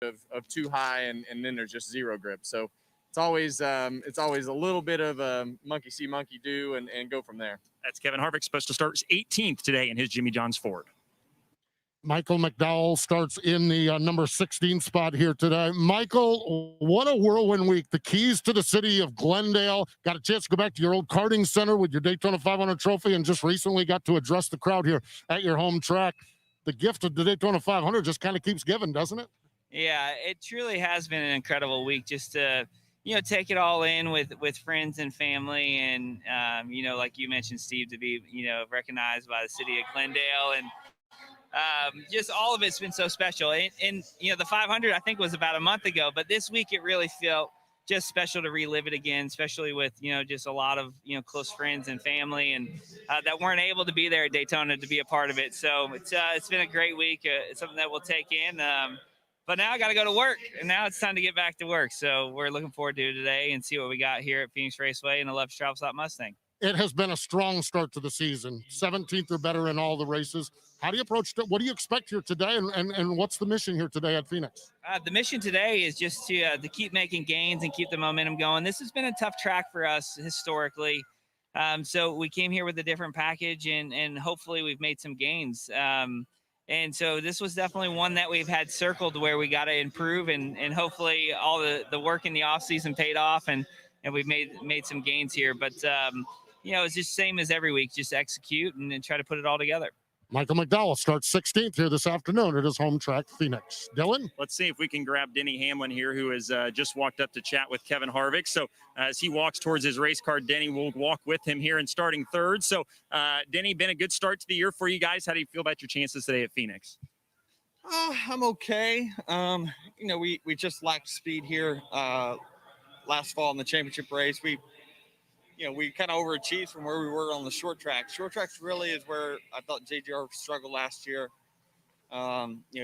of too high and then there's just zero grip. So it's always a little bit of a monkey see, monkey do, and go from there. That's Kevin Harvick, supposed to start 18th today in his Jimmy John's Ford. Michael McDowell starts in the number 16 spot here today. Michael, what a whirlwind week. The keys to the city of Glendale. Got a chance to go back to your old karting center with your Daytona 500 trophy and just recently got to address the crowd here at your home track. The gift of the Daytona 500 just kind of keeps giving, doesn't it? Yeah, it truly has been an incredible week just to, take it all in with friends and family. And, like you mentioned, Steve, to be, recognized by the city of Glendale. And just all of it's been so special. And the 500, I think, was about a month ago. But this week it really felt just special to relive it again, especially with, just a lot of, close friends and family and that weren't able to be there at Daytona to be a part of it. So it's been a great week. It's something that we'll take in. But now I got to go to work, and now it's time to get back to work. So we're looking forward to today and see what we got here at Phoenix Raceway and the Love Travel Stop Mustang. It has been a strong start to the season. 17th or better in all the races. How do you approach it? What do you expect here today, and what's the mission here today at Phoenix? The mission today is just to keep making gains and keep the momentum going. This has been a tough track for us historically. So we came here with a different package, and hopefully we've made some gains. And so this was definitely one that we've had circled where we got to improve, and hopefully all the work in the offseason paid off, and we've made some gains here. But, it's just same as every week, just execute and then try to put it all together. Michael McDowell starts 16th here this afternoon at his home track, Phoenix. Dylan? Let's see if we can grab Denny Hamlin here, who has just walked up to chat with Kevin Harvick. So as he walks towards his race car, Denny will walk with him here in starting third. So, Denny, been a good start to the year for you guys. How do you feel about your chances today at Phoenix? I'm okay. We just lacked speed here last fall in the championship race. We kind of overachieved from where we were on the short track. Short tracks really is where I thought JGR struggled last year.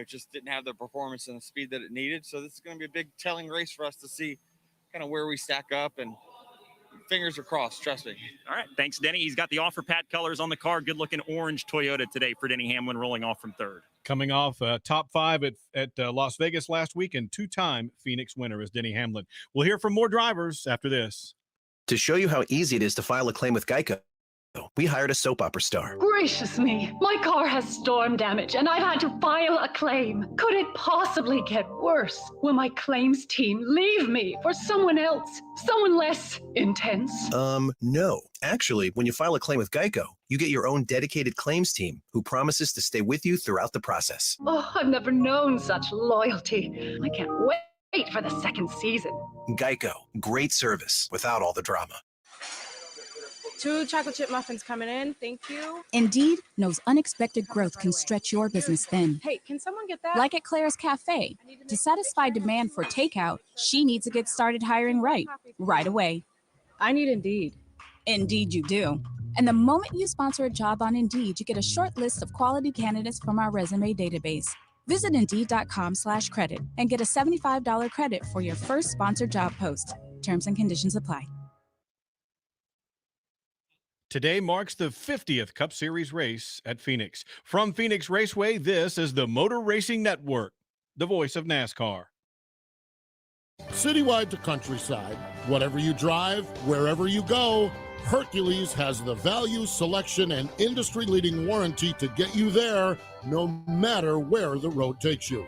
Just didn't have the performance and the speed that it needed. So this is going to be a big telling race for us to see kind of where we stack up, and fingers are crossed, trust me. All right, thanks, Denny. He's got the offer pad colors on the car. Good-looking orange Toyota today for Denny Hamlin, rolling off from third. Coming off top five at Las Vegas last week, and two-time Phoenix winner is Denny Hamlin. We'll hear from more drivers after this. To show you how easy it is to file a claim with Geico, we hired a soap opera star. Gracious me, my car has storm damage and I've had to file a claim. Could it possibly get worse? Will my claims team leave me for someone else? Someone less intense? No. Actually, when you file a claim with Geico, you get your own dedicated claims team who promises to stay with you throughout the process. Oh, I've never known such loyalty. I can't wait for the second season. Geico. Great service without all the drama. 2 chocolate chip muffins coming in. Thank you. Indeed knows unexpected growth can stretch your business thin. Hey, can someone get that? Like at Claire's Cafe. To satisfy demand for takeout, she needs to get started hiring right away. I need Indeed. Indeed you do. And the moment you sponsor a job on Indeed, you get a short list of quality candidates from our resume database. Visit Indeed.com/credit and get a $75 credit for your first sponsored job post. Terms and conditions apply. Today marks the 50th Cup Series race at Phoenix. From Phoenix Raceway, this is the Motor Racing Network, the voice of NASCAR. Citywide to countryside, whatever you drive, wherever you go, Hercules has the value, selection, and industry-leading warranty to get you there no matter where the road takes you.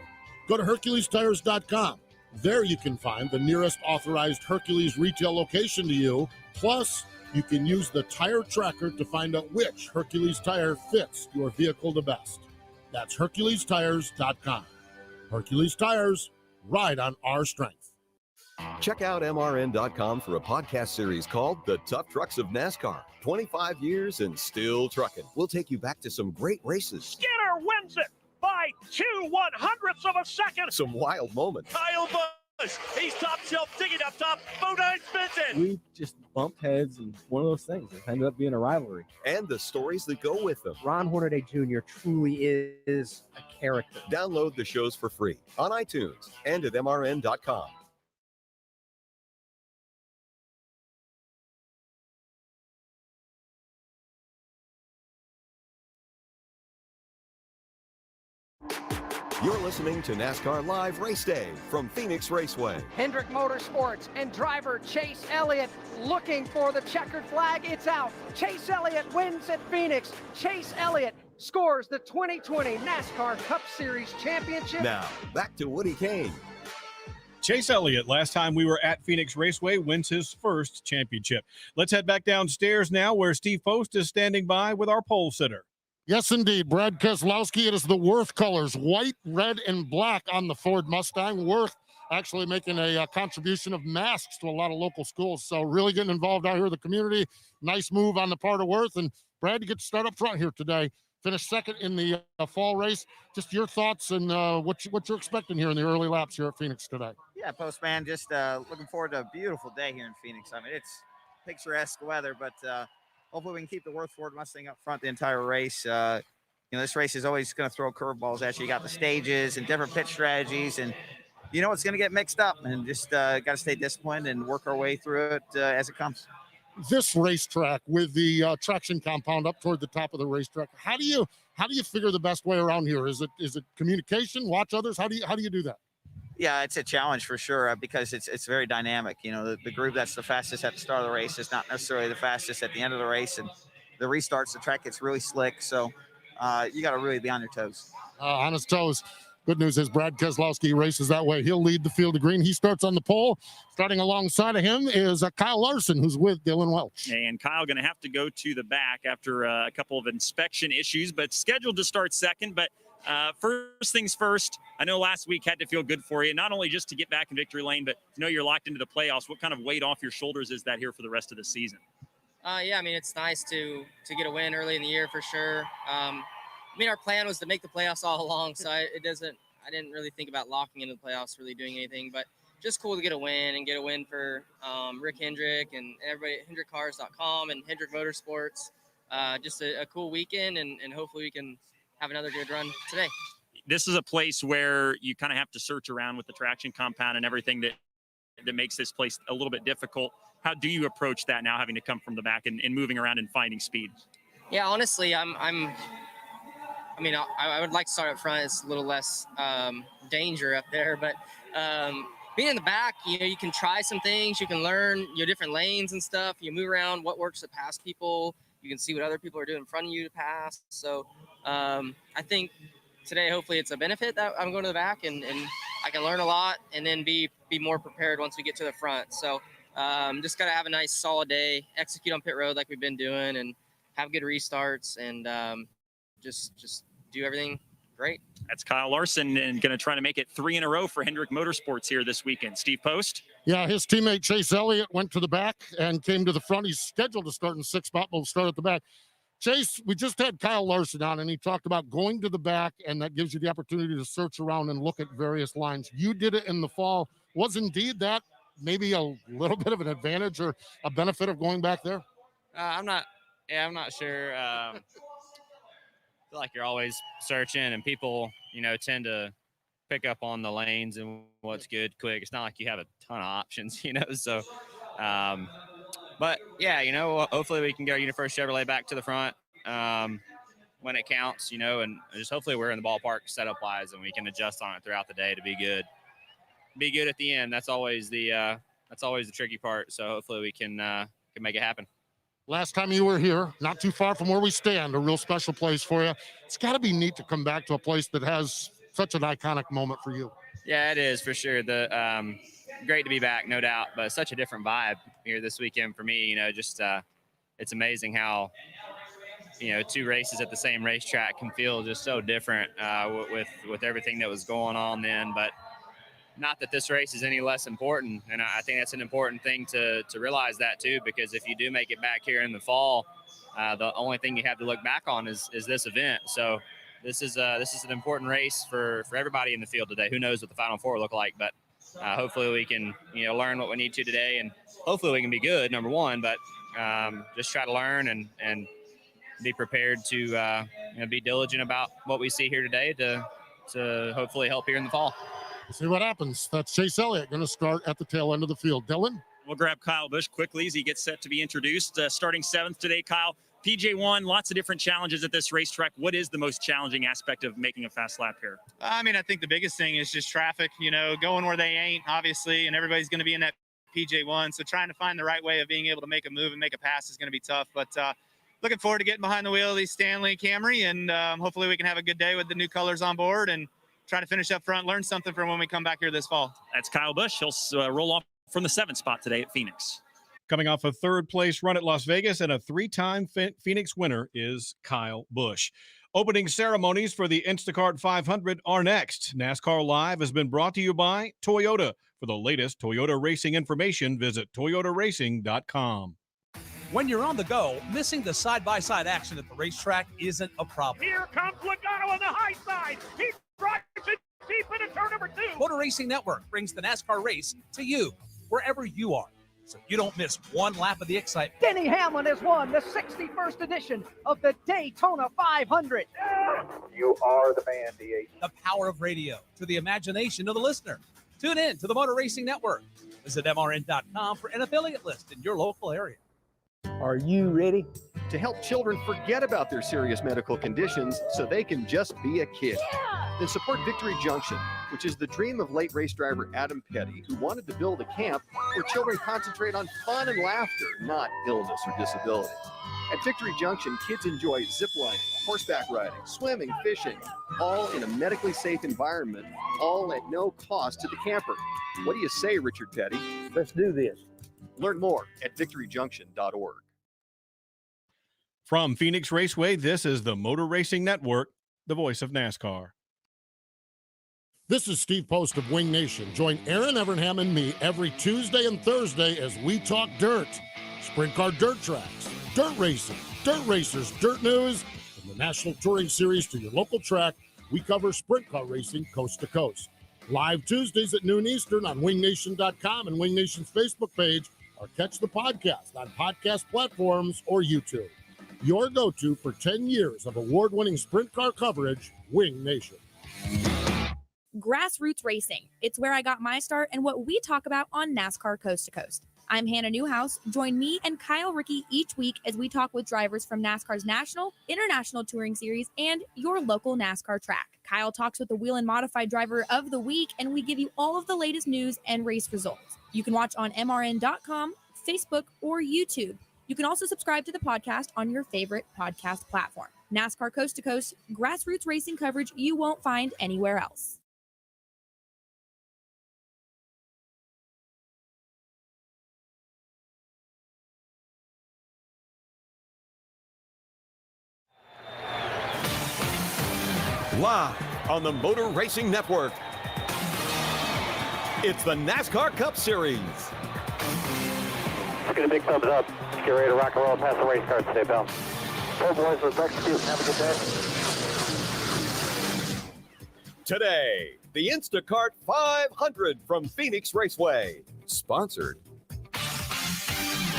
Go to HerculesTires.com. There you can find the nearest authorized Hercules retail location to you. Plus, you can use the tire tracker to find out which Hercules tire fits your vehicle the best. That's HerculesTires.com. Hercules Tires, ride on our strength. Check out MRN.com for a podcast series called The Tough Trucks of NASCAR. 25 years and still trucking. We'll take you back to some great races. Skinner wins it by 2/100ths of a second. Some wild moments. Kyle Busch, he's top shelf, digging up top. Bodine spins it. We just bumped heads, and one of those things. It ended up being a rivalry. And the stories that go with them. Ron Hornaday Jr. truly is a character. Download the shows for free on iTunes and at MRN.com. You're listening to NASCAR Live Race Day from Phoenix Raceway. Hendrick Motorsports and driver Chase Elliott looking for the checkered flag. It's out. Chase Elliott wins at Phoenix. Chase Elliott scores the 2020 NASCAR Cup Series championship. Now, back to Woody Kane. Chase Elliott, last time we were at Phoenix Raceway, wins his first championship. Let's head back downstairs now where Steve Post is standing by with our pole sitter. Yes, indeed. Brad Keselowski. It is the Worth colors, white, red, and black on the Ford Mustang. Worth actually making a contribution of masks to a lot of local schools. So really getting involved out here in the community. Nice move on the part of Worth. And Brad, you get to start up front here today. Finished second in the fall race. Just your thoughts and what you're expecting here in the early laps here at Phoenix today. Yeah, Postman, just looking forward to a beautiful day here in Phoenix. I mean, it's picturesque weather, but hopefully we can keep the Worth Ford Mustang up front the entire race. This race is always going to throw curveballs at you. You got the stages and different pit strategies, and it's going to get mixed up, and just got to stay disciplined and work our way through it as it comes. This racetrack with the traction compound up toward the top of the racetrack, how do you figure the best way around here? Is it communication, watch others? How do you do that? Yeah, it's a challenge for sure because it's very dynamic. The group that's the fastest at the start of the race is not necessarily the fastest at the end of the race, and the restarts, the track gets really slick. So you got to really be on your toes. On his toes. Good news is Brad Keselowski races that way. He'll lead the field of green. He starts on the pole. Starting alongside of him is Kyle Larson, who's with Dylan Welch. And Kyle going to have to go to the back after a couple of inspection issues, but scheduled to start second. But first things first, I know last week had to feel good for you, not only just to get back in victory lane, but you're locked into the playoffs. What kind of weight off your shoulders is that here for the rest of the season? Yeah, I mean, it's nice to get a win early in the year for sure. Our plan was to make the playoffs all along, so I didn't really think about locking into the playoffs, really doing anything, but just cool to get a win for Rick Hendrick and everybody at HendrickCars.com and Hendrick Motorsports. Just a cool weekend, and hopefully we can have another good run today. This is a place where you kind of have to search around with the traction compound and everything that makes this place a little bit difficult. How do you approach that now, having to come from the back and moving around and finding speed? Yeah, honestly, I would like to start up front. It's a little less danger up there, but being in the back, you can try some things. You can learn your different lanes and stuff. You move around what works to pass people. You can see what other people are doing in front of you to pass. So I think today, hopefully it's a benefit that I'm going to the back and I can learn a lot and then be more prepared once we get to the front. So just got to have a nice solid day, execute on pit road like we've been doing, and have good restarts and just do everything great. That's Kyle Larson, and going to try to make it 3 in a row for Hendrick Motorsports here this weekend. Steve Post. Yeah, his teammate Chase Elliott went to the back and came to the front. He's scheduled to start in 6th spot, but we'll start at the back. Chase, we just had Kyle Larson on, and he talked about going to the back, and that gives you the opportunity to search around and look at various lines. You did it in the fall. Was indeed that maybe a little bit of an advantage or a benefit of going back there? I'm not sure. I feel like you're always searching, and people, tend to pick up on the lanes and what's good quick. It's not like you have a ton of options, so but yeah, hopefully we can get our Universe Chevrolet back to the front when it counts, and just hopefully we're in the ballpark setup wise and we can adjust on it throughout the day to be good at the end. That's always the tricky part, so hopefully we can make it happen. Last time you were here, not too far from where we stand, a real special place for you. It's got to be neat to come back to a place that has such an iconic moment for you. Yeah, it is for sure. The great to be back, no doubt, but such a different vibe here this weekend for me. It's amazing how 2 races at the same racetrack can feel just so different with everything that was going on then. But not that this race is any less important, and I think that's an important thing to realize that too, because if you do make it back here in the fall, the only thing you have to look back on is this event. So this is an important race for everybody in the field today. Who knows what the Final Four look like, but hopefully we can learn what we need to today, and hopefully we can be good, number one, but just try to learn and be prepared to be diligent about what we see here today to hopefully help here in the fall. See what happens. That's Chase Elliott going to start at the tail end of the field. Dylan? We'll grab Kyle Busch quickly as he gets set to be introduced. Starting 7th today, Kyle, PJ1, lots of different challenges at this racetrack. What is the most challenging aspect of making a fast lap here? I mean, I think the biggest thing is just traffic, going where they ain't, obviously, and everybody's going to be in that PJ1. So trying to find the right way of being able to make a move and make a pass is going to be tough. But looking forward to getting behind the wheel of these Stanley Camry, and hopefully we can have a good day with the new colors on board and try to finish up front, learn something from when we come back here this fall. That's Kyle Busch. He'll roll off from the 7th spot today at Phoenix. Coming off a third-place run at Las Vegas and a 3-time Phoenix winner is Kyle Busch. Opening ceremonies for the Instacart 500 are next. NASCAR Live has been brought to you by Toyota. For the latest Toyota racing information, visit toyotaracing.com. When you're on the go, missing the side-by-side action at the racetrack isn't a problem. Here comes Logano on the high side. He drives it deep into turn number 2. Motor Racing Network brings the NASCAR race to you, wherever you are, so you don't miss one lap of the excitement. Denny Hamlin has won the 61st edition of the Daytona 500. You are the man, D8. The power of radio to the imagination of the listener. Tune in to the Motor Racing Network. Visit MRN.com for an affiliate list in your local area. Are you ready? To help children forget about their serious medical conditions so they can just be a kid. Then support Victory Junction, which is the dream of late race driver Adam Petty, who wanted to build a camp where children concentrate on fun and laughter, not illness or disability. At Victory Junction, kids enjoy ziplining, horseback riding, swimming, fishing, all in a medically safe environment, all at no cost to the camper. What do you say, Richard Petty? Let's do this. Learn more at victoryjunction.org. From Phoenix Raceway, this is the Motor Racing Network, the voice of NASCAR. This is Steve Post of Wing Nation. Join Aaron Evernham and me every Tuesday and Thursday as we talk dirt, sprint car dirt tracks, dirt racing, dirt racers, dirt news, from the National Touring Series to your local track. We cover sprint car racing coast to coast. Live Tuesdays at noon Eastern on wingnation.com and Wing Nation's Facebook page, or catch the podcast on podcast platforms or YouTube. Your go-to for 10 years of award-winning sprint car coverage, Wing Nation. Grassroots Racing. It's where I got my start and what we talk about on NASCAR Coast to Coast. I'm Hannah Newhouse. Join me and Kyle Rickey each week as we talk with drivers from NASCAR's National, International Touring Series, and your local NASCAR track. Kyle talks with the Wheel and Modified Driver of the Week, and we give you all of the latest news and race results. You can watch on MRN.com, Facebook, or YouTube. You can also subscribe to the podcast on your favorite podcast platform. NASCAR Coast to Coast, grassroots racing coverage you won't find anywhere else. Live on the Motor Racing Network, it's the NASCAR Cup Series. Let's get a big thumbs up. Get ready to rock and roll past the race cars today, pal. Four boys, let's execute. Have a good day. Today, the Instacart 500 from Phoenix Raceway. Sponsored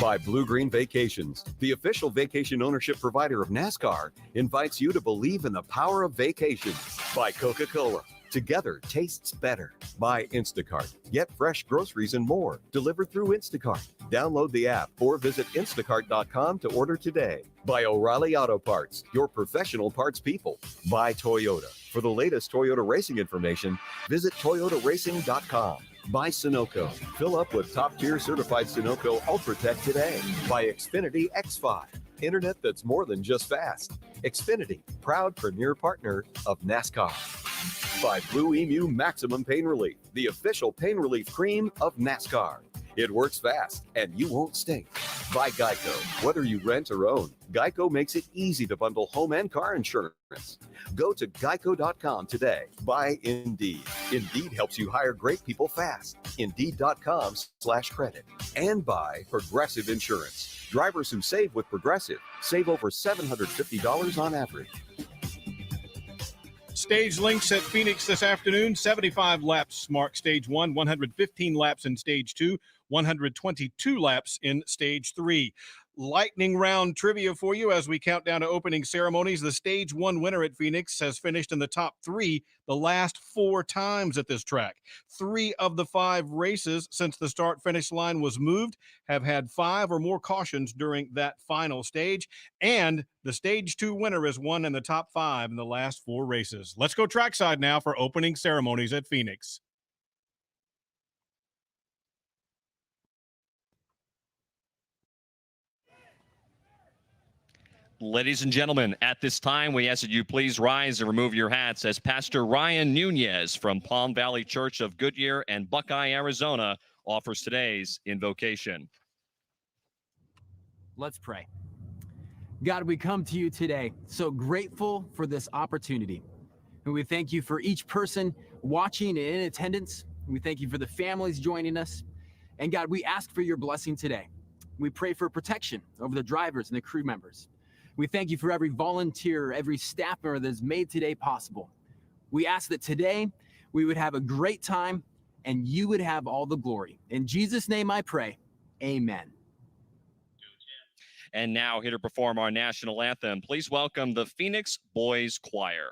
by Blue Green Vacations, the official vacation ownership provider of NASCAR, invites you to believe in the power of vacations. By Coca-Cola, together tastes better. By Instacart, get fresh groceries and more delivered through Instacart. Download the app or visit instacart.com to order today. By O'Reilly Auto Parts, your professional parts people. By Toyota. For the latest Toyota racing information, visit toyotaracing.com. By Sunoco. Fill up with top-tier certified Sunoco UltraTech today. By Xfinity X5. Internet that's more than just fast. Xfinity, proud premier partner of NASCAR. By Blue Emu Maximum Pain Relief, the official pain relief cream of NASCAR. It works fast, and you won't stink. By Geico. Whether you rent or own, Geico makes it easy to bundle home and car insurance. Go to geico.com today. By Indeed. Indeed helps you hire great people fast. Indeed.com/credit. And by Progressive Insurance. Drivers who save with Progressive save over $750 on average. Stage links at Phoenix this afternoon. 75 laps mark stage 1, 115 laps in stage 2, 122 laps in stage 3. lightning round trivia for you as we count down to opening ceremonies. The Stage 1 winner at Phoenix has finished in the top 3 the last 4 times at this track. 3 of the 5 races since the start-finish line was moved have had 5 or more cautions during that final stage, and the Stage 2 winner has won in the top 5 in the last 4 races. Let's go trackside now for opening ceremonies at Phoenix. Ladies and gentlemen, at this time, we ask that you please rise and remove your hats as Pastor Ryan Nunez from Palm Valley Church of Goodyear and Buckeye, Arizona, offers today's invocation. Let's pray. God, we come to you today so grateful for this opportunity. And we thank you for each person watching and in attendance. We thank you for the families joining us. And God, we ask for your blessing today. We pray for protection over the drivers and the crew members. We thank you for every volunteer, every staff member that's made today possible. We ask that today we would have a great time and you would have all the glory. In Jesus' name I pray, amen. And now here to perform our national anthem, please welcome the Phoenix Boys Choir.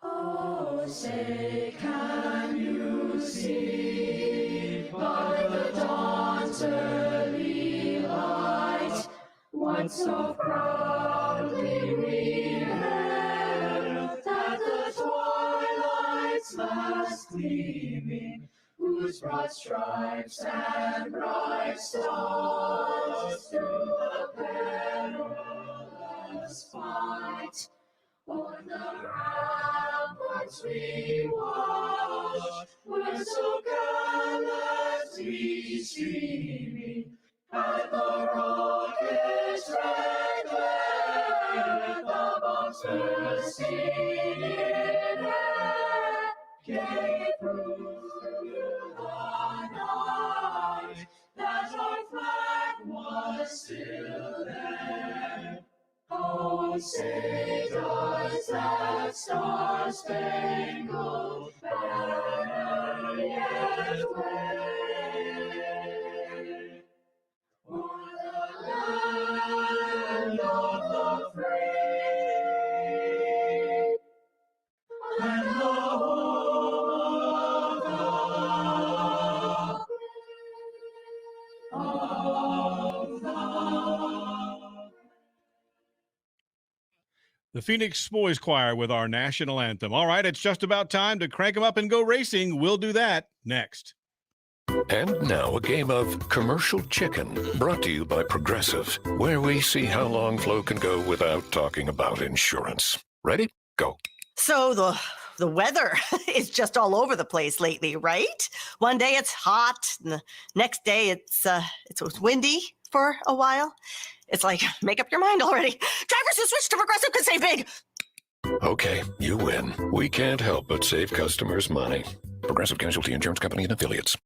Oh, say, can you see by the dawn's early light what so proudly we hailed, that the twilight's last gleaming, whose broad stripes and bright stars through the perilous fight on the ramparts we watched, were so gallantly streaming, and the rockets red glare, the bombs bursting in air, gave proof through the night that our flag was still there. Oh, say does that star-spangled banner yet wave o'er the land of the free and the home of the The Phoenix Boys Choir with our national anthem. All right, it's just about time to crank them up and go racing. We'll do that next. And now a game of commercial chicken brought to you by Progressive, where we see how long Flo can go without talking about insurance. Ready? Go. So the weather is just all over the place lately, right? One day it's hot, and the next day it's windy for a while. It's like, make up your mind already. Drivers who switch to Progressive could save big. Okay, you win. We can't help but save customers money. Progressive Casualty Insurance Company and Affiliates.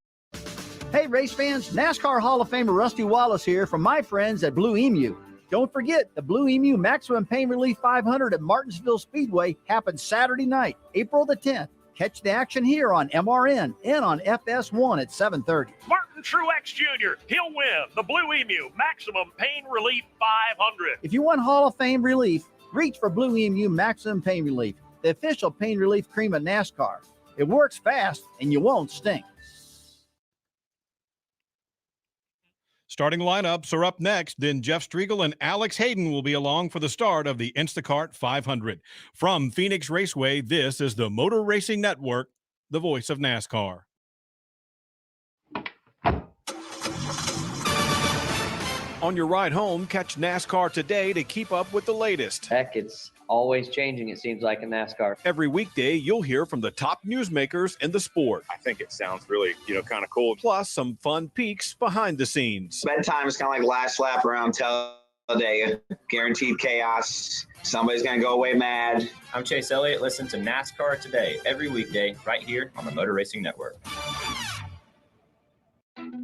Hey, race fans, NASCAR Hall of Famer Rusty Wallace here from my friends at Blue Emu. Don't forget, the Blue Emu Maximum Pain Relief 500 at Martinsville Speedway happens Saturday night, April the 10th. Catch the action here on MRN and on FS1 at 7:30. Martin Truex Jr., he'll win the Blue Emu Maximum Pain Relief 500. If you want Hall of Fame relief, reach for Blue Emu Maximum Pain Relief, the official pain relief cream of NASCAR. It works fast and you won't stink. Starting lineups are up next. Then Jeff Striegel and Alex Hayden will be along for the start of the Instacart 500. From Phoenix Raceway, this is the Motor Racing Network, the voice of NASCAR. On your ride home, catch NASCAR Today to keep up with the latest. Heck, it's always changing, it seems like, in NASCAR. Every weekday, you'll hear from the top newsmakers in the sport. I think it sounds really, kind of cool. Plus, some fun peeks behind the scenes. Bedtime is kind of like last lap around Talladega. Guaranteed chaos. Somebody's going to go away mad. I'm Chase Elliott. Listen to NASCAR Today every weekday right here on the Motor Racing Network.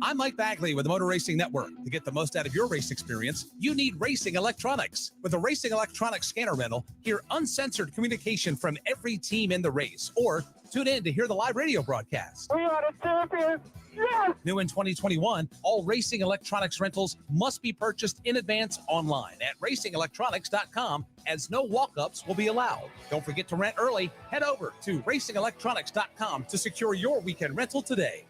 I'm Mike Bagley with the Motor Racing Network. To get the most out of your race experience, you need racing electronics. With a racing electronics scanner rental, hear uncensored communication from every team in the race, or Tune in to hear the live radio broadcast. We are the champions. Yes! New in 2021, all racing electronics rentals must be purchased in advance online at racingelectronics.com, as no walk-ups will be allowed. Don't forget to rent early. Head over to racingelectronics.com to secure your weekend rental today.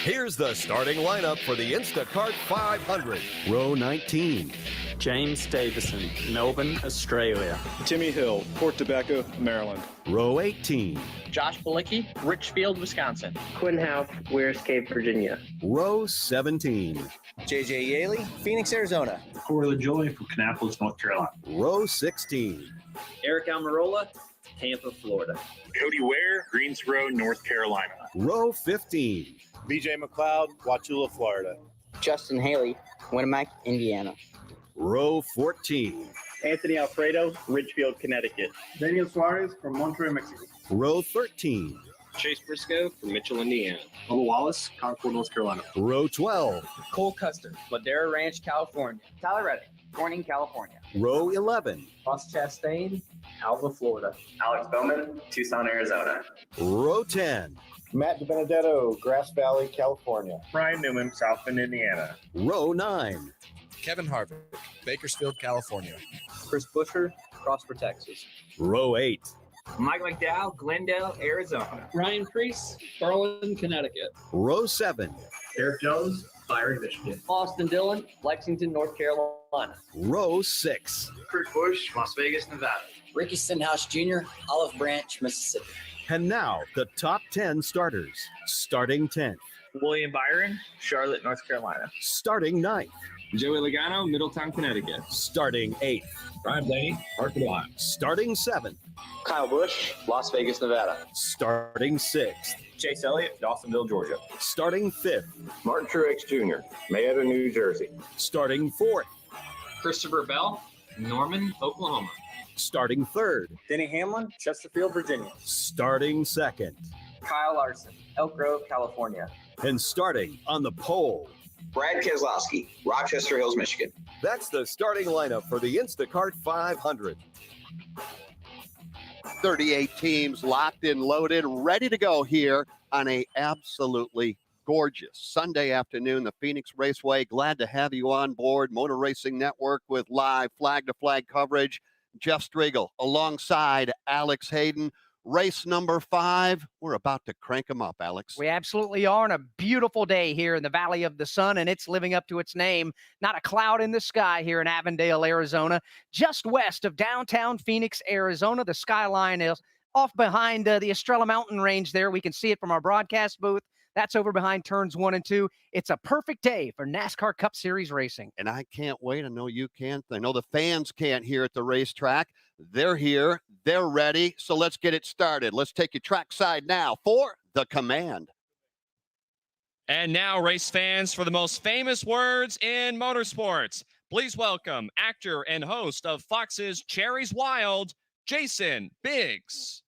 Here's the starting lineup for the Instacart 500. Row 19. James Davison, Melbourne, Australia. Timmy Hill, Port Tobacco, Maryland. Row 18. Josh Balicki, Richfield, Wisconsin. Quinn Houck, Wears Cave, Virginia. Row 17. JJ Yaley, Phoenix, Arizona. Corey LaJoy from Kannapolis, North Carolina. Row 16. Eric Almirola, Tampa, Florida. Cody Ware, Greensboro, North Carolina. Row 15. BJ McLeod, Wauchula, Florida. Justin Haley, Winnemac, Indiana. Row 14. Anthony Alfredo, Ridgefield, Connecticut. Daniel Suarez from Monterrey, Mexico. Row 13. Chase Briscoe from Mitchell, Indiana. Bubba Wallace, Concord, North Carolina. Row 12. Cole Custer, Ladera Ranch, California. Tyler Reddick, Corning, California. Row 11. Ross Chastain, Alva, Florida. Alex Bowman, Tucson, Arizona. Row 10. Matt DiBenedetto, Grass Valley, California. Brian Newman, South Bend, Indiana. Row 9. Kevin Harvick, Bakersfield, California. Chris Busher, Prosper, Texas. Row 8. Mike McDowell, Glendale, Arizona. Ryan Priest, Berlin, Connecticut. Row 7. Eric Jones, Byron, Michigan. Austin Dillon, Lexington, North Carolina. Row 6. Kurt Busch, Las Vegas, Nevada. Ricky Stenhouse Jr., Olive Branch, Mississippi. And now the top 10 starters. Starting 10th. William Byron, Charlotte, North Carolina. Starting 9th. Joey Logano, Middletown, Connecticut. Starting 8th. Brian Blaney, Hartford, Ohio. Starting 7th. Kyle Busch, Las Vegas, Nevada. Starting 6th. Chase Elliott, Dawsonville, Georgia. Starting 5th. Martin Truex Jr., Mayetta, New Jersey. Starting 4th. Christopher Bell, Norman, Oklahoma. Starting 3rd. Denny Hamlin, Chesterfield, Virginia. Starting 2nd. Kyle Larson, Elk Grove, California. And starting on the pole. Brad Keselowski, Rochester Hills, Michigan. That's the starting lineup for the Instacart 500. 38 teams locked and loaded, ready to go here on a absolutely gorgeous Sunday afternoon. The Phoenix Raceway, glad to have you on board. Motor Racing Network with live flag-to-flag coverage. Jeff Striegel alongside Alex Hayden. Race number 5. We're about to crank them up, Alex. We absolutely are on a beautiful day here in the Valley of the Sun, and it's living up to its name. Not a cloud in the sky here in Avondale, Arizona. Just west of downtown Phoenix, Arizona. The skyline is off behind the Estrella Mountain Range there. We can see it from our broadcast booth. That's over behind turns 1 and 2. It's a perfect day for NASCAR Cup Series racing. And I can't wait. I know you can't. I know the fans can't here at the racetrack. They're here. They're ready. So let's get it started. Let's take you trackside now for the command. And now, race fans, for the most famous words in motorsports, please welcome actor and host of Fox's Cherries Wild, Jason Biggs.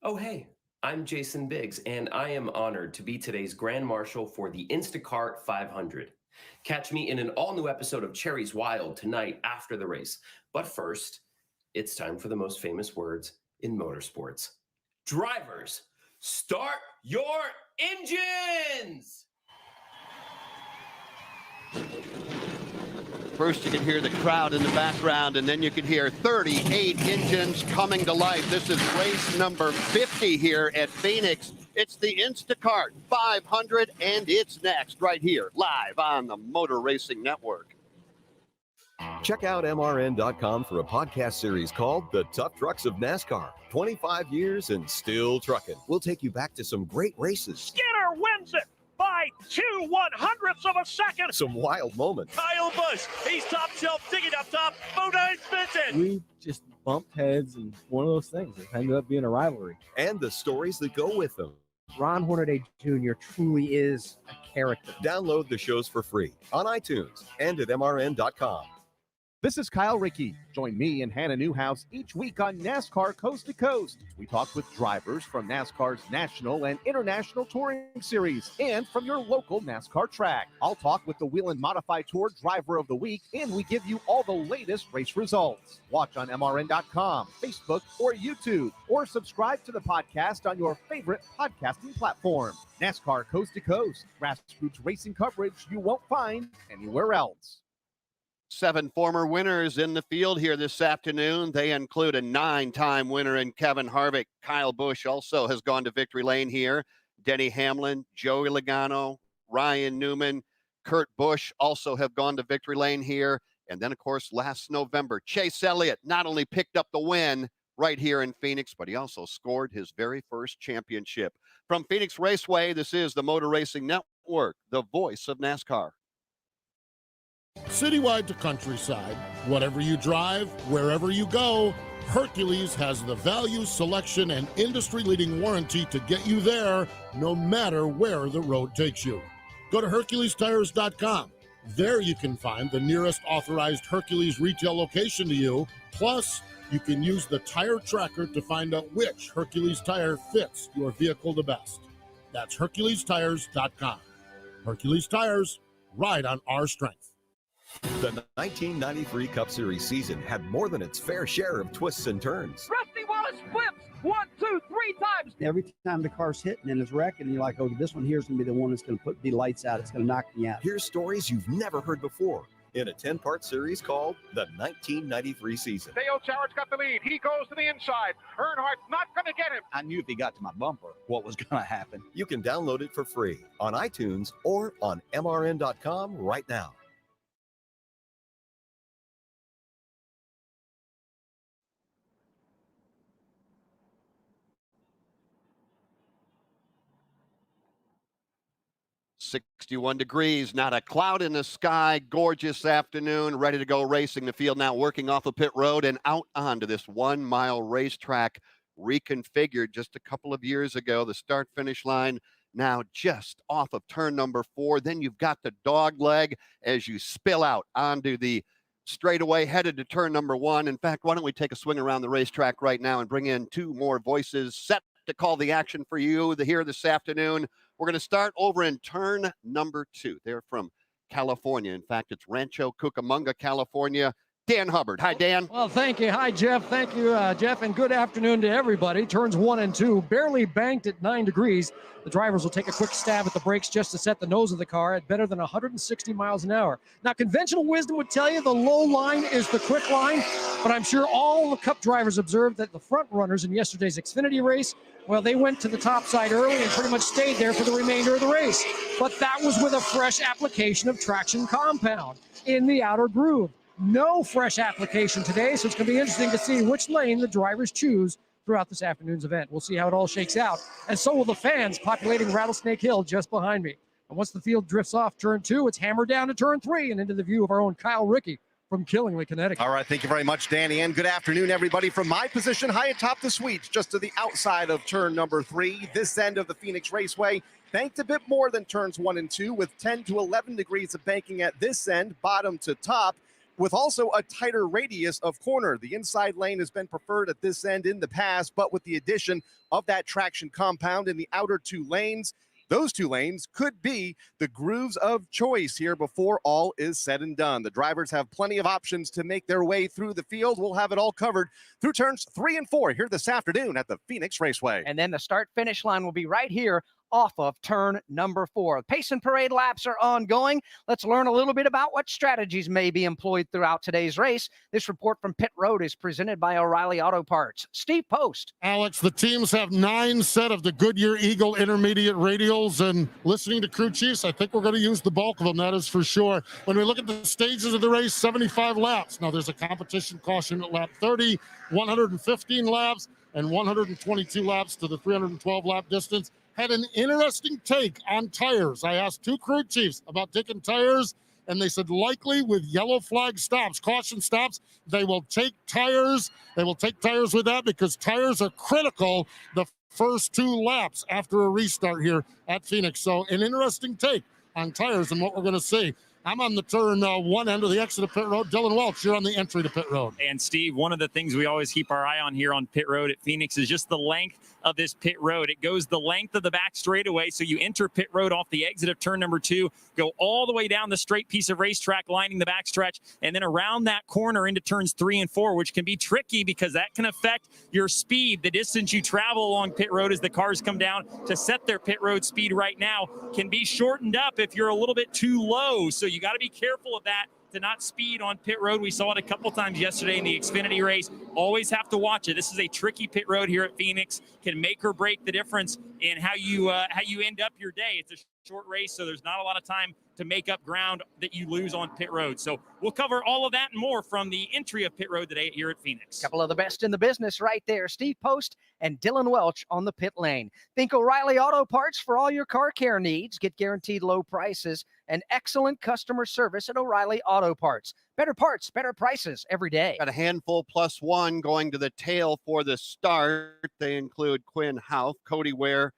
Oh, hey. I'm Jason Biggs, and I am honored to be today's Grand Marshal for the Instacart 500. Catch me in an all-new episode of Cherries Wild tonight after the race. But first, it's time for the most famous words in motorsports. Drivers, start your engines! First, you can hear the crowd in the background, and then you can hear 38 engines coming to life. This is race number 50 here at Phoenix. It's the Instacart 500, and it's next right here, live on the Motor Racing Network. Check out MRN.com for a podcast series called The Tough Trucks of NASCAR. 25 years and still trucking. We'll take you back to some great races. Skinner wins it by 2/100ths of a second. Some wild moments. Kyle Busch, he's top shelf, digging up top. Bodine Benton. We just bumped heads, and one of those things. It ended up being a rivalry. And the stories that go with them. Ron Hornaday Jr. truly is a character. Download the shows for free on iTunes and at MRN.com. This is Kyle Rickey. Join me and Hannah Newhouse each week on NASCAR Coast to Coast. We talk with drivers from NASCAR's National and International Touring Series and from your local NASCAR track. I'll talk with the Whelen Modified Tour Driver of the Week, and we give you all the latest race results. Watch on MRN.com, Facebook, or YouTube, or subscribe to the podcast on your favorite podcasting platform. NASCAR Coast to Coast, grassroots racing coverage you won't find anywhere else. 7 former winners in the field here this afternoon. They include a 9-time winner in Kevin Harvick. Kyle Busch also has gone to victory lane here. Denny Hamlin, Joey Logano, Ryan Newman, Kurt Busch also have gone to victory lane here. And then, of course, last November, Chase Elliott not only picked up the win right here in Phoenix, but he also scored his very first championship. From Phoenix Raceway, this is the Motor Racing Network, the voice of NASCAR. Citywide to countryside, whatever you drive, wherever you go, Hercules has the value, selection, and industry-leading warranty to get you there no matter where the road takes you. Go to HerculesTires.com. There you can find the nearest authorized Hercules retail location to you. Plus, you can use the tire tracker to find out which Hercules tire fits your vehicle the best. That's HerculesTires.com. Hercules Tires, ride on our strength. The 1993 Cup Series season had more than its fair share of twists and turns. Rusty Wallace flips 1, 2, 3 times. Every time the car's hitting and it's wrecking, you're like, oh, this one here is going to be the one that's going to be lights out. It's going to knock me out. Here's stories you've never heard before in a 10-part series called The 1993 Season. Dale Jarrett's got the lead. He goes to the inside. Earnhardt's not going to get him. I knew if he got to my bumper, what was going to happen. You can download it for free on iTunes or on MRN.com right now. .61 degrees, not a cloud in the sky, gorgeous afternoon, ready to go racing the field now, working off of pit road and out onto this 1-mile racetrack reconfigured just a couple of years ago. The start-finish line now just off of turn number 4. Then you've got the dog leg as you spill out onto the straightaway headed to turn number 1. In fact, why don't we take a swing around the racetrack right now and bring in 2 more voices set to call the action for you here this afternoon. We're going to start over in turn number 2. They're from California. In fact, it's Rancho Cucamonga, California. Dan Hubbard. Hi, Dan. Well, thank you. Hi, Jeff. Thank you, Jeff, and good afternoon to everybody. Turns 1 and 2, barely banked at 9 degrees. The drivers will take a quick stab at the brakes just to set the nose of the car at better than 160 miles an hour. Now, conventional wisdom would tell you the low line is the quick line, but I'm sure all the Cup drivers observed that the front runners in yesterday's Xfinity race, well, they went to the top side early and pretty much stayed there for the remainder of the race. But that was with a fresh application of traction compound in the outer groove. No fresh application today, so it's going to be interesting to see which lane the drivers choose throughout this afternoon's event. We'll see how it all shakes out. And so will the fans populating Rattlesnake Hill just behind me. And once the field drifts off turn 2, it's hammered down to turn 3 and into the view of our own Kyle Rickey from Killingly, Connecticut. All right, thank you very much, Danny, and good afternoon, everybody. From my position high atop the suites, just to the outside of turn number 3, this end of the Phoenix Raceway, banked a bit more than turns 1 and 2, with 10 to 11 degrees of banking at this end, bottom to top, with also a tighter radius of corner. The inside lane has been preferred at this end in the past, but with the addition of that traction compound in the outer 2 lanes, those 2 lanes could be the grooves of choice here before all is said and done. The drivers have plenty of options to make their way through the field. We'll have it all covered through turns 3 and 4 here this afternoon at the Phoenix Raceway. And then the start-finish line will be right here off of turn number 4. Pace and parade laps are ongoing. Let's learn a little bit about what strategies may be employed throughout today's race. This report from Pit Road is presented by O'Reilly Auto Parts. Steve Post. Alex, the teams have 9 set of the Goodyear Eagle intermediate radials, and listening to crew chiefs, I think we're going to use the bulk of them, that is for sure. When we look at the stages of the race, 75 laps. Now there's a competition caution at lap 30, 115 laps, and 122 laps to the 312 lap distance. Had an interesting take on tires. I asked 2 crew chiefs about taking tires, and they said likely with yellow flag stops, caution stops, they will take tires. They will take tires with that because tires are critical the first 2 laps after a restart here at Phoenix. So an interesting take on tires and what we're going to see. I'm on the turn one end of the exit of pit road. Dylan Welch, you're on the entry to pit road. And Steve, one of the things we always keep our eye on here on pit road at Phoenix is just the length of this pit road. It goes the length of the back straightaway. So you enter pit road off the exit of turn number 2, go all the way down the straight piece of racetrack lining the backstretch, and then around that corner into turns 3 and 4, which can be tricky because that can affect your speed. The distance you travel along pit road as the cars come down to set their pit road speed right now can be shortened up if you're a little bit too low. So you got to be careful of that, to not speed on pit road. We saw it a couple times yesterday in the Xfinity race. Always have to watch it. This is a tricky pit road here at Phoenix. Can make or break the difference in how you end up your day. It's a short race, so there's not a lot of time to make up ground that you lose on pit road. So we'll cover all of that and more from the entry of pit road today here at Phoenix. Couple of the best in the business right there. Steve Post and Dylan Welch on the pit lane. Think O'Reilly Auto Parts for all your car care needs. Get guaranteed low prices and excellent customer service at O'Reilly Auto Parts. Better parts, better prices every day. Got a handful plus one going to the tail for the start. They include Quinn Houff, Cody Ware,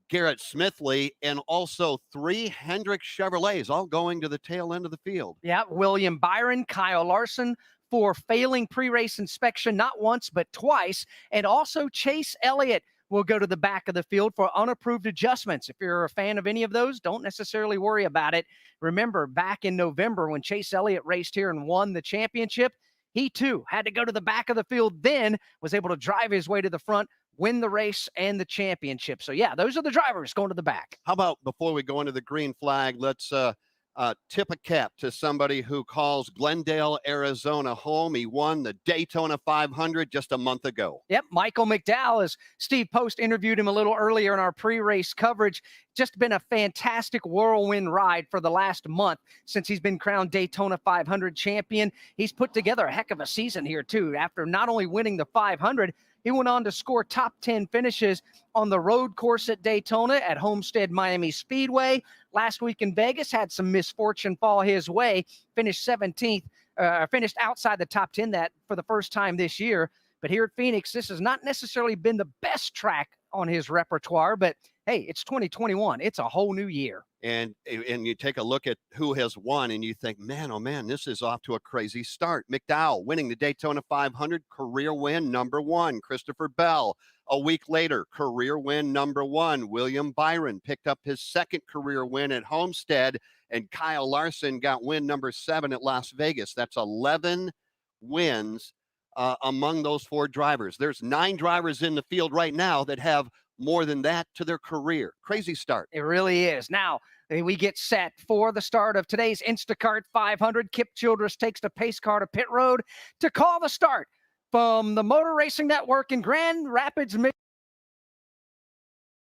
Garrett Smithley, and also 3 Hendrick Chevrolets, all going to the tail end of the field. Yeah, William Byron, Kyle Larson for failing pre-race inspection not once but twice, and also Chase Elliott will go to the back of the field for unapproved adjustments. If you're a fan of any of those, don't necessarily worry about it. Remember, back in November when Chase Elliott raced here and won the championship, he too had to go to the back of the field, then was able to drive his way to the front, win the race and the championship. So yeah, those are the drivers going to the back. How about before we go into the green flag, let's tip a cap to somebody who calls Glendale, Arizona home. He won the Daytona 500 just a month ago. Yep, Michael McDowell, as Steve Post interviewed him a little earlier in our pre-race coverage. Just been a fantastic whirlwind ride for the last month since he's been crowned Daytona 500 champion. He's put together a heck of a season here too. After not only winning the 500, he went on to score top 10 finishes on the road course at Daytona, at Homestead Miami Speedway. Last week in Vegas, had some misfortune fall his way, finished 17th, finished outside the top 10 that for the first time this year. But here at Phoenix, this has not necessarily been the best track on his repertoire, but hey, it's 2021. It's a whole new year. And you take a look at who has won and you think, man, oh man, this is off to a crazy start. McDowell winning the Daytona 500, career win number 1. Christopher Bell, a week later, career win number 1. William Byron picked up his second career win at Homestead, and Kyle Larson got win number 7 at Las Vegas. That's 11 wins among those 4 drivers. There's 9 drivers in the field right now that have more than that to their career. Crazy start. It really is. Now, we get set for the start of today's Instacart 500. Kip Childress takes the pace car to pit road to call the start from the Motor Racing Network in Grand Rapids, Michigan.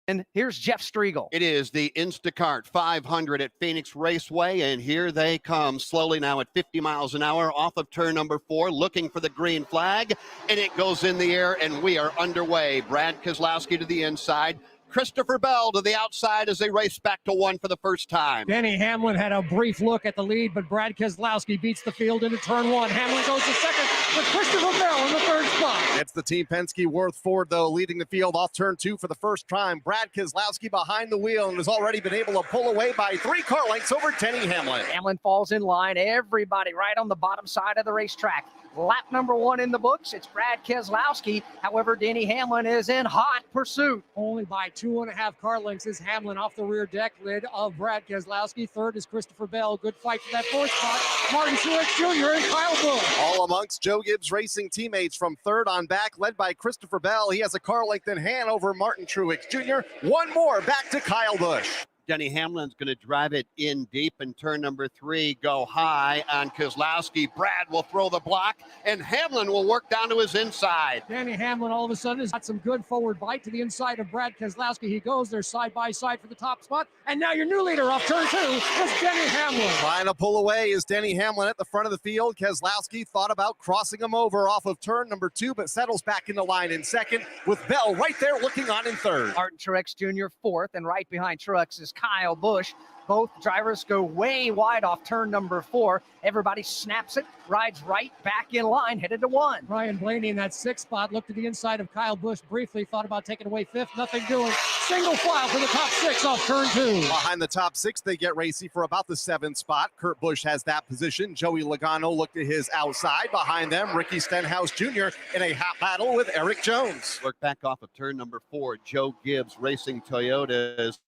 And here's Jeff Striegel. It is the Instacart 500 at Phoenix Raceway, and here they come slowly now at 50 miles an hour off of turn number 4, looking for the green flag, and it goes in the air, and we are underway. Brad Keselowski to the inside. Christopher Bell to the outside as they race back to 1 for the first time. Denny Hamlin had a brief look at the lead, but Brad Keselowski beats the field into turn 1. Hamlin goes to second with Christopher Bell in the third spot. It's the Team Penske Worth Ford, though, leading the field off turn 2 for the first time. Brad Keselowski behind the wheel and has already been able to pull away by 3 car lengths over Denny Hamlin. Hamlin falls in line. Everybody right on the bottom side of the racetrack. Lap number 1 in the books. It's Brad Keselowski. However, Denny Hamlin is in hot pursuit. Only by 2.5 car lengths is Hamlin off the rear deck lid of Brad Keselowski. Third is Christopher Bell. Good fight for that 4th spot. Martin Truex Jr. and Kyle Busch. All amongst Joe Gibbs Racing teammates from 3rd on back, led by Christopher Bell. He has a car length in hand over Martin Truex Jr. One more back to Kyle Busch. Denny Hamlin's going to drive it in deep in turn number 3, go high on Keselowski. Brad will throw the block, and Hamlin will work down to his inside. Denny Hamlin all of a sudden has got some good forward bite to the inside of Brad Keselowski. He goes there side by side for the top spot, and now your new leader off turn 2 is Denny Hamlin. Trying to pull away is Denny Hamlin at the front of the field. Keselowski thought about crossing him over off of turn number 2, but settles back in the line in 2nd, with Bell right there looking on in 3rd. Martin Truex Jr. 4th, and right behind Truex is Kyle Busch. Both drivers go way wide off turn number 4. Everybody snaps it, rides right back in line, headed to 1. Ryan Blaney in that 6th spot looked to the inside of Kyle Busch briefly, thought about taking away 5th, nothing doing. Single file for the top 6 off turn 2. Behind the top 6, they get racy for about the 7th spot. Kurt Busch has that position. Joey Logano looked to his outside. Behind them, Ricky Stenhouse Jr. in a hot battle with Eric Jones. Work back off of turn number 4. Joe Gibbs Racing Toyotas.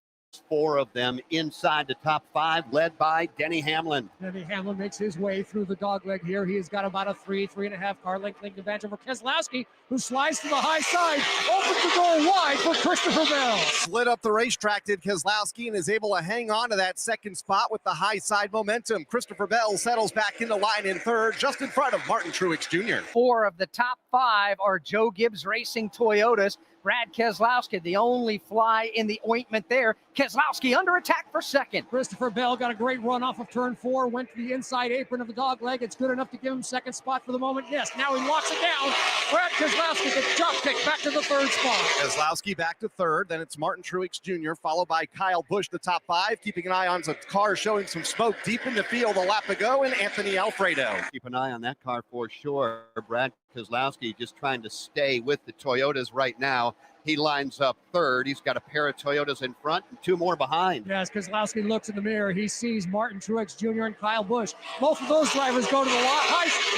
4 of them inside the top 5, led by Denny Hamlin. Denny Hamlin makes his way through the dogleg here. He has got about a 3.5 car length advantage over Keselowski, who slides to the high side, opens the door wide for Christopher Bell. Slid up the racetrack, did Keselowski, and is able to hang on to that 2nd spot with the high side momentum. Christopher Bell settles back into line in 3rd, just in front of Martin Truex Jr. 4 of the top 5 are Joe Gibbs Racing Toyotas. Brad Keselowski, the only fly in the ointment there. Keselowski under attack for 2nd. Christopher Bell got a great run off of turn 4, went to the inside apron of the dog leg. It's good enough to give him 2nd spot for the moment. Yes, now he locks it down. Brad Keselowski gets drop kick back to the 3rd spot. Keselowski back to 3rd, then it's Martin Truex Jr., followed by Kyle Busch, the top 5, keeping an eye on some cars showing some smoke deep in the field, a lap to go, and Anthony Alfredo. Keep an eye on that car for sure. Brad Keselowski just trying to stay with the Toyotas right now. He lines up 3rd. He's got a pair of Toyotas in front and 2 more behind. Yes, Keselowski looks in the mirror. He sees Martin Truex Jr. and Kyle Busch. Both of those drivers go to the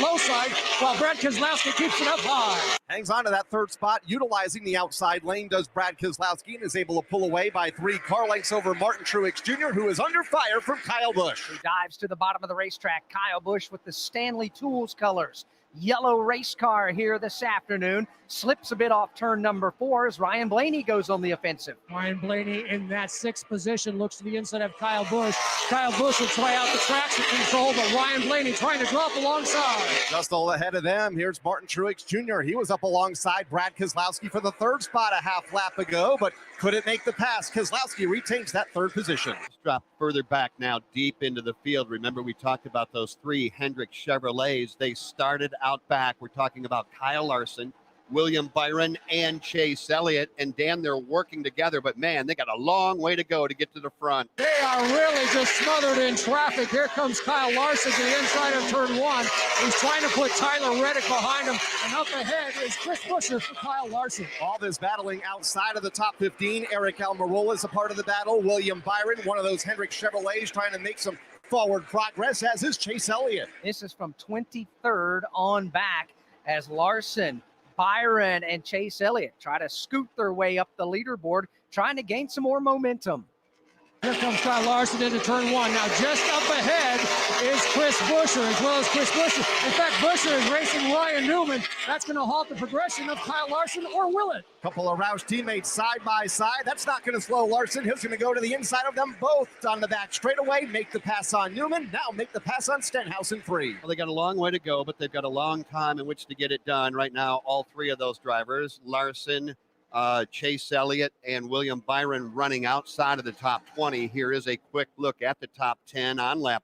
low side, while Brad Keselowski keeps it up high. Hangs on to that 3rd spot, utilizing the outside lane, does Brad Keselowski, and is able to pull away by 3 car lengths over Martin Truex Jr., who is under fire from Kyle Busch. He dives to the bottom of the racetrack. Kyle Busch with the Stanley Tools colors. Yellow race car here this afternoon. Slips a bit off turn number 4 as Ryan Blaney goes on the offensive. Ryan Blaney in that 6th position looks to the inside of Kyle Busch. Kyle Busch will try out the traction control, but Ryan Blaney trying to drop alongside. Just all ahead of them, here's Martin Truex Jr. He was up alongside Brad Keselowski for the 3rd spot a half lap ago, but couldn't make the pass. Keselowski retains that 3rd position. Let's drop further back now, deep into the field. Remember, we talked about those 3 Hendrick Chevrolets. They started out back. We're talking about Kyle Larson, William Byron, and Chase Elliott. And Dan, they're working together, but man, they got a long way to go to get to the front. They are really just smothered in traffic. Here comes Kyle Larson to the inside of turn 1. He's trying to put Tyler Reddick behind him. And up ahead is Chris Buescher for Kyle Larson. All this battling outside of the top 15. Eric Almirola is a part of the battle. William Byron, one of those Hendrick Chevrolets, trying to make some forward progress, as is Chase Elliott. This is from 23rd on back as Larson, Byron, and Chase Elliott try to scoot their way up the leaderboard, trying to gain some more momentum. Here comes Kyle Larson into turn 1. Now just up ahead is Chris Buescher, as well as Chris Buescher. In fact, Buescher is racing Ryan Newman. That's going to halt the progression of Kyle Larson, or will it? Couple of Roush teammates side by side. That's not going to slow Larson. He's going to go to the inside of them both on the back straightaway, make the pass on Newman, now make the pass on Stenhouse in 3. Well, they got a long way to go, but they've got a long time in which to get it done. Right now, all 3 of those drivers, Larson, Chase Elliott, and William Byron, running outside of the top 20. Here is a quick look at the top 10 on lap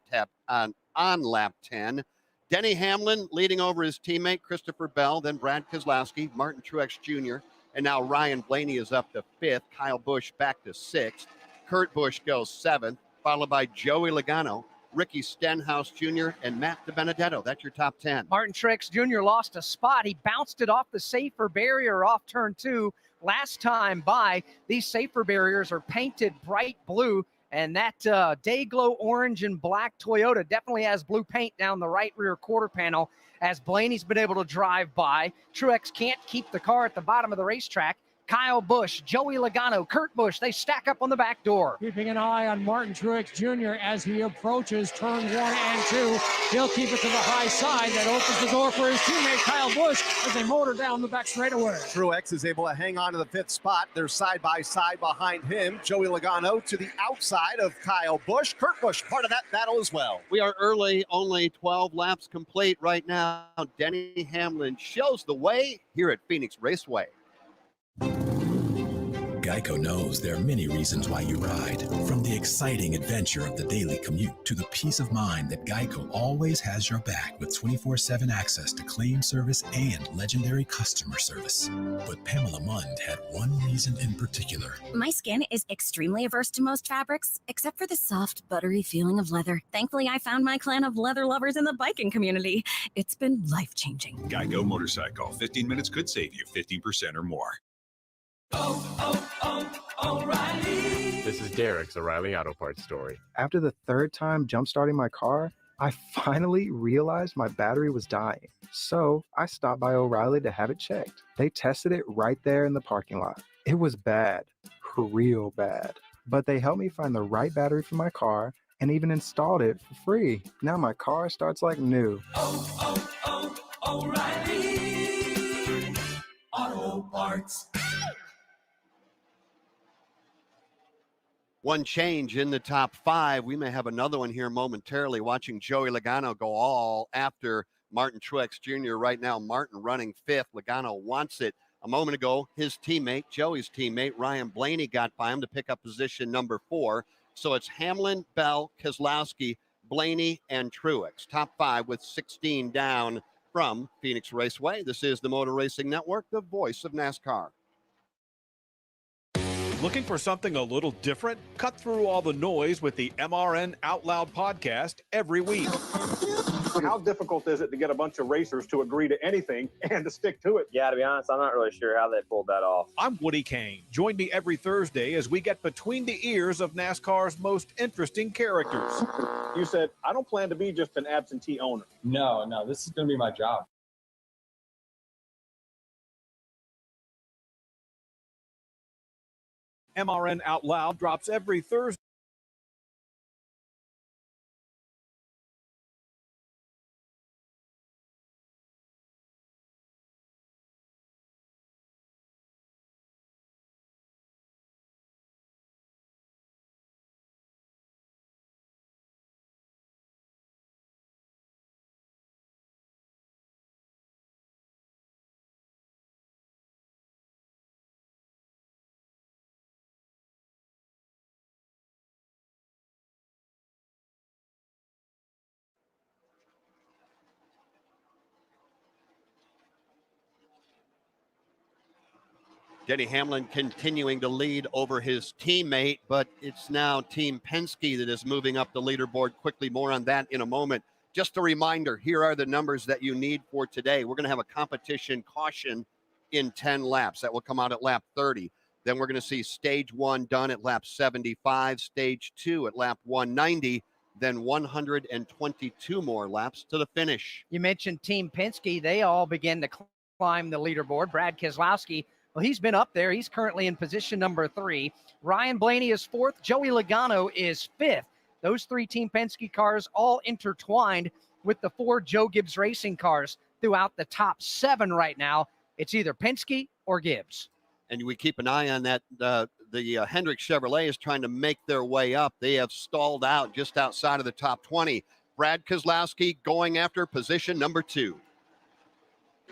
10. Denny Hamlin leading over his teammate Christopher Bell, then Brad Keselowski, Martin Truex Jr., and now Ryan Blaney is up to 5th. Kyle Busch back to 6th. Kurt Busch goes 7th, followed by Joey Logano, Ricky Stenhouse Jr., and Matt DiBenedetto. That's your top 10. Martin Truex Jr. lost a spot. He bounced it off the safer barrier off turn 2 last time by. These safer barriers are painted bright blue, and that Dayglow orange and black Toyota definitely has blue paint down the right rear quarter panel, as Blaney's been able to drive by. Truex can't keep the car at the bottom of the racetrack. Kyle Busch, Joey Logano, Kurt Busch, they stack up on the back door. Keeping an eye on Martin Truex Jr. as he approaches turn 1 and 2. He'll keep it to the high side. That opens the door for his teammate Kyle Busch as they motor down the back straightaway. Truex is able to hang on to the 5th spot. They're side by side behind him. Joey Logano to the outside of Kyle Busch. Kurt Busch part of that battle as well. We are early, only 12 laps complete right now. Denny Hamlin shows the way here at Phoenix Raceway. Geico knows there are many reasons why you ride. From the exciting adventure of the daily commute to the peace of mind that Geico always has your back with 24/7 access to claim service and legendary customer service. But Pamela Mund had one reason in particular. My skin is extremely averse to most fabrics, except for the soft, buttery feeling of leather. Thankfully, I found my clan of leather lovers in the biking community. It's been life-changing. Geico Motorcycle. 15 minutes could save you 15% or more. O'Reilly. This is Derek's O'Reilly Auto Parts story. After the third time jump-starting my car, I finally realized my battery was dying. So I stopped by O'Reilly to have it checked. They tested it right there in the parking lot. It was bad, real bad. But they helped me find the right battery for my car and even installed it for free. Now my car starts like new. O'Reilly Auto Parts. One change in the top 5. We may have another one here momentarily, watching Joey Logano go all after Martin Truex Jr. right now. Martin running 5th. Logano wants it. A moment ago, his teammate, Joey's teammate, Ryan Blaney, got by him to pick up position number 4. So it's Hamlin, Bell, Keselowski, Blaney, and Truex. Top 5 with 16 down from Phoenix Raceway. This is the Motor Racing Network, the voice of NASCAR. Looking for something a little different? Cut through all the noise with the MRN Out Loud podcast every week. How difficult is it to get a bunch of racers to agree to anything and to stick to it? Yeah, to be honest, I'm not really sure how they pulled that off. I'm Woody Kane. Join me every Thursday as we get between the ears of NASCAR's most interesting characters. You said, I don't plan to be just an absentee owner. No, this is going to be my job. MRN Out Loud drops every Thursday. Denny Hamlin continuing to lead over his teammate, but it's now Team Penske that is moving up the leaderboard quickly. More on that in a moment. Just a reminder, here are the numbers that you need for today. We're going to have a competition caution in 10 laps. That will come out at lap 30. Then we're going to see stage 1 done at lap 75, stage 2 at lap 190, then 122 more laps to the finish. You mentioned Team Penske. They all begin to climb the leaderboard. Brad Keselowski, well, he's been up there. He's currently in position number 3. Ryan Blaney is 4th. Joey Logano is 5th. Those 3 Team Penske cars all intertwined with the 4 Joe Gibbs Racing cars throughout the top 7 right now. It's either Penske or Gibbs. And we keep an eye on that. The Hendrick Chevrolet is trying to make their way up. They have stalled out just outside of the top 20. Brad Keselowski going after position number 2.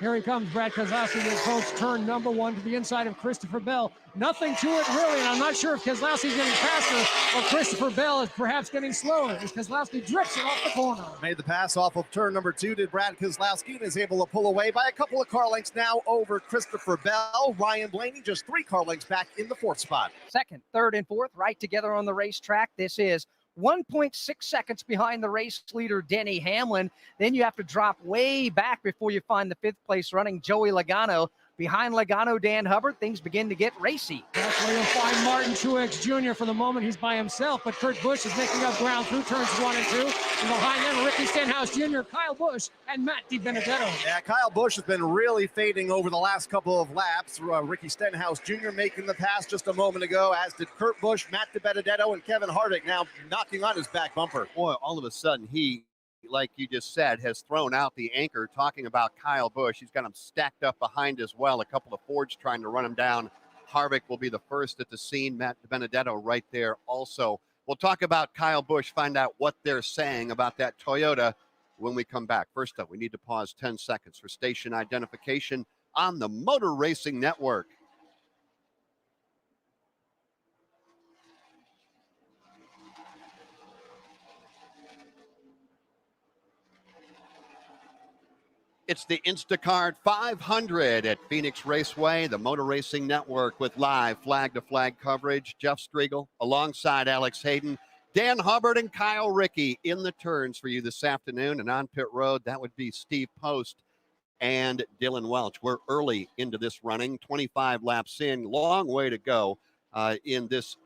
Here he comes, Brad Keselowski, to approach turn number 1 to the inside of Christopher Bell. Nothing to it, really, and I'm not sure if Keselowski's getting faster or Christopher Bell is perhaps getting slower as Keselowski drifts it off the corner. Made the pass off of turn number 2 did Brad Keselowski and is able to pull away by a couple of car lengths now over Christopher Bell. Ryan Blaney just 3 car lengths back in the 4th spot. 2nd, 3rd, and 4th right together on the racetrack. This is 1.6 seconds behind the race leader, Denny Hamlin. Then you have to drop way back before you find the 5th place running Joey Logano. Behind Logano, Dan Hubbard, things begin to get racy. That's where you'll find Martin Truex Jr. For the moment, he's by himself, but Kurt Busch is making up ground through turns 1 and 2. And behind them, Ricky Stenhouse Jr., Kyle Busch, and Matt DiBenedetto. Yeah, Kyle Busch has been really fading over the last couple of laps. Ricky Stenhouse Jr. making the pass just a moment ago, as did Kurt Busch, Matt DiBenedetto, and Kevin Harvick now knocking on his back bumper. Boy, all of a sudden, he, like you just said, has thrown out the anchor, talking about Kyle Busch. He's got him stacked up behind as well. A couple of Fords trying to run him down. Harvick will be the first at the scene. Matt DiBenedetto right there also. We'll talk about Kyle Busch, find out what they're saying about that Toyota when we come back. First up, we need to pause 10 seconds for station identification on the Motor Racing Network. It's the Instacart 500 at Phoenix Raceway, the Motor Racing Network, with live flag-to-flag coverage. Jeff Striegel alongside Alex Hayden, Dan Hubbard, and Kyle Rickey in the turns for you this afternoon. And on pit road, that would be Steve Post and Dylan Welch. We're early into this running, 25 laps in, long way to go in this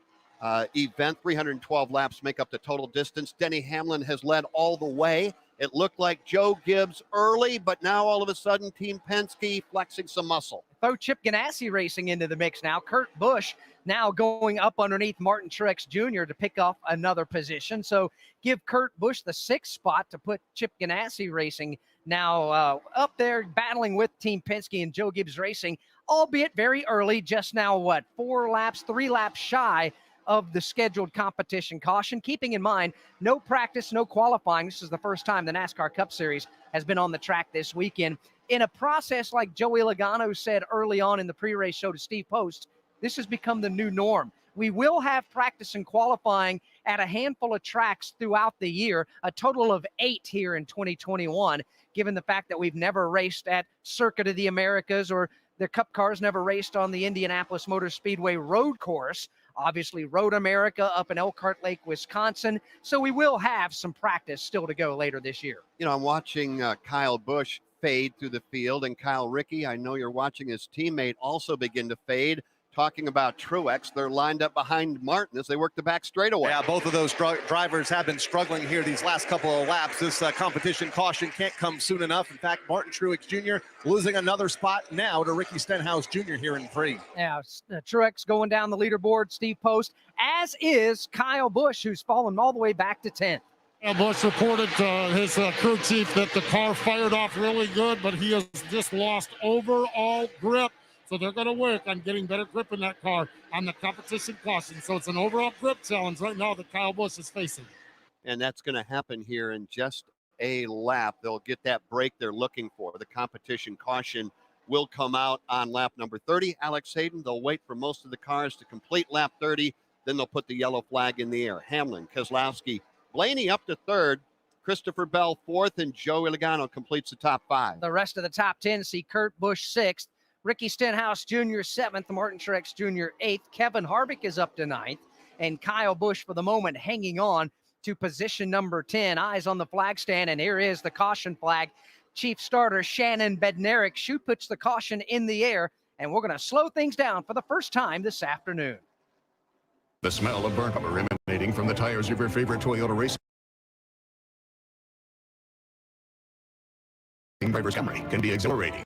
event. 312 laps make up the total distance. Denny Hamlin has led all the way. It looked like Joe Gibbs early, but now all of a sudden Team Penske flexing some muscle. Throw Chip Ganassi racing into the mix now. Kurt Busch now going up underneath Martin Truex Jr. to pick off another position. So give Kurt Busch the 6th spot to put Chip Ganassi racing now up there battling with Team Penske and Joe Gibbs Racing, albeit very early, just now, 3 laps shy of the scheduled competition caution, keeping in mind no practice, no qualifying. This is the first time the NASCAR Cup Series has been on the track this weekend. In a process, like Joey Logano said early on in the pre-race show to Steve Post, this has become the new norm. We will have practice and qualifying at a handful of tracks throughout the year, a total of 8 here in 2021, given the fact that we've never raced at Circuit of the Americas, or the Cup cars never raced on the Indianapolis Motor Speedway road course. Obviously, Road America up in Elkhart Lake, Wisconsin. So we will have some practice still to go later this year. You know, I'm watching Kyle Busch fade through the field, and Kyle Rickey, I know you're watching his teammate also begin to fade. Talking about Truex, they're lined up behind Martin as they work the back straightaway. Yeah, both of those drivers have been struggling here these last couple of laps. This competition caution can't come soon enough. In fact, Martin Truex Jr. losing another spot now to Ricky Stenhouse Jr. here in 3. Yeah, Truex going down the leaderboard, Steve Post, as is Kyle Busch, who's fallen all the way back to 10th. Busch reported to his crew chief that the car fired off really good, but he has just lost overall grip. So they're going to work on getting better grip in that car on the competition caution. So it's an overall grip challenge right now that Kyle Busch is facing. And that's going to happen here in just a lap. They'll get that break they're looking for. The competition caution will come out on lap number 30. Alex Hayden, they'll wait for most of the cars to complete lap 30. Then they'll put the yellow flag in the air. Hamlin, Keselowski, Blaney up to 3rd. Christopher Bell 4th, and Joey Logano completes the top 5. The rest of the top 10 see Kurt Busch 6th. Ricky Stenhouse Jr. 7th, Martin Truex Jr. 8th, Kevin Harvick is up to 9th, and Kyle Busch for the moment hanging on to position number 10. Eyes on the flag stand, and here is the caution flag. Chief starter Shannon Bednarik puts the caution in the air, and we're going to slow things down for the first time this afternoon. The smell of burnt rubber emanating from the tires of your favorite Toyota racing driver's Camry can be exhilarating.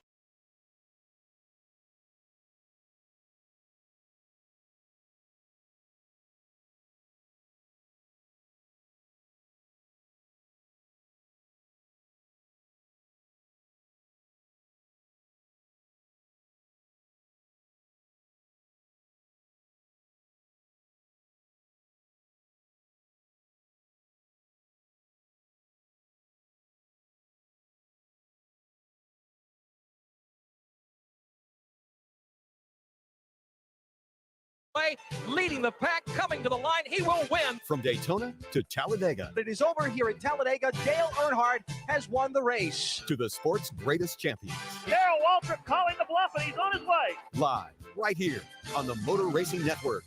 Leading the pack, coming to the line, he will win. From Daytona to Talladega. It is over here at Talladega. Dale Earnhardt has won the race. To the sport's greatest champions. Darrell Waltrip calling the bluff, and he's on his way. Live, right here on the Motor Racing Network.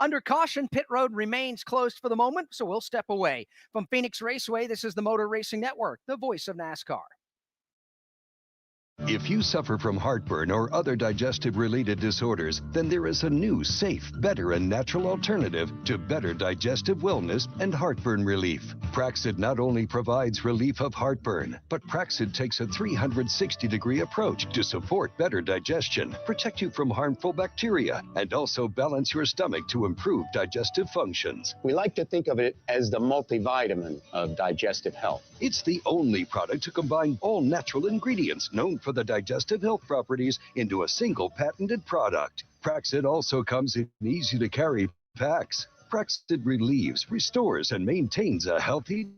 Under caution, pit road remains closed for the moment, so we'll step away. From Phoenix Raceway, this is the Motor Racing Network, the voice of NASCAR. If you suffer from heartburn or other digestive-related disorders, then there is a new, safe, better, and natural alternative to better digestive wellness and heartburn relief. Praxid not only provides relief of heartburn, but Praxid takes a 360-degree approach to support better digestion, protect you from harmful bacteria, and also balance your stomach to improve digestive functions. We like to think of it as the multivitamin of digestive health. It's the only product to combine all natural ingredients known for the digestive health properties into a single patented product. Praxid also comes in easy-to-carry packs. Praxid relieves, restores, and maintains a healthy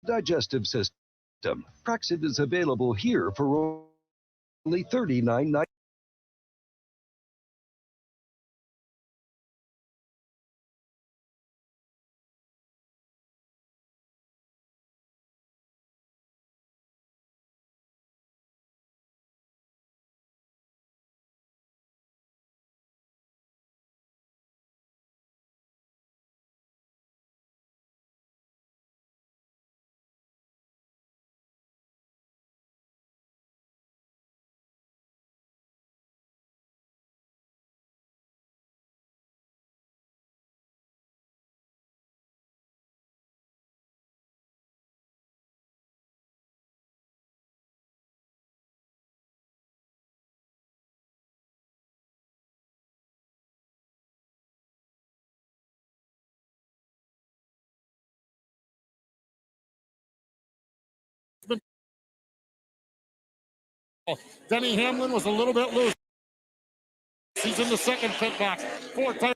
digestive system. Praxid is available here for only $39.99. Denny Hamlin was a little bit loose. He's in the second pit box. 4 tires.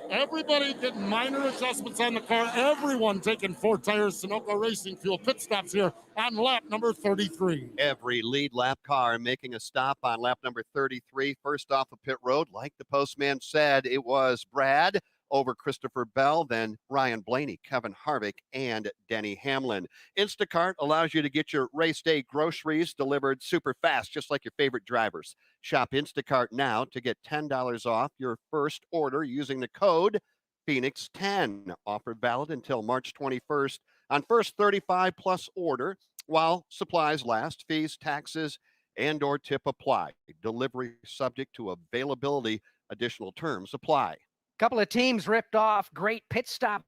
Everybody getting minor adjustments on the car. Everyone taking 4 tires. Sunoco Racing Fuel pit stops here on lap number 33. Every lead lap car making a stop on lap number 33. First off the pit road, like the postman said, it was Brad over Christopher Bell, then Ryan Blaney, Kevin Harvick, and Denny Hamlin. Instacart allows you to get your race day groceries delivered super fast, just like your favorite drivers. Shop Instacart now to get $10 off your first order using the code Phoenix10. Offer valid until March 21st on first 35 plus order while supplies last. Fees, taxes, and or tip apply. Delivery subject to availability. Additional terms apply. Couple of teams ripped off great pit stop.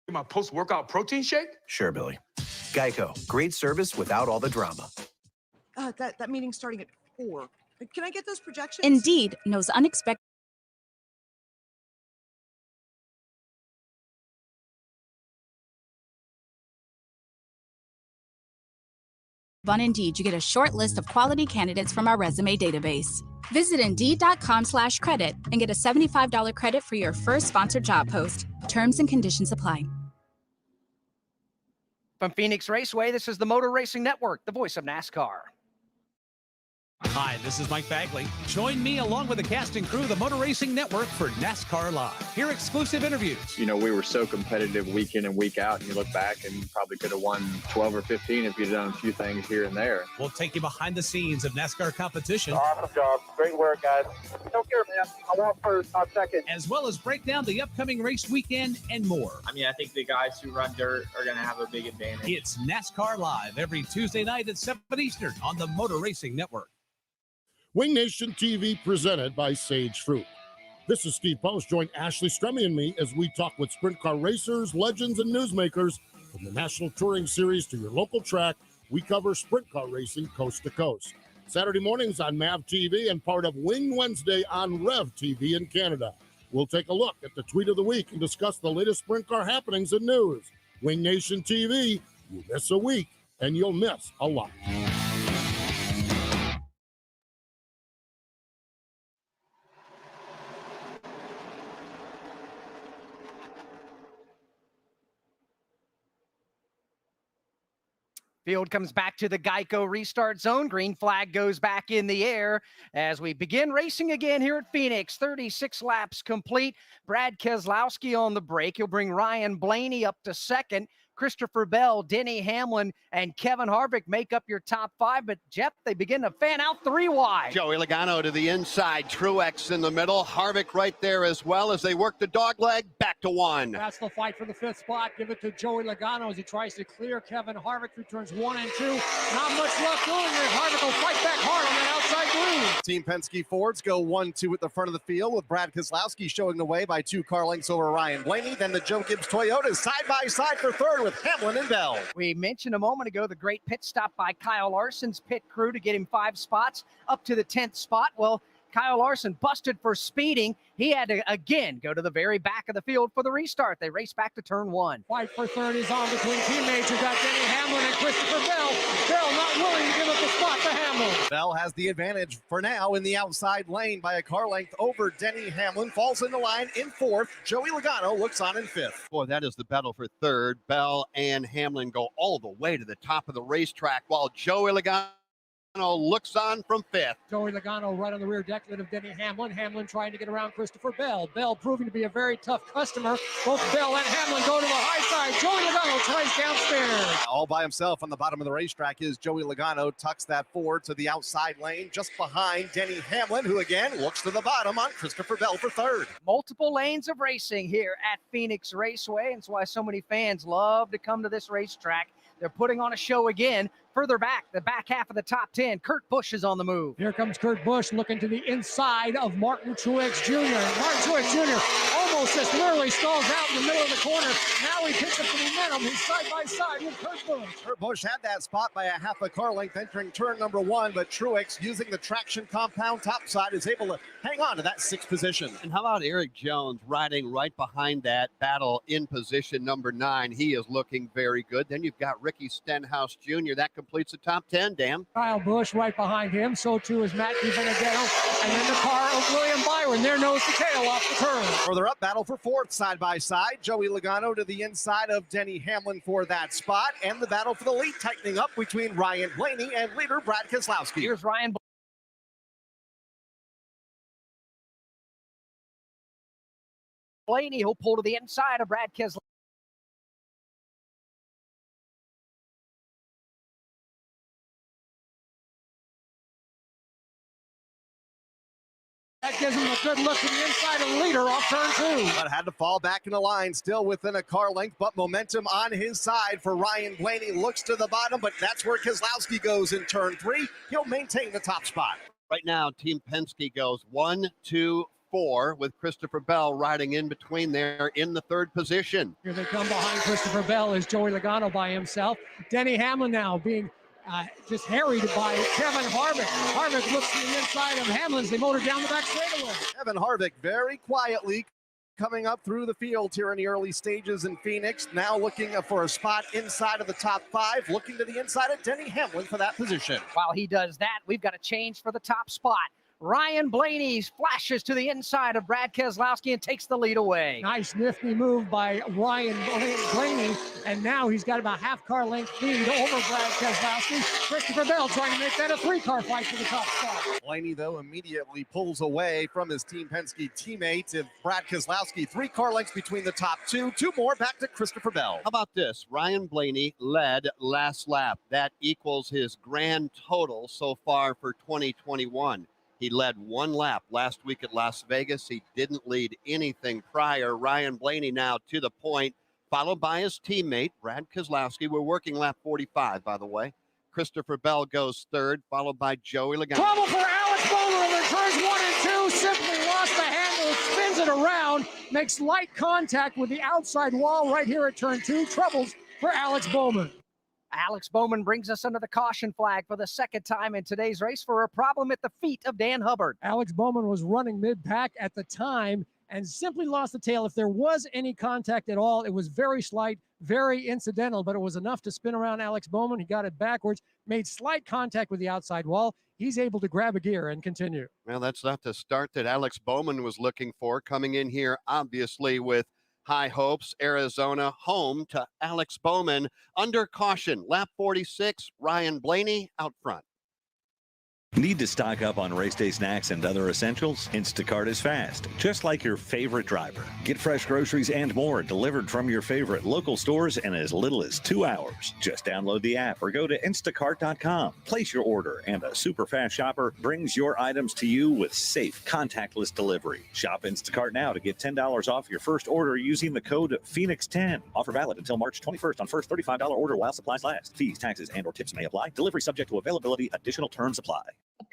My post-workout protein shake? Sure, Billy. Geico, great service without all the drama. That meeting's starting at 4. Can I get those projections? Indeed knows unexpected. On Indeed, you get a short list of quality candidates from our resume database. Visit Indeed.com/credit and get a $75 credit for your first sponsored job post. Terms and conditions apply. From Phoenix Raceway, this is the Motor Racing Network, the voice of NASCAR. Hi, this is Mike Bagley. Join me along with the cast and crew of the Motor Racing Network for NASCAR Live. Hear exclusive interviews. You know, we were so competitive week in and week out, and you look back and you probably could have won 12 or 15 if you'd done a few things here and there. We'll take you behind the scenes of NASCAR competition. Awesome job. Great work, guys. Don't care, man. I want first, not second. As well as break down the upcoming race weekend and more. I mean, I think the guys who run dirt are going to have a big advantage. It's NASCAR Live every Tuesday night at 7 Eastern on the Motor Racing Network. Wing Nation TV presented by Sage Fruit. This is Steve Post. Join Ashley Strummy and me as we talk with sprint car racers, legends, and newsmakers. From the National Touring Series to your local track, we cover sprint car racing coast to coast. Saturday mornings on MAV TV and part of Wing Wednesday on Rev TV in Canada. We'll take a look at the tweet of the week and discuss the latest sprint car happenings and news. Wing Nation TV, you miss a week and you'll miss a lot. Field comes back to the Geico restart zone. Green flag goes back in the air as we begin racing again here at Phoenix. 36 laps complete. Brad Keselowski on the brake. He'll bring Ryan Blaney up to second. Christopher Bell, Denny Hamlin, and Kevin Harvick make up your top 5. But, Jeff, they begin to fan out 3 wide. Joey Logano to the inside. Truex in the middle. Harvick right there as well as they work the dog leg back to 1. That's the fight for the 5th spot. Give it to Joey Logano as he tries to clear Kevin Harvick through turns 1 and 2. Not much left doing it. Harvick will fight back hard on that outside green. Team Penske Fords go 1-2 at the front of the field with Brad Keselowski showing the way by 2 car lengths over Ryan Blaney. Then the Joe Gibbs Toyotas side by side for third with Hamlin and Bell. We mentioned a moment ago the great pit stop by Kyle Larson's pit crew to get him 5 spots up to the 10th spot. Well, Kyle Larson busted for speeding. He had to, again, go to the very back of the field for the restart. They race back to turn 1. Fight for third is on between teammates. You've got Denny Hamlin and Christopher Bell. Bell not willing to give up the spot to Hamlin. Bell has the advantage for now in the outside lane by a car length over Denny Hamlin. Falls in the line in 4th. Joey Logano looks on in 5th. Boy, that is the battle for 3rd. Bell and Hamlin go all the way to the top of the racetrack while Joey Logano looks on from fifth. Joey Logano right on the rear deck of Denny Hamlin. Hamlin trying to get around Christopher Bell. Bell proving to be a very tough customer. Both Bell and Hamlin go to the high side. Joey Logano tries downstairs. All by himself on the bottom of the racetrack is Joey Logano. Tucks that forward to the outside lane just behind Denny Hamlin, who again looks to the bottom on Christopher Bell for third. Multiple lanes of racing here at Phoenix Raceway. And it's why so many fans love to come to this racetrack. They're putting on a show again. Further back, the back half of the top 10, Kurt Busch is on the move. Here comes Kurt Busch looking to the inside of Martin Truex Jr. Martin Truex Jr. almost just literally stalls out in the middle of the corner. Now he picks up the momentum. He's side by side with Kurt Busch. Kurt Busch had that spot by a half a car length entering turn number 1, but Truex, using the traction compound topside, is able to hang on to that 6th position. And how about Eric Jones riding right behind that battle in position number 9? He is looking very good. Then you've got Ricky Stenhouse Jr. That completes the top 10, Dan. Kyle Busch right behind him. So too is Matt DiBenedetto. And then the car of William Byron. There nose to tail off the curve. Further up, battle for 4th side by side. Joey Logano to the inside of Denny Hamlin for that spot. And the battle for the lead tightening up between Ryan Blaney and leader Brad Keselowski. Here's Ryan Blaney. He'll pull to the inside of Brad Keselowski. That gives him a good look to the inside of the leader off turn 2. But had to fall back in the line, still within a car length, but momentum on his side for Ryan Blaney. Looks to the bottom, but that's where Keselowski goes in turn 3. He'll maintain the top spot. Right now, Team Penske goes 1, 2, 4 with Christopher Bell riding in between there in the 3rd position. Here they come behind Christopher Bell is Joey Logano by himself. Denny Hamlin now being just harried by Kevin Harvick. Harvick looks to the inside of Hamlin as they motor down the back straightaway. Kevin Harvick very quietly coming up through the field here in the early stages in Phoenix. Now looking for a spot inside of the top 5, looking to the inside of Denny Hamlin for that position. While he does that, we've got a change for the top spot. Ryan Blaney flashes to the inside of Brad Keselowski and takes the lead away. Nice nifty move by Ryan Blaney, and now he's got about half car length lead over Brad Keselowski. Christopher Bell trying to make that a 3-car fight for the top spot. Blaney, though, immediately pulls away from his Team Penske teammate of Brad Keselowski. 3 car lengths between the top 2. 2 more back to Christopher Bell. How about this? Ryan Blaney led last lap. That equals his grand total so far for 2021. He led 1 lap last week at Las Vegas. He didn't lead anything prior. Ryan Blaney now to the point, followed by his teammate, Brad Keselowski. We're working lap 45, by the way. Christopher Bell goes 3rd, followed by Joey Logano. Trouble for Alex Bowman in turns 1 and 2. Simply lost the handle, spins it around, makes light contact with the outside wall right here at turn 2. Troubles for Alex Bowman. Alex Bowman brings us under the caution flag for the 2nd time in today's race for a problem at the feet of Dan Hubbard. Alex Bowman was running mid-pack at the time and simply lost the tail. If there was any contact at all, it was very slight, very incidental, but it was enough to spin around Alex Bowman. He got it backwards, made slight contact with the outside wall. He's able to grab a gear and continue. Well, that's not the start that Alex Bowman was looking for, coming in here, obviously, with high hopes. Arizona home to Alex Bowman under caution. Lap 46, Ryan Blaney out front. Need to stock up on race day snacks and other essentials? Instacart is fast, just like your favorite driver. Get fresh groceries and more delivered from your favorite local stores in as little as 2 hours. Just download the app or go to instacart.com. Place your order and a super fast shopper brings your items to you with safe, contactless delivery. Shop Instacart now to get $10 off your first order using the code Phoenix10. Offer valid until March 21st on first $35 order while supplies last. Fees, taxes, and or tips may apply. Delivery subject to availability. Additional terms apply.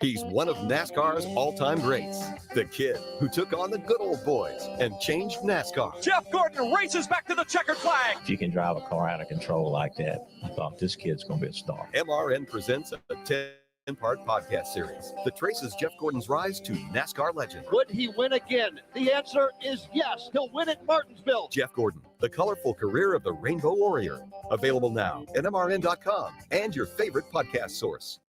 He's one of NASCAR's all-time greats, the kid who took on the good old boys and changed NASCAR. Jeff Gordon races back to the checkered flag. If you can drive a car out of control like that, I thought this kid's going to be a star. MRN presents a 10-part podcast series that traces Jeff Gordon's rise to NASCAR legend. Would he win again? The answer is yes. He'll win at Martinsville. Jeff Gordon, the colorful career of the Rainbow Warrior. Available now at MRN.com and your favorite podcast source.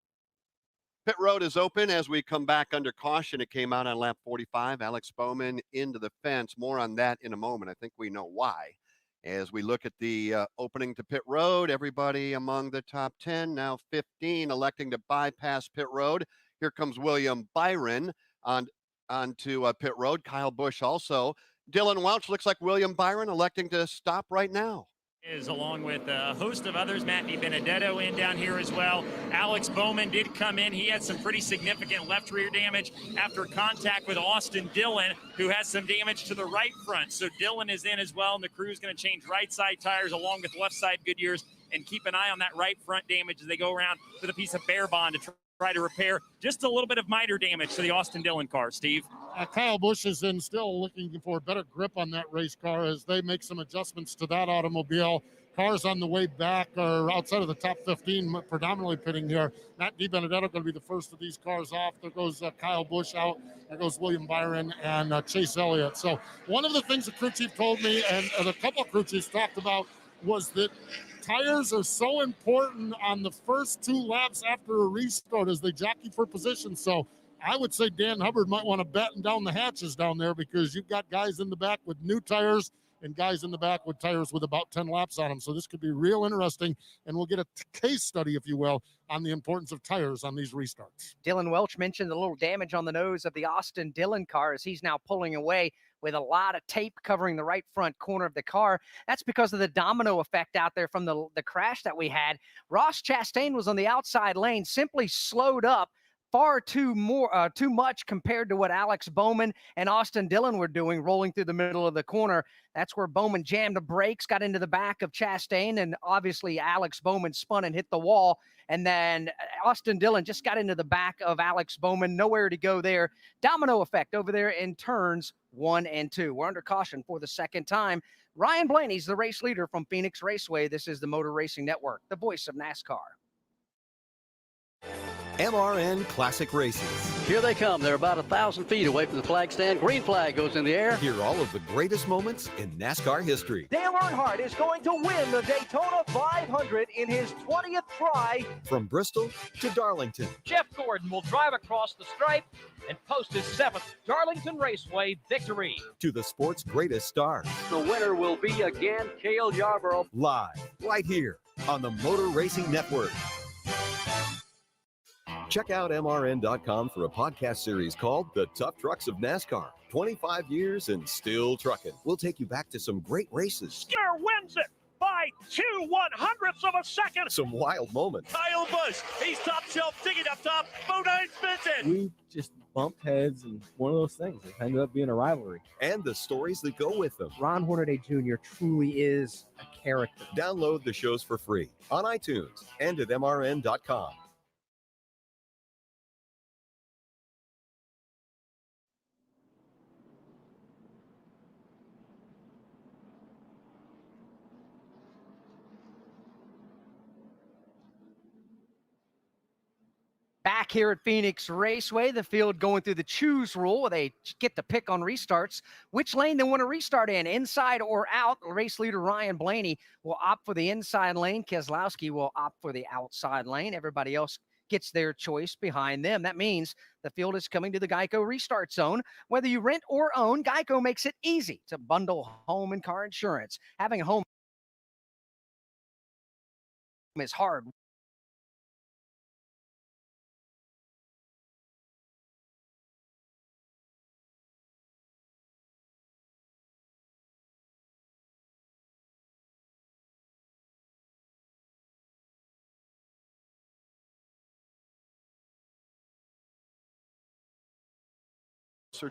Pit road is open as we come back under caution. It came out on lap 45. Alex Bowman into the fence. More on that in a moment. I think we know why. As we look at the opening to pit road, everybody among the top 10, now 15, electing to bypass pit road. Here comes William Byron onto pit road. Kyle Busch also. Dylan Welch, looks like William Byron electing to stop right now. Is along with a host of others. Matty Benedetto in down here as well. Alex Bowman did come in. He had some pretty significant left rear damage after contact with Austin Dillon, who has some damage to the right front. So Dillon is in as well, and the crew is going to change right side tires along with left side Goodyears and keep an eye on that right front damage as they go around with a piece of bare bond to try to repair just a little bit of miter damage to the Austin Dillon car. Steve? Kyle Busch is in still looking for better grip on that race car as they make some adjustments to that automobile. Cars on the way back are outside of the top 15, predominantly pitting here. Matt DiBenedetto going to be the first of these cars off. There goes Kyle Busch out. There goes William Byron and Chase Elliott. So one of the things the crew chief told me, and a couple of crew chiefs talked about, was that tires are so important on the first 2 laps after a restart as they jockey for position. So I would say Dan Hubbard might want to batten down the hatches down there because you've got guys in the back with new tires and guys in the back with tires with about 10 laps on them. So this could be real interesting, and we'll get a case study, if you will, on the importance of tires on these restarts. Dylan Welch mentioned a little damage on the nose of the Austin Dillon car as he's now pulling away with a lot of tape covering the right front corner of the car. That's because of the domino effect out there from the crash that we had. Ross Chastain was on the outside lane, simply slowed up far too much compared to what Alex Bowman and Austin Dillon were doing, rolling through the middle of the corner. That's where Bowman jammed the brakes, got into the back of Chastain, and obviously Alex Bowman spun and hit the wall. And then Austin Dillon just got into the back of Alex Bowman, nowhere to go there. Domino effect over there in turns 1 and 2. We're under caution for the second time. Ryan Blaney's the race leader from Phoenix Raceway. This is the Motor Racing Network, the voice of NASCAR. MRN Classic Races. Here they come. They're about 1,000 feet away from the flag stand. Green flag goes in the air. Hear all of the greatest moments in NASCAR history. Dale Earnhardt is going to win the Daytona 500 in his 20th try. From Bristol to Darlington. Jeff Gordon will drive across the stripe and post his 7th Darlington Raceway victory. To the sport's greatest stars. The winner will be again Cale Yarborough. Live, right here on the Motor Racing Network. Check out MRN.com for a podcast series called The Tough Trucks of NASCAR. 25 years and still trucking. We'll take you back to some great races. Skinner wins it by 2/100ths of a second. Some wild moments. Kyle Busch, he's top shelf, digging up top. Bodine spins it. We just bumped heads, and one of those things. It ended up being a rivalry. And the stories that go with them. Ron Hornaday Jr. truly is a character. Download the shows for free on iTunes and at MRN.com. Back here at Phoenix Raceway, the field going through the choose rule where they get to pick on restarts. Which lane they want to restart in, inside or out. Race leader Ryan Blaney will opt for the inside lane. Keselowski will opt for the outside lane. Everybody else gets their choice behind them. That means the field is coming to the Geico restart zone. Whether you rent or own, Geico makes it easy to bundle home and car insurance. Having a home is hard.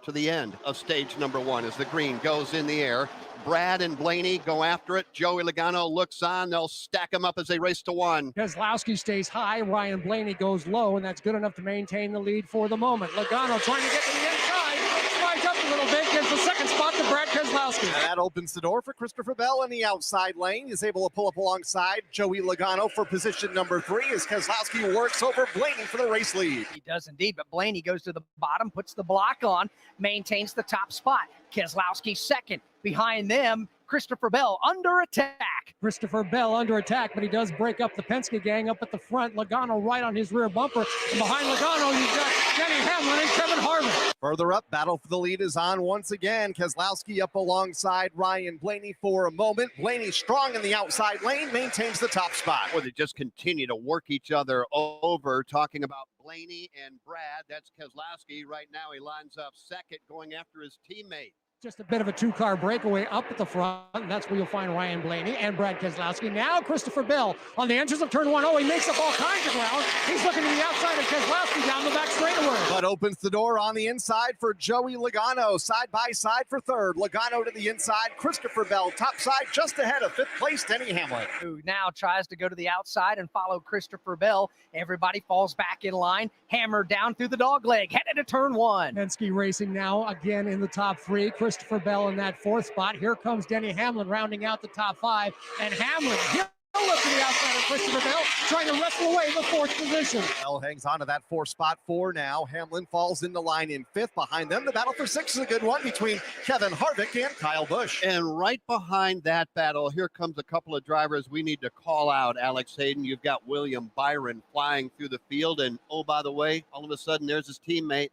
To the end of stage number 1 as the green goes in the air. Brad and Blaney go after it. Joey Logano looks on. They'll stack them up as they race to 1. Keselowski stays high. Ryan Blaney goes low, and that's good enough to maintain the lead for the moment. Logano trying to get to the inside. Slides up a little bit. Gives the second spot to Brad Keselowski. And that opens the door for Christopher Bell in the outside lane. He's able to pull up alongside Joey Logano for position number 3 as Keselowski works over Blaney for the race lead. He does indeed, but Blaney goes to the bottom, puts the block on, maintains the top spot. Keselowski second. Behind them, Christopher Bell under attack. Christopher Bell under attack, but he does break up the Penske gang up at the front. Logano right on his rear bumper. And behind Logano, you've got Denny Hamlin and Kevin Harvick. Further up, battle for the lead is on once again. Keselowski up alongside Ryan Blaney for a moment. Blaney strong in the outside lane, maintains the top spot. Or they just continue to work each other over. Talking about Blaney and Brad, that's Keselowski. Right now he lines up second, going after his teammate. Just a bit of a two-car breakaway up at the front. And that's where you'll find Ryan Blaney and Brad Keselowski. Now Christopher Bell on the entrance of turn 1. Oh, he makes up all kinds of ground. He's looking to the outside of Keselowski down the back straightaway. But opens the door on the inside for Joey Logano. Side by side for third. Logano to the inside. Christopher Bell top side just ahead of fifth place Denny Hamlin. Who now tries to go to the outside and follow Christopher Bell. Everybody falls back in line. Hammered down through the dog leg. Headed to turn 1. Penske Racing now again in the top 3. Christopher Bell in that 4th spot. Here comes Denny Hamlin rounding out the top 5. And Hamlin he'll look to the outside of Christopher Bell, trying to wrestle away the 4th position. Bell hangs on to that 4th spot for now. Hamlin falls into line in 5th. Behind them, the battle for 6 is a good one between Kevin Harvick and Kyle Busch. And right behind that battle, here comes a couple of drivers we need to call out, Alex Hayden. You've got William Byron flying through the field. And, oh, by the way, all of a sudden there's his teammate,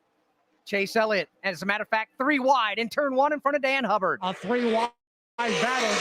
Chase Elliott. As a matter of fact, 3 wide in turn 1 in front of Dan Hubbard. A 3 wide battle.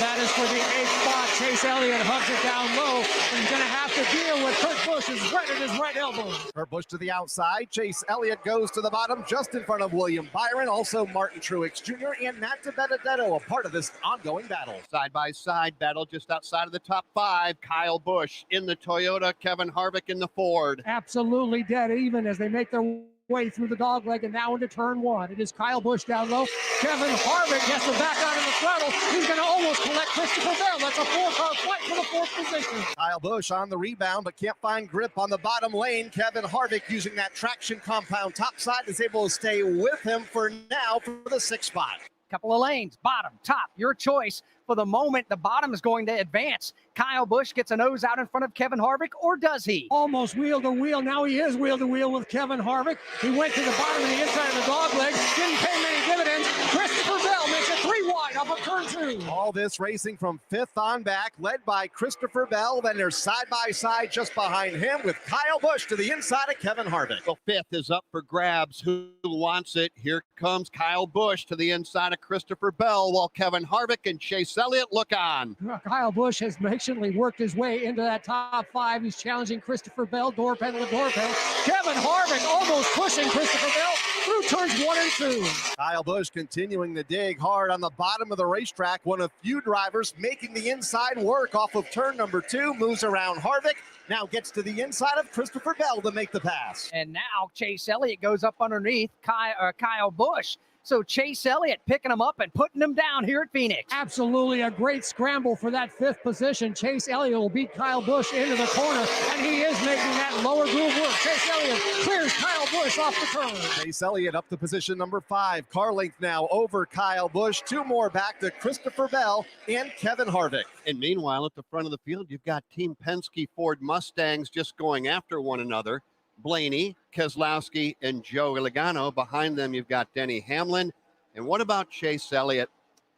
That is for the 8th spot. Chase Elliott hugs it down low. And he's going to have to deal with Kurt Busch right at his right elbow. Kurt Busch to the outside. Chase Elliott goes to the bottom just in front of William Byron. Also Martin Truex Jr. and Matt DiBenedetto, a part of this ongoing battle. Side-by-side battle just outside of the top 5. Kyle Busch in the Toyota, Kevin Harvick in the Ford. Absolutely dead even as they make their way through the dog leg and now into turn 1. It is Kyle Busch down low. Kevin Harvick has to back out of the throttle. He's going to almost collect Christopher Bell. That's a 4-car fight for the 4th position. Kyle Busch on the rebound but can't find grip on the bottom lane. Kevin Harvick using that traction compound topside is able to stay with him for now for the 6th spot. Couple of lanes, bottom, top, your choice. For the moment, the bottom is going to advance. Kyle Busch gets a nose out in front of Kevin Harvick, or does he? Almost wheel to wheel. Now he is wheel to wheel with Kevin Harvick. He went to the bottom of the inside of the dog leg. Didn't pay many dividends. Christopher Bell makes it 3 wide up at turn 2. All this racing from 5th on back, led by Christopher Bell. Then they're side by side just behind him with Kyle Busch to the inside of Kevin Harvick. Well, 5th is up for grabs. Who wants it? Here comes Kyle Busch to the inside of Christopher Bell, while Kevin Harvick and Chase Elliott look on. Kyle Busch has patiently worked his way into that top 5. He's challenging Christopher Bell, door pedal to door pedal. Kevin Harvick almost pushing Christopher Bell through turns 1 and 2. Kyle Busch continuing to dig hard on the bottom of the racetrack. One of few drivers making the inside work off of turn number 2. Moves around Harvick. Now gets to the inside of Christopher Bell to make the pass. And now Chase Elliott goes up underneath Kyle Busch. So Chase Elliott picking him up and putting him down here at Phoenix. Absolutely a great scramble for that 5th position. Chase Elliott will beat Kyle Busch into the corner, and he is making that lower groove work. Chase Elliott clears Kyle Busch off the turn. Chase Elliott up to position number 5. Car length now over Kyle Busch. 2 more back to Christopher Bell and Kevin Harvick. And meanwhile, at the front of the field, you've got Team Penske Ford Mustangs just going after one another. Blaney, Keselowski, and Joey Logano. Behind them, you've got Denny Hamlin. And what about Chase Elliott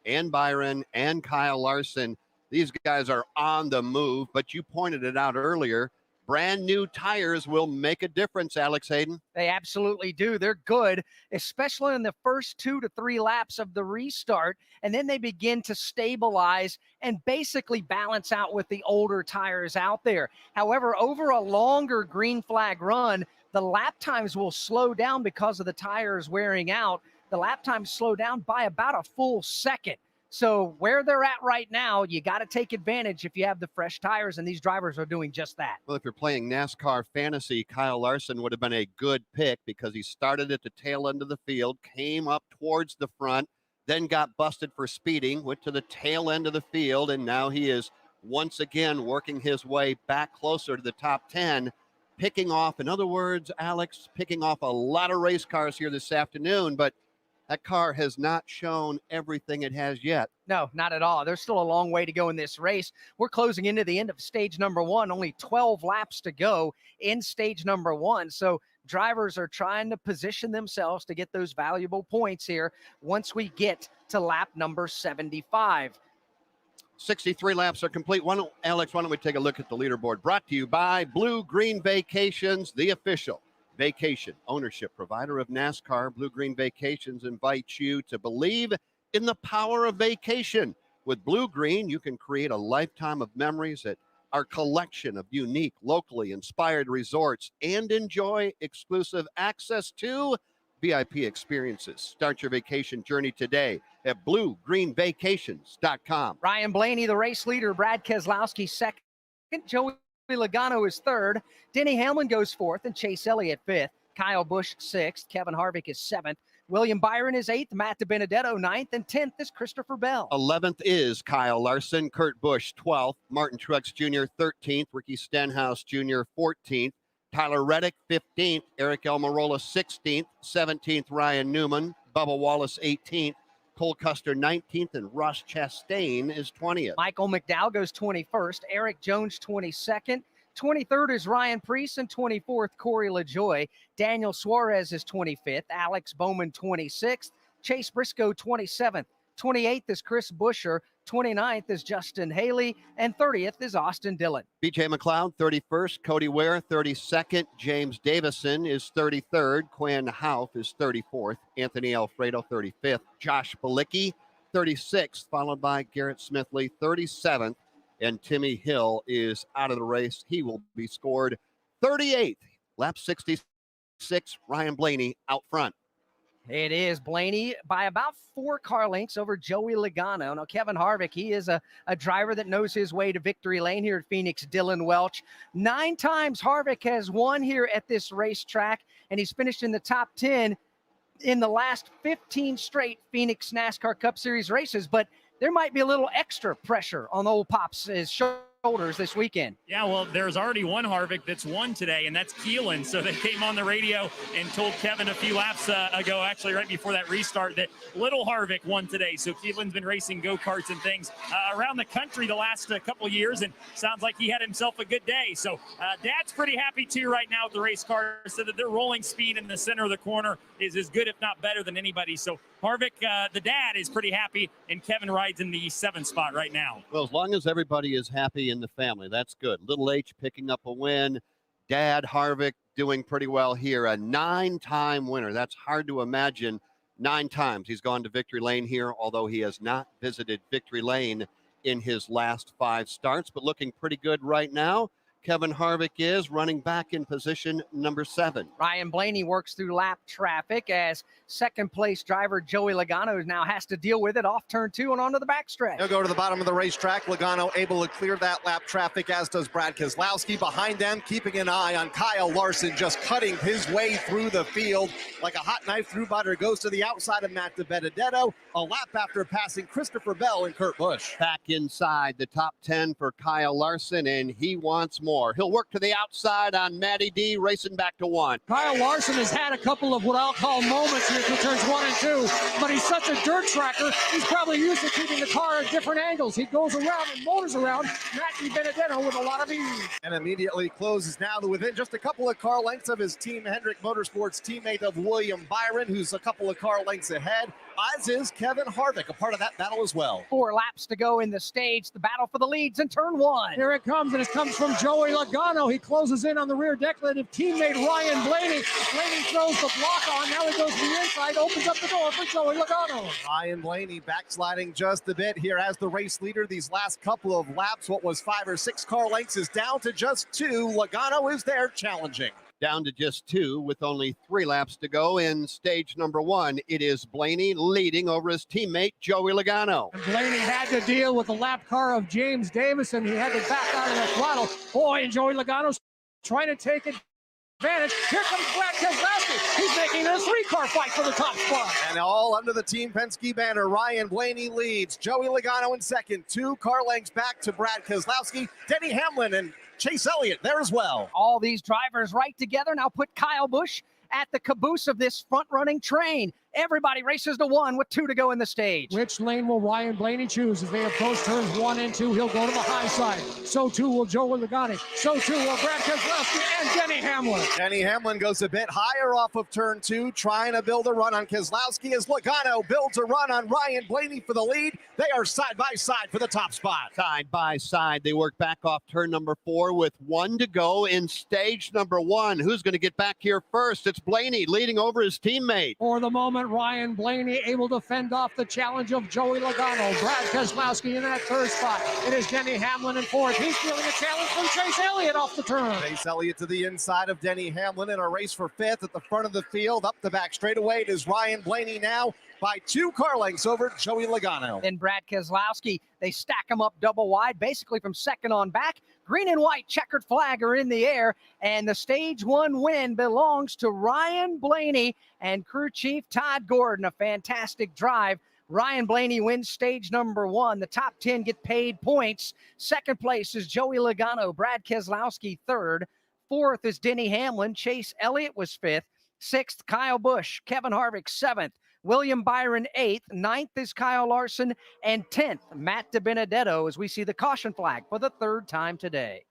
and Byron and Kyle Larson? These guys are on the move, but you pointed it out earlier. Brand new tires will make a difference, Alex Hayden. They absolutely do. They're good, especially in the first 2 to 3 laps of the restart. And then they begin to stabilize and basically balance out with the older tires out there. However, over a longer green flag run, the lap times will slow down because of the tires wearing out. The lap times slow down by about a full second. So where they're at right now, you got to take advantage if you have the fresh tires, and these drivers are doing just that. Well, if you're playing NASCAR fantasy, Kyle Larson would have been a good pick because he started at the tail end of the field, came up towards the front, then got busted for speeding, went to the tail end of the field, and now he is once again working his way back closer to the top 10, picking off, in other words, Alex, picking off a lot of race cars here this afternoon, but that car has not shown everything it has yet. No, not at all. There's still a long way to go in this race. We're closing into the end of stage number 1, only 12 laps to go in stage number 1. So drivers are trying to position themselves to get those valuable points here once we get to lap number 75. 63 laps are complete. Alex, why don't we take a look at the leaderboard? Brought to you by Blue Green Vacations, the official vacation ownership provider of NASCAR. Blue Green Vacations invites you to believe in the power of vacation. With Blue Green, you can create a lifetime of memories at our collection of unique, locally inspired resorts and enjoy exclusive access to VIP experiences. Start your vacation journey today at bluegreenvacations.com. Ryan Blaney, the race leader. Brad Keselowski second. Joey Logano is third. Denny Hamlin goes fourth, and Chase Elliott fifth. Kyle Busch sixth. Kevin Harvick is seventh. William Byron is eighth. Matt DiBenedetto ninth, and 10th is Christopher Bell. 11th is Kyle Larson. Kurt Busch 12th. Martin Truex Jr. 13th. Ricky Stenhouse Jr. 14th. Tyler Reddick 15th. Eric Almirola 16th. 17th Ryan Newman. Bubba Wallace 18th. Cole Custer 19th, and Ross Chastain is 20th. Michael McDowell goes 21st. Eric Jones 22nd. 23rd is Ryan Preece, and 24th, Corey LaJoie. Daniel Suarez is 25th. Alex Bowman 26th. Chase Briscoe 27th. 28th is Chris Buescher. 29th is Justin Haley, and 30th is Austin Dillon. BJ McLeod, 31st. Cody Ware, 32nd. James Davison is 33rd. Quinn Houff is 34th. Anthony Alfredo, 35th. Josh Bilicki, 36th, followed by Garrett Smithley, 37th. And Timmy Hill is out of the race. He will be scored 38th. Lap 66, Ryan Blaney out front. It is Blaney by about 4 car lengths over Joey Logano. Now, Kevin Harvick, he is a driver that knows his way to victory lane here at Phoenix. Dylan Welch. 9 times Harvick has won here at this racetrack, and he's finished in the top 10 in the last 15 straight Phoenix NASCAR Cup Series races. But there might be a little extra pressure on old Pop's shoulders this weekend. Yeah, well, there's already one Harvick that's won today, and that's Keelan. So they came on the radio and told Kevin a few laps ago, actually right before that restart, that little Harvick won today. So Keelan's been racing go-karts and things around the country the last couple of years, and sounds like he had himself a good day. So Dad's pretty happy too right now with the race car, so that their rolling speed in the center of the corner is as good, if not better, than anybody. So Harvick, the dad, is pretty happy, and Kevin rides in the 7th spot right now. Well, as long as everybody is happy in the family, that's good. Little H picking up a win. Dad Harvick doing pretty well here. A 9-time winner. That's hard to imagine. 9 times he's gone to victory lane here, although he has not visited victory lane in his last 5 starts, but looking pretty good right now. Kevin Harvick is running back in position number 7. Ryan Blaney works through lap traffic as second place driver Joey Logano now has to deal with it off turn 2 and onto the backstretch. He'll go to the bottom of the racetrack. Logano able to clear that lap traffic, as does Brad Keselowski. Behind them, keeping an eye on Kyle Larson, just cutting his way through the field like a hot knife through butter. Goes to the outside of Matt DiBenedetto, a lap after passing Christopher Bell and Kurt Busch. Back inside the top 10 for Kyle Larson, and he wants more. He'll work to the outside on Matty D, racing back to 1. Kyle Larson has had a couple of what I'll call moments here through turns 1 and 2, but he's such a dirt tracker, he's probably used to keeping the car at different angles. He goes around and motors around Matt DiBenedetto with a lot of ease. And immediately closes now to within just a couple of car lengths of his Team Hendrick Motorsports teammate of William Byron, who's a couple of car lengths ahead, as is Kevin Harvick, a part of that battle as well. 4 laps to go in the stage. The battle for the leads in turn 1. Here it comes, and it comes from Joey Logano. He closes in on the rear deck lid of teammate Ryan Blaney. Blaney throws the block on. Now he goes to the inside, opens up the door for Joey Logano. Ryan Blaney backsliding just a bit here as the race leader. These last couple of laps, what was 5 or 6 car lengths, is down to just 2. Logano is there challenging. Down to just 2 with only 3 laps to go in stage number 1. It is Blaney leading over his teammate Joey Logano. And Blaney had to deal with the lap car of James Davison. He had to back out of the throttle. Boy, and Joey Logano's trying to take advantage. Here comes Brad Keselowski. He's making a 3-car fight for the top spot. And all under the Team Penske banner, Ryan Blaney leads. Joey Logano in second. 2 car lengths back to Brad Keselowski. Denny Hamlin and Chase Elliott there as well. All these drivers right together now put Kyle Busch at the caboose of this front-running train. Everybody races to 1 with 2 to go in the stage. Which lane will Ryan Blaney choose as they approach turns 1 and 2? He'll go to the high side. So too will Joey Logano. So too will Brad Keselowski and Denny Hamlin. Denny Hamlin goes a bit higher off of turn 2, trying to build a run on Keselowski as Logano builds a run on Ryan Blaney for the lead. They are side by side for the top spot. Side by side, they work back off turn number 4 with 1 to go in stage number 1. Who's going to get back here first? It's Blaney leading over his teammate. For the moment, Ryan Blaney able to fend off the challenge of Joey Logano. Brad Keselowski in that third spot. It is Denny Hamlin in fourth. He's feeling a challenge from Chase Elliott off the turn. Chase Elliott to the inside of Denny Hamlin in a race for 5th at the front of the field. Up the back straightaway, it is Ryan Blaney now by 2 car lengths over Joey Logano. Then Brad Keselowski, they stack him up double wide, basically from second on back. Green and white checkered flag are in the air, and the stage 1 win belongs to Ryan Blaney and crew chief Todd Gordon. A fantastic drive. Ryan Blaney wins stage number 1. The top 10 get paid points. Second place is Joey Logano, Brad Keselowski third. Fourth is Denny Hamlin. Chase Elliott was 5th. 6th, Kyle Busch. Kevin Harvick 7th. William Byron 8th. 9th is Kyle Larson. And 10th, Matt DiBenedetto, as we see the caution flag for the 3rd time today.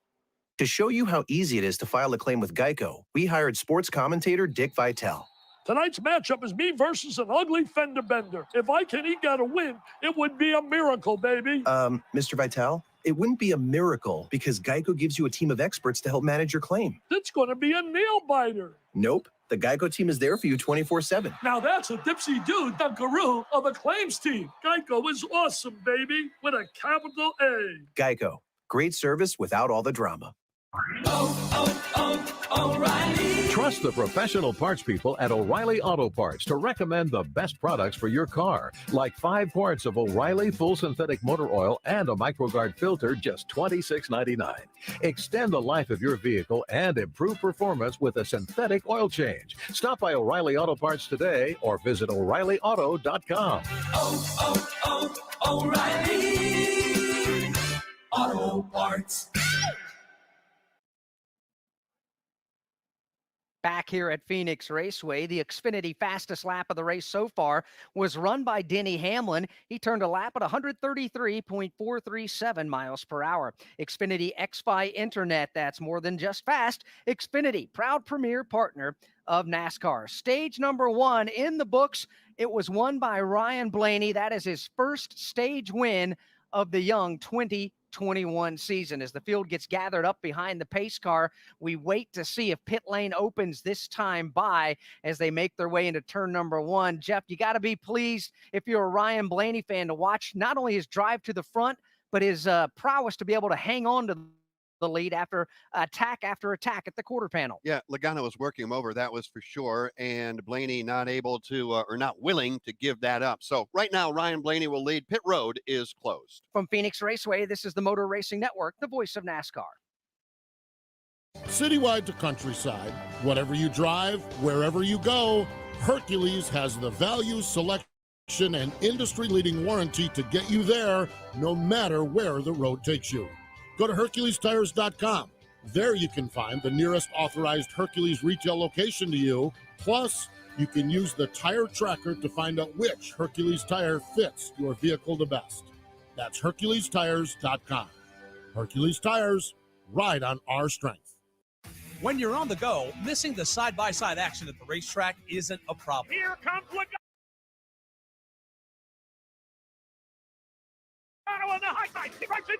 To show you how easy it is to file a claim with Geico, we hired sports commentator Dick Vitale. Tonight's matchup is me versus an ugly fender bender. If I can eke out a win, it would be a miracle, baby. Mr. Vitale, it wouldn't be a miracle because Geico gives you a team of experts to help manage your claim. It's going to be a nail biter. Nope. The Geico team is there for you 24/7. Now that's a dipsy-do dunkaroo of a claims team. Geico is awesome, baby, with a capital A. Geico. Great service without all the drama. O'Reilly. Trust the professional parts people at O'Reilly Auto Parts to recommend the best products for your car, like 5 quarts of O'Reilly full synthetic motor oil and a MicroGuard filter, just $26.99. Extend the life of your vehicle and improve performance with a synthetic oil change. Stop by O'Reilly Auto Parts today or visit O'ReillyAuto.com. O'Reilly Auto Parts. Back here at Phoenix Raceway, the Xfinity fastest lap of the race so far was run by Denny Hamlin. He turned a lap at 133.437 miles per hour. Xfinity XFi Internet, that's more than just fast. Xfinity, proud premier partner of NASCAR. Stage number 1 in the books. It was won by Ryan Blaney. That is his first stage win of the young 2021 season. As the field gets gathered up behind the pace car, we wait to see if pit lane opens this time by as they make their way into turn number 1. Jeff, you got to be pleased if you're a Ryan Blaney fan to watch not only his drive to the front, but his prowess to be able to hang on to the lead after attack at the quarter panel. Yeah, Logano was working him over, that was for sure, and Blaney not able to or not willing to give that up. So right now, Ryan Blaney will lead. Pit road is closed. From Phoenix Raceway, this is the Motor Racing Network, the voice of NASCAR. Citywide to countryside, whatever you drive, wherever you go, Hercules has the value, selection, and industry-leading warranty to get you there, no matter where the road takes you. Go to HerculesTires.com. There you can find the nearest authorized Hercules retail location to you. Plus, you can use the tire tracker to find out which Hercules tire fits your vehicle the best. That's HerculesTires.com. Hercules Tires, ride on our strength. When you're on the go, missing the side-by-side action at the racetrack isn't a problem. Here comes Logano on the high side. He rides it.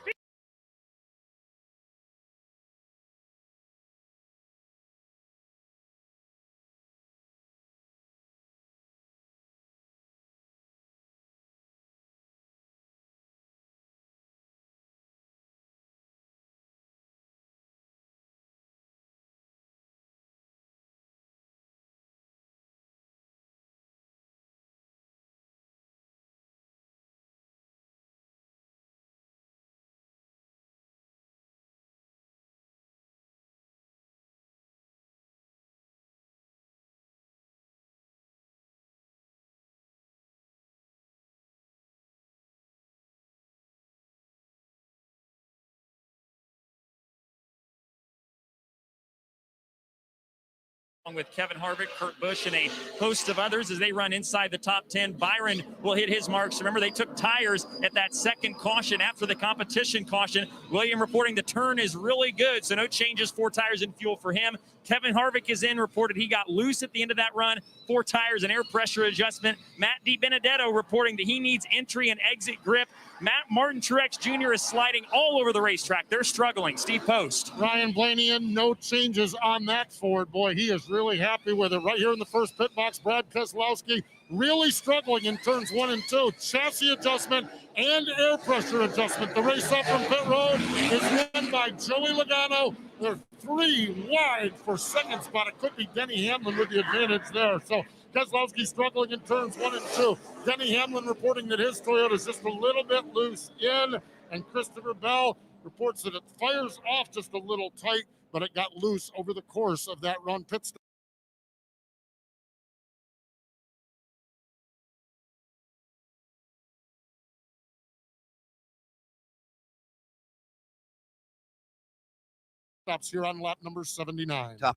with Kevin Harvick, Kurt Busch, and a host of others as they run inside the top 10. Byron will hit his marks. Remember, they took tires at that second caution after the competition caution. William reporting the turn is really good, so no changes, 4 tires and fuel for him. Kevin Harvick is in, reported he got loose at the end of that run, 4 tires and air pressure adjustment. Matt DiBenedetto reporting that he needs entry and exit grip. Martin Truex Jr. is sliding all over the racetrack. They're struggling. Steve Post. Ryan Blaney in, no changes on that Ford. Boy, he is really happy with it. Right here in the first pit box, Brad Keselowski really struggling in turns 1 and 2. Chassis adjustment and air pressure adjustment. The race up from pit road is won by Joey Logano. They're 3 wide for second spot. It could be Denny Hamlin with the advantage there. So Keselowski struggling in turns 1 and 2. Denny Hamlin reporting that his Toyota is just a little bit loose in, and Christopher Bell reports that it fires off just a little tight, but it got loose over the course of that run. Pit stops here on lap number 79. Top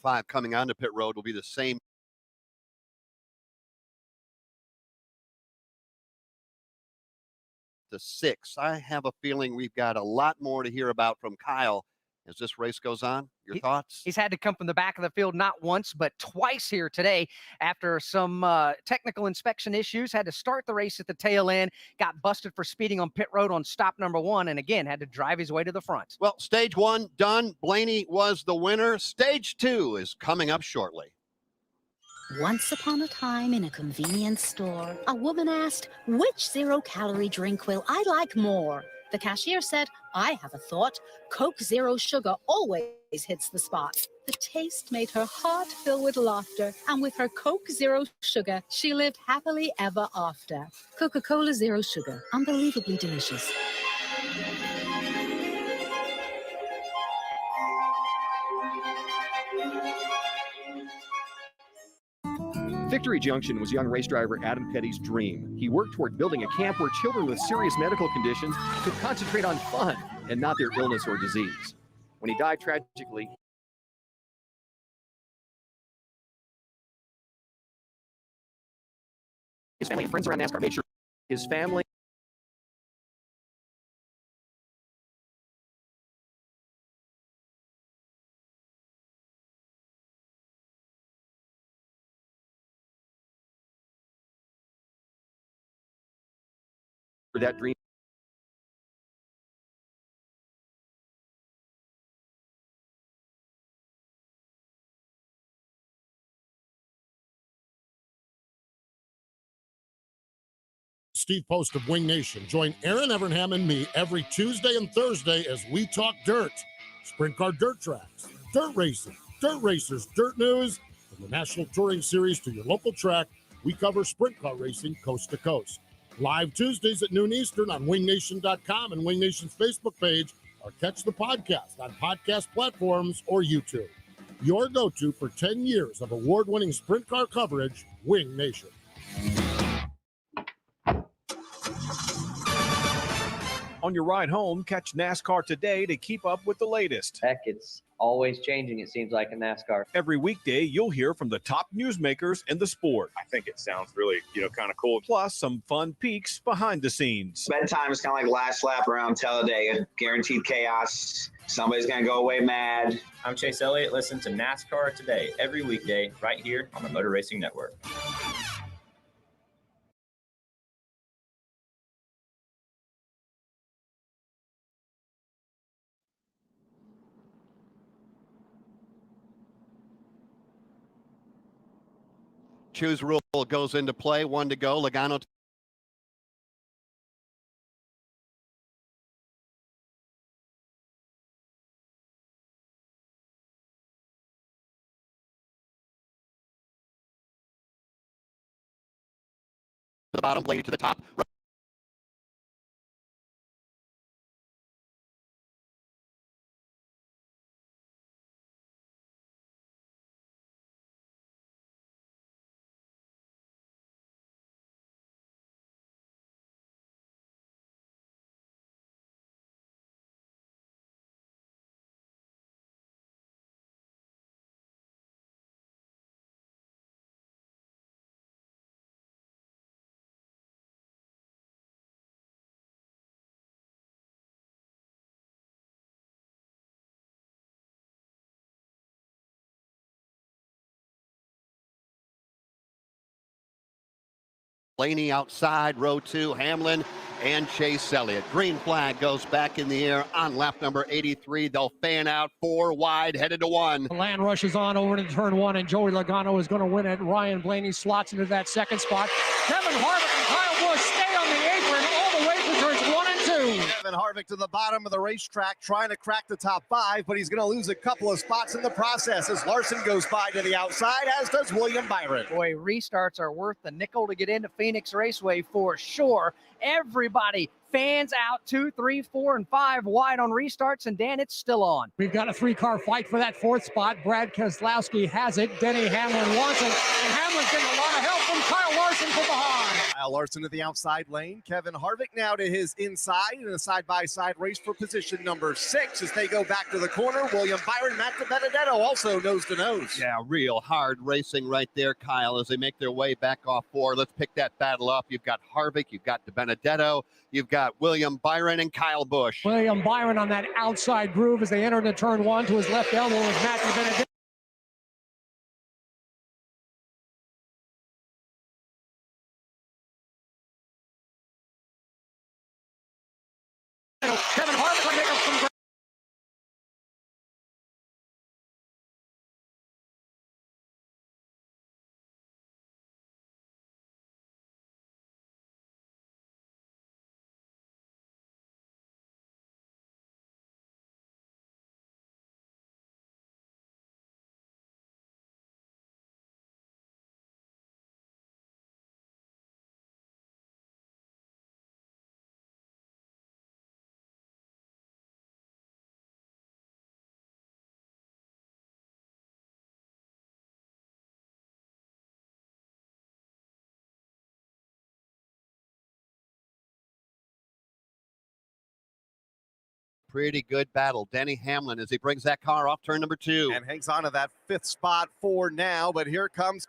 5 coming onto pit road will be the same. The 6. I have a feeling we've got a lot more to hear about from Kyle as this race goes on. Your thoughts? He's had to come from the back of the field not once, but twice here today after some technical inspection issues. Had to start the race at the tail end, got busted for speeding on pit road on stop number 1, and again, had to drive his way to the front. Well, stage 1 done. Blaney was the winner. Stage 2 is coming up shortly. Once upon a time in a convenience store, a woman asked, "Which zero-calorie drink will I like more?" The cashier said, "I have a thought. Coke Zero Sugar always hits the spot." The taste made her heart fill with laughter, and with her Coke Zero Sugar, she lived happily ever after. Coca-Cola Zero Sugar, unbelievably delicious. Victory Junction was young race driver Adam Petty's dream. He worked toward building a camp where children with serious medical conditions could concentrate on fun and not their illness or disease. When he died tragically, his family and friends around NASCAR made sure his family for that dream. Steve Post of Wing Nation. Join Aaron Evernham and me every Tuesday and Thursday as we talk dirt, sprint car dirt tracks, dirt racing, dirt racers, dirt news, from the National Touring Series to your local track. We cover sprint car racing coast to coast. Live Tuesdays at noon Eastern on wingnation.com and Wing Nation's Facebook page, or catch the podcast on podcast platforms or YouTube. Your go-to for 10 years of award-winning sprint car coverage, Wing Nation. On your ride home, catch NASCAR Today to keep up with the latest. Heck, it's always changing, it seems like, in NASCAR. Every weekday, you'll hear from the top newsmakers in the sport. I think it sounds really, kind of cool. Plus, some fun peeks behind the scenes. Bedtime is kind of like last lap around Talladega. Guaranteed chaos. Somebody's going to go away mad. I'm Chase Elliott. Listen to NASCAR Today every weekday right here on the Motor Racing Network. Choose rule goes into play. 1 to go. Logano the bottom, Blaney to the top. Blaney outside, row 2, Hamlin and Chase Elliott. Green flag goes back in the air on lap number 83. They'll fan out 4 wide, headed to 1. Land rushes on over to turn 1, and Joey Logano is going to win it. Ryan Blaney slots into that second spot. Kevin Harvick and Kyle Busch stay on the apron all the way to turns 1 and 2. Kevin Harvick to the bottom of the racetrack trying to crack the top 5, but he's going to lose a couple of spots in the process as Larson goes by to the outside, as does William Byron. Boy, restarts are worth the nickel to get into Phoenix Raceway for sure. Everybody fans out 2, 3, 4, and 5 wide on restarts, and Dan, it's still on. We've got a 3-car fight for that 4th spot. Brad Keselowski has it. Denny Hamlin wants it, and Hamlin's getting a lot of help from Kyle Larson from behind. Kyle Larson to the outside lane. Kevin Harvick now to his inside in a side-by-side race for position number 6 as they go back to the corner. William Byron, Matt DiBenedetto also nose-to-nose. Yeah, real hard racing right there, Kyle, as they make their way back off 4. Let's pick that battle up. You've got Harvick, you've got DiBenedetto, you've got William Byron and Kyle Busch. William Byron on that outside groove as they enter into turn 1. To his left elbow is Matt DiBenedetto. Kevin Harvick will make up some ground. Pretty good battle. Denny Hamlin as he brings that car off turn number 2. And hangs on to that 5th spot for now, but here comes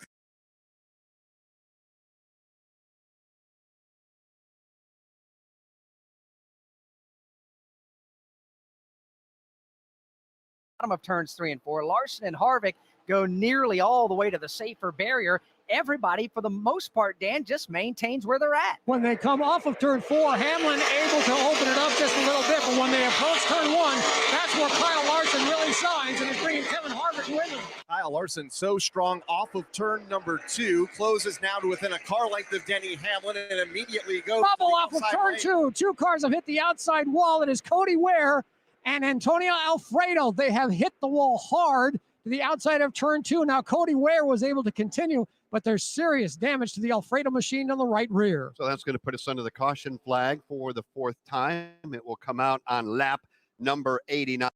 Bottom of turns 3 and 4. Larson and Harvick go nearly all the way to the safer barrier. Everybody, for the most part, Dan, just maintains where they're at. When they come off of turn 4, Hamlin able to open it up just a little bit, but when they approach turn 1, that's where Kyle Larson really shines and is bringing Kevin Harvick with him. Kyle Larson so strong off of turn number 2, closes now to within a car length of Denny Hamlin and immediately goes Bubble off of turn lane. 2. 2 cars have hit the outside wall. It is Cody Ware and Antonio Alfredo. They have hit the wall hard to the outside of turn 2. Now Cody Ware was able to continue, but there's serious damage to the Alfredo machine on the right rear. So that's going to put us under the caution flag for the 4th time. It will come out on lap number 89.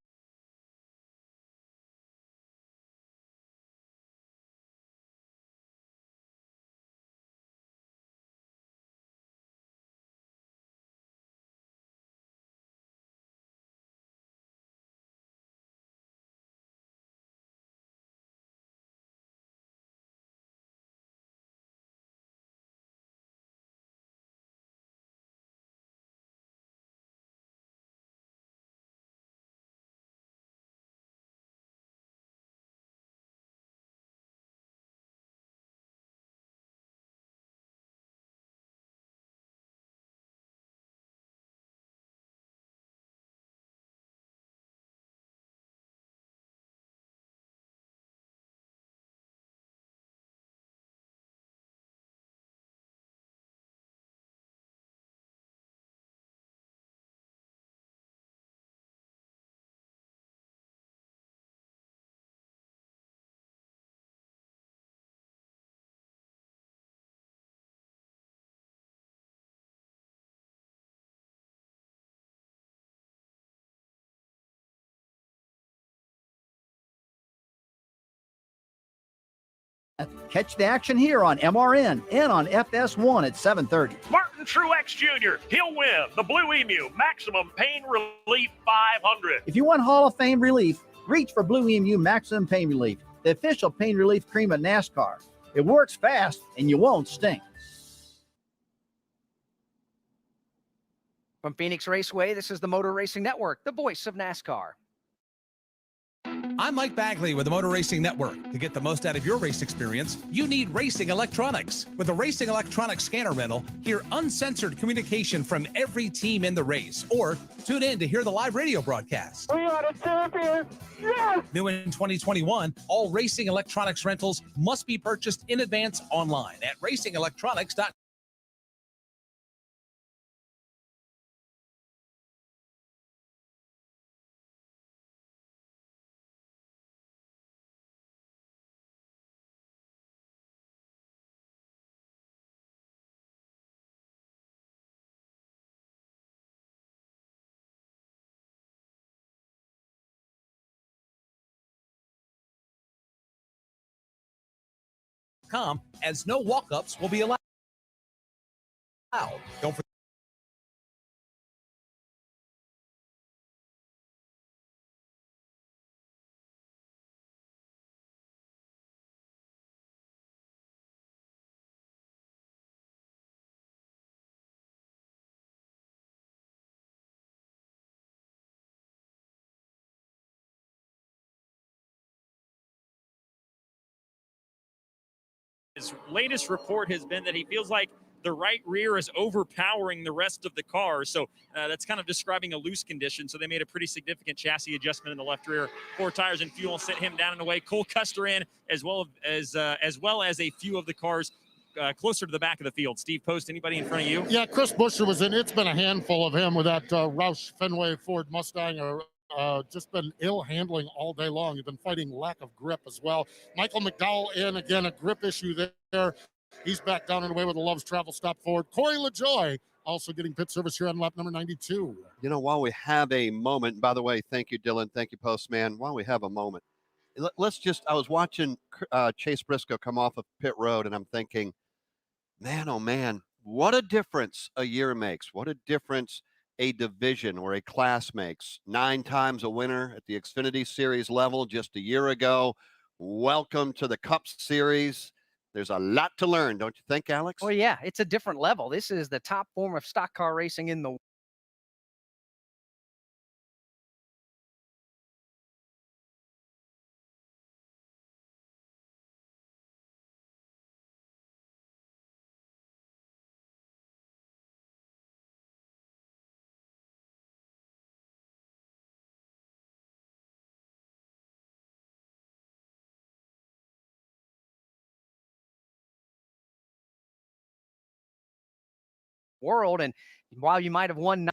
Catch the action here on MRN and on FS1 at 7:30. Martin Truex Jr., he'll win the Blue Emu Maximum Pain Relief 500. If you want Hall of Fame relief, reach for Blue Emu Maximum Pain Relief, the official pain relief cream of NASCAR. It works fast and you won't stink. From Phoenix Raceway, this is the Motor Racing Network, the voice of NASCAR. I'm Mike Bagley with the Motor Racing Network. To get the most out of your race experience, you need racing electronics. With the Racing Electronics Scanner Rental, hear uncensored communication from every team in the race, or tune in to hear the live radio broadcast. We are the champions! Yes! New in 2021, all racing electronics rentals must be purchased in advance online at racingelectronics.com. As no walk-ups will be allowed. Don't forget. His latest report has been that he feels like the right rear is overpowering the rest of the car. So that's kind of describing a loose condition. So they made a pretty significant chassis adjustment in the left rear. 4 tires and fuel sent him down and away. Cole Custer in, as well as a few of the cars closer to the back of the field. Steve Post, anybody in front of you? Yeah, Chris Buescher was in. It's been a handful of him with that Roush Fenway Ford Mustang. Just been ill handling all day long. He's been fighting lack of grip as well. Michael McDowell in, again, a grip issue there. He's back down and away with a Love's Travel Stop Ford. Corey LaJoy also getting pit service here on lap number 92. You know, while we have a moment, by the way, thank you, Dylan. Thank you, Postman. While we have a moment, I was watching Chase Briscoe come off of pit road, and I'm thinking, man, oh man, what a difference a year makes. What a difference a division or a class makes. 9 times a winner at the Xfinity Series level just a year ago. Welcome to the Cup Series. There's a lot to learn, don't you think, Alex? Well, yeah, it's a different level. This is the top form of stock car racing in the world. And while you might have won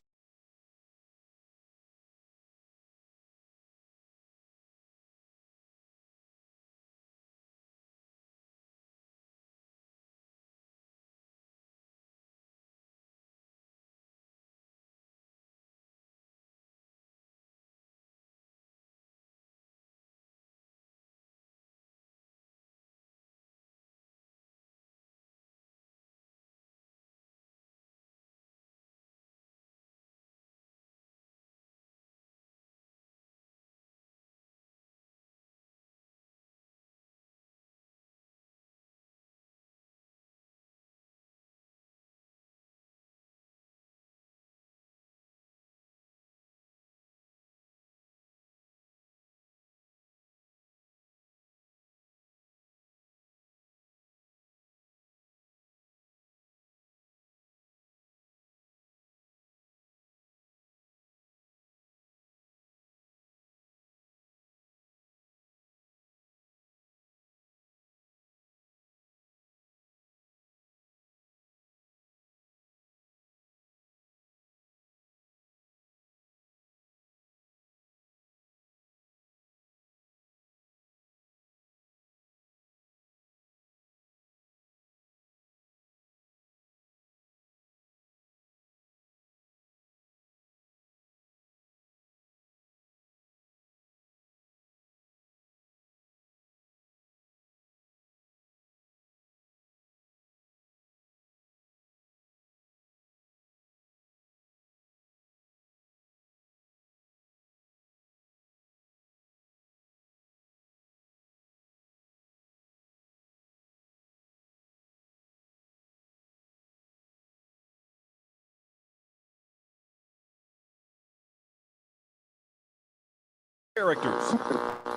characters.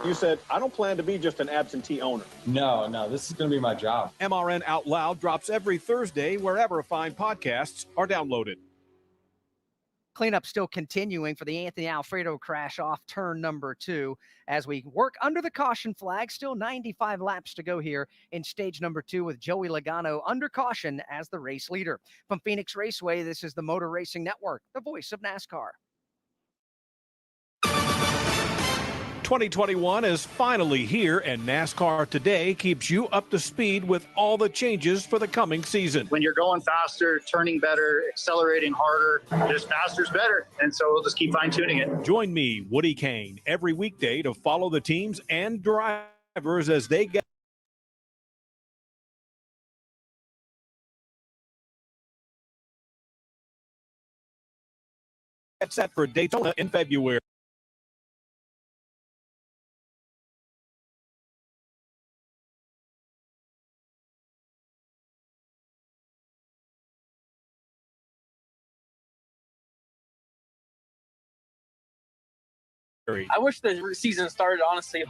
You said, I don't plan to be just an absentee owner. No, this is going to be my job. MRN Out Loud drops every Thursday wherever fine podcasts are downloaded. Cleanup still continuing for the Anthony Alfredo crash off turn number 2 as we work under the caution flag. Still 95 laps to go here in stage number 2 with Joey Logano under caution as the race leader. From Phoenix Raceway, this is the Motor Racing Network, the voice of NASCAR. 2021 is finally here, and NASCAR Today keeps you up to speed with all the changes for the coming season. When you're going faster, turning better, accelerating harder, just faster's better. And so we'll just keep fine-tuning it. Join me, Woody Kane, every weekday to follow the teams and drivers as they get set for Daytona in February. I wish the season started, honestly.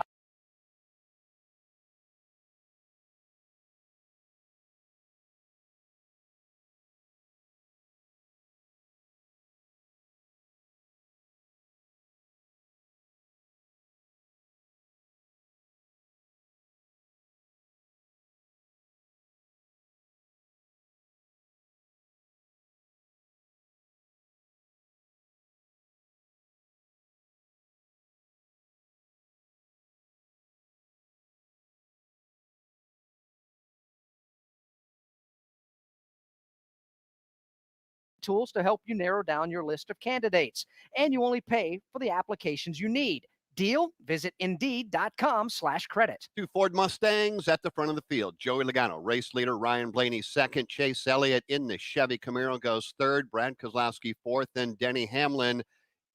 Tools to help you narrow down your list of candidates, and you only pay for the applications you need. Deal? Visit Indeed.com/credit. 2 Ford Mustangs at the front of the field. Joey Logano, race leader. Ryan Blaney second. Chase Elliott in the Chevy Camaro goes third. Brad Keselowski fourth. And Denny Hamlin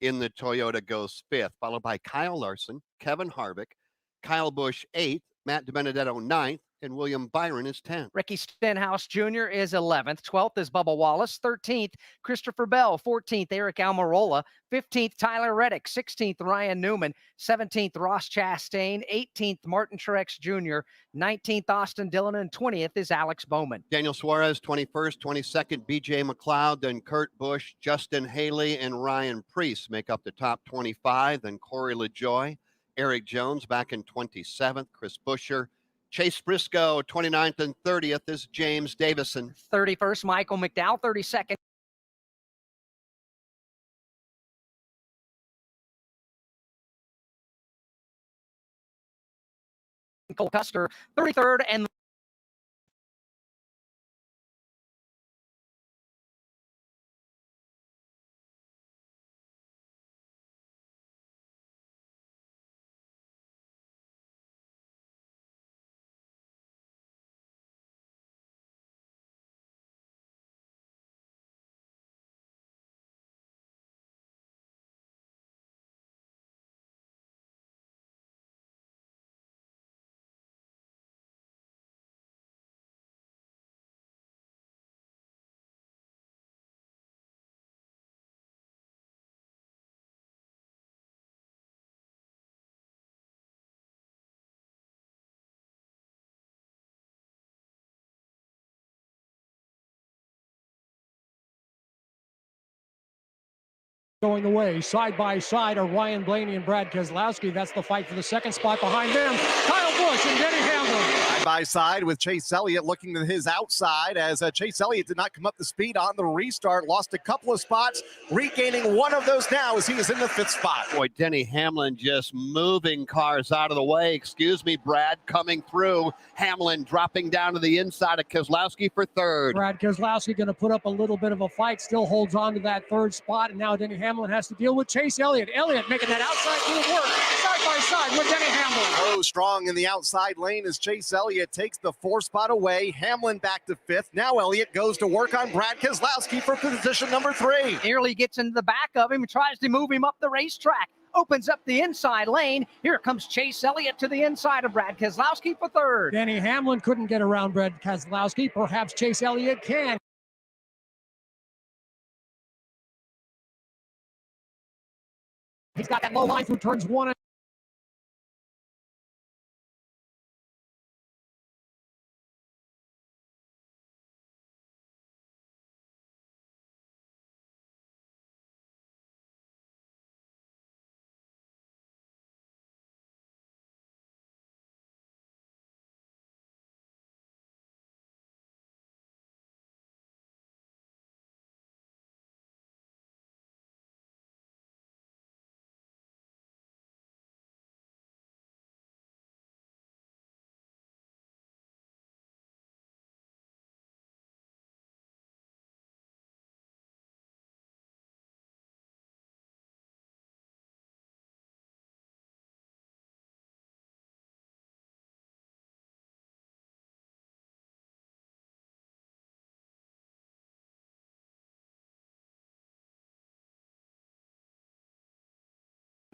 in the Toyota goes fifth, followed by Kyle Larson, Kevin Harvick, Kyle Busch eighth, Matt DiBenedetto ninth, and William Byron is 10th. Ricky Stenhouse Jr. is 11th. 12th is Bubba Wallace. 13th, Christopher Bell. 14th, Eric Almirola. 15th, Tyler Reddick. 16th, Ryan Newman. 17th, Ross Chastain. 18th, Martin Truex Jr. 19th, Austin Dillon. And 20th is Alex Bowman. Daniel Suarez, 21st. 22nd, B.J. McLeod. Then Kurt Busch, Justin Haley, and Ryan Preece make up the top 25. Then Corey LaJoie, Eric Jones back in 27th. Chris Buescher, Chase Briscoe, 29th and 30th is James Davison. 31st, Michael McDowell. 32nd. Cole Custer. 33rd and going away. Side by side are Ryan Blaney and Brad Keselowski. That's the fight for the second spot. Behind them, Kyle Busch and Denny Hamlin. Side by side with Chase Elliott looking to his outside as Chase Elliott did not come up to speed on the restart. Lost a couple of spots, regaining one of those now as he is in the 5th spot. Boy, Denny Hamlin just moving cars out of the way. Excuse me, Brad, coming through. Hamlin dropping down to the inside of Keselowski for 3rd. Brad Keselowski going to put up a little bit of a fight, still holds on to that 3rd spot, and now Denny Hamlin has to deal with Chase Elliott. Elliott making that outside move work, side by side with Denny Hamlin. Oh, strong in the outside lane as Chase Elliott takes the 4th spot away. Hamlin back to 5th. Now Elliott goes to work on Brad Keselowski for position number 3. Nearly gets into the back of him and tries to move him up the racetrack. Opens up the inside lane. Here comes Chase Elliott to the inside of Brad Keselowski for 3rd. Denny Hamlin couldn't get around Brad Keselowski. Perhaps Chase Elliott can. He's got that low line through turns 1 and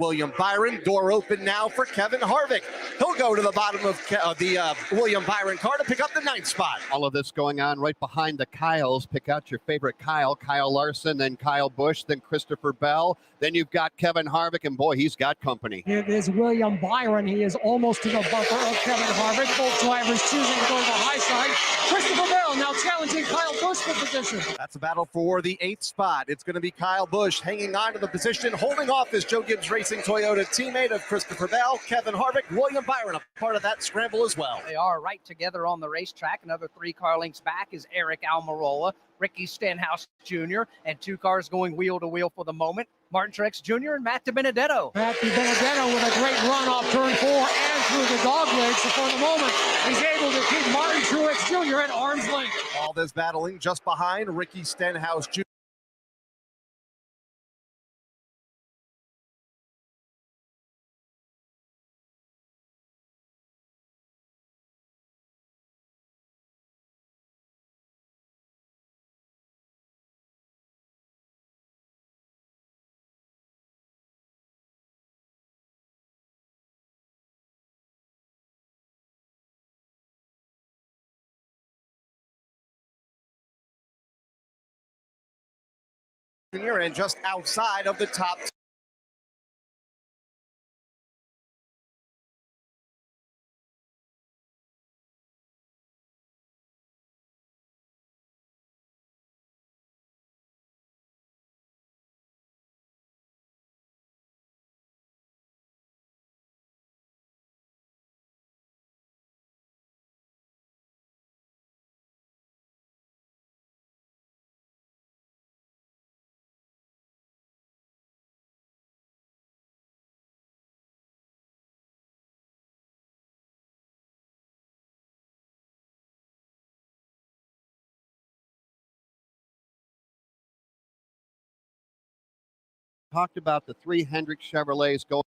William Byron. Door open now for Kevin Harvick. He'll go to the bottom of the William Byron car to pick up the 9th spot. All of this going on right behind the Kyles. Pick out your favorite Kyle Larson, then Kyle Busch, then Christopher Bell. Then you've got Kevin Harvick, and boy, he's got company. It is William Byron. He is almost to the bumper of Kevin Harvick. Both drivers choosing to go to the high side. Christopher Bell now challenging Kyle Busch for position. That's a battle for the 8th spot. It's going to be Kyle Busch hanging on to the position, holding off his Joe Gibbs Racing Toyota teammate of Christopher Bell. Kevin Harvick, William Byron, a part of that scramble as well. They are right together on the racetrack. Another 3 car lengths back is Eric Almirola, Ricky Stenhouse Jr., and 2 cars going wheel to wheel for the moment. Martin Truex Jr. and Matt DiBenedetto. Matt DiBenedetto with a great run off turn 4 and through the dog legs. So for the moment, he's able to keep Martin Truex Jr. at arm's length. All this battling just behind Ricky Stenhouse Jr. and just outside of the top Talked about the 3 Hendrick Chevrolets going.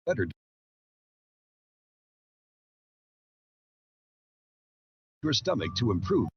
Better your stomach to improve.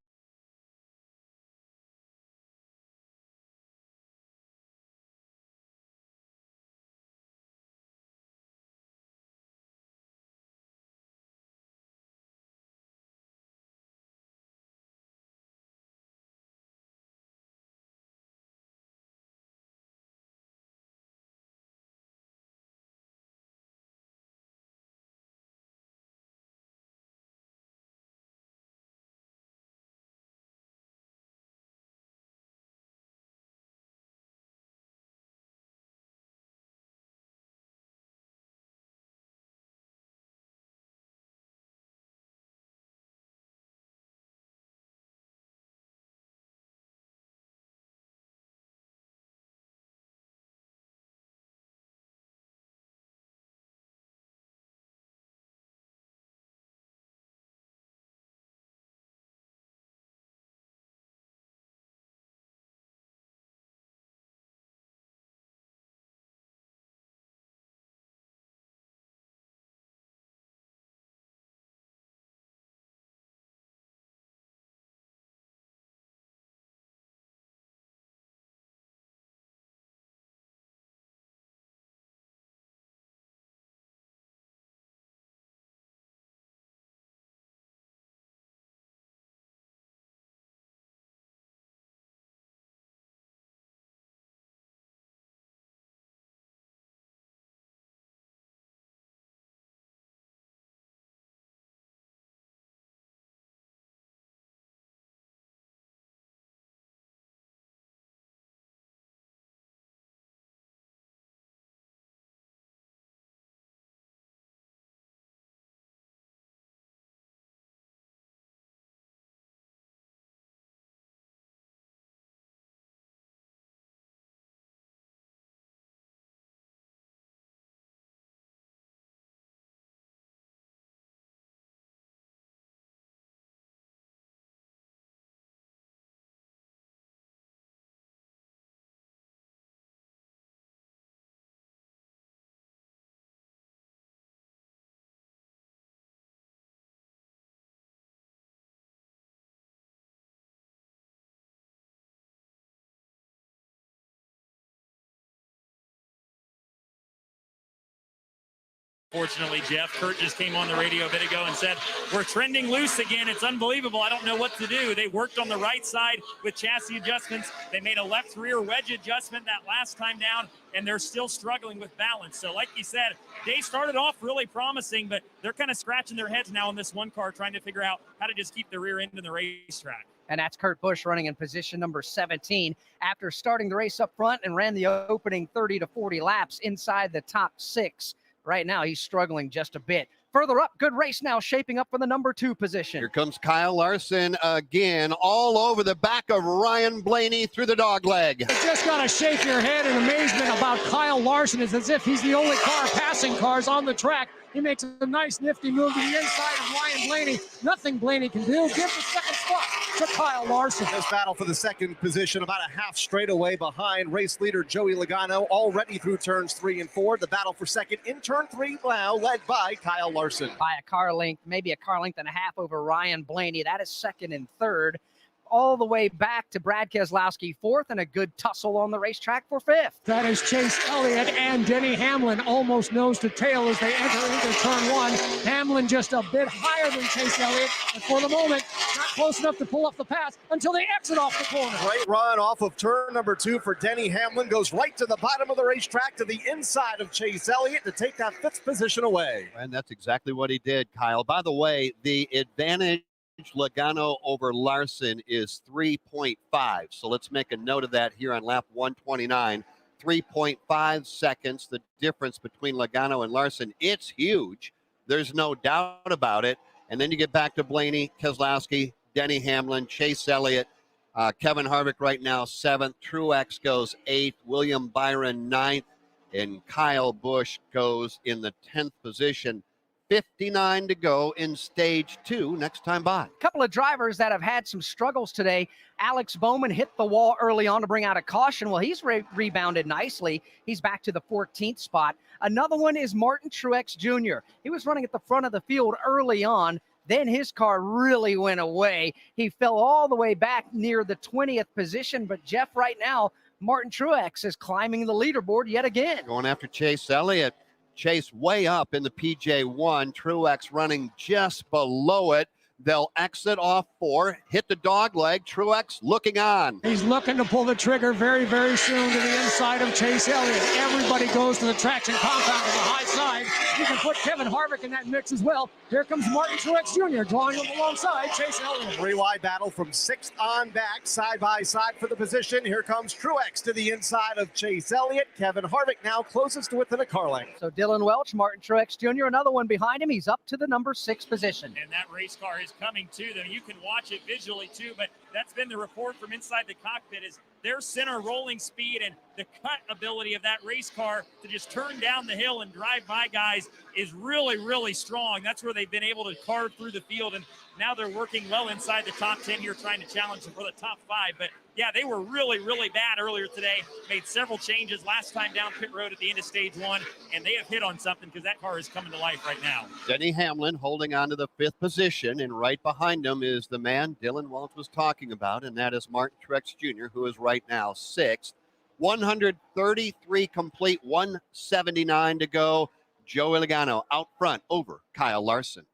Fortunately, Jeff, Kurt just came on the radio a bit ago and said, we're trending loose again. It's unbelievable. I don't know what to do. They worked on the right side with chassis adjustments. They made a left rear wedge adjustment that last time down, and they're still struggling with balance. So like you said, they started off really promising, but they're kind of scratching their heads now in this one car trying to figure out how to just keep the rear end in the racetrack. And that's Kurt Busch running in position number 17 after starting the race up front and ran the opening 30 to 40 laps inside the top 6. Right now, he's struggling just a bit. Further up, good race now shaping up for the number 2 position. Here comes Kyle Larson again, all over the back of Ryan Blaney through the dog leg. You just got to shake your head in amazement about Kyle Larson. It's as if he's the only car passing cars on the track. He makes a nice nifty move to the inside of Ryan Blaney. Nothing Blaney can do. Give the second spot to Kyle Larson. This battle for the second position, about a half straightaway behind race leader Joey Logano, already through turns 3 and 4. The battle for second in turn 3 now, led by Kyle Larson. By a car length, maybe a car length and a half over Ryan Blaney. That is second and third. All the way back to Brad Keselowski, 4th, and a good tussle on the racetrack for 5th. That is Chase Elliott and Denny Hamlin almost nose to tail as they enter into turn 1. Hamlin just a bit higher than Chase Elliott, but for the moment, not close enough to pull off the pass until they exit off the corner. Great run off of turn number 2 for Denny Hamlin. Goes right to the bottom of the racetrack to the inside of Chase Elliott to take that 5th position away. And that's exactly what he did, Kyle. By the way, the advantage Logano over Larson is 3.5. So let's make a note of that here on lap 129. 3.5 seconds, the difference between Logano and Larson. It's huge. There's no doubt about it. And then you get back to Blaney, Keselowski, Denny Hamlin, Chase Elliott, Kevin Harvick right now 7th. Truex goes 8th. William Byron 9th. And Kyle Busch goes in the 10th position. 1:59 to go in stage 2 next time by. A couple of drivers that have had some struggles today. Alex Bowman hit the wall early on to bring out a caution. Well, he's rebounded nicely. He's back to the 14th spot. Another one is Martin Truex Jr. He was running at the front of the field early on. Then his car really went away. He fell all the way back near the 20th position. But, Jeff, right now, Martin Truex is climbing the leaderboard yet again. Going after Chase Elliott. Chase way up in the PJ1. Truex running just below it. They'll exit off 4, hit the dog leg. Truex looking on. He's looking to pull the trigger very, very soon to the inside of Chase Elliott. Everybody goes to the traction compound on the high side. You can put Kevin Harvick in that mix as well. Here comes Martin Truex Jr. drawing up alongside Chase Elliott. Three-wide battle from 6th on back, side by side for the position. Here comes Truex to the inside of Chase Elliott. Kevin Harvick now closest to within a car length. So Dylan Welch, Martin Truex Jr., another one behind him. He's up to the number 6 position. And that race car is coming to them. You can watch it visually too, but that's been the report from inside the cockpit is their center rolling speed and the cut ability of that race car to just turn down the hill and drive by guys is really, really strong. That's where they've been able to carve through the field, and now they're working well inside the top 10 here, trying to challenge them for the top 5. But yeah, they were really, really bad earlier today. Made several changes last time down pit road at the end of stage 1, and they have hit on something because that car is coming to life right now. Denny Hamlin holding on to the 5th position, and right behind him is the man Dylan Welch was talking about, and that is Martin Truex Jr., who is right now 6th. 133 complete, 179 to go. Joey Logano out front over Kyle Larson.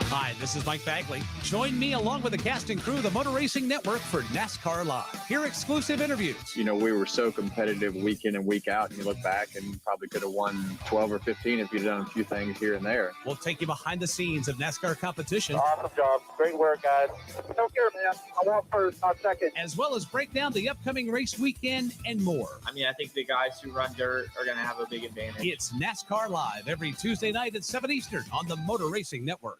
Hi, this is Mike Bagley. Join me along with the cast and crew of the Motor Racing Network for NASCAR Live. Hear exclusive interviews. You know, we were so competitive week in and week out, and you look back and probably could have won 12 or 15 if you'd done a few things here and there. We'll take you behind the scenes of NASCAR competition. Awesome job. Great work, guys. Don't care, man. I want first, not second. As well as break down the upcoming race weekend and more. I mean, I think the guys who run dirt are going to have a big advantage. It's NASCAR Live every Tuesday night at 7 Eastern on the Motor Racing Network.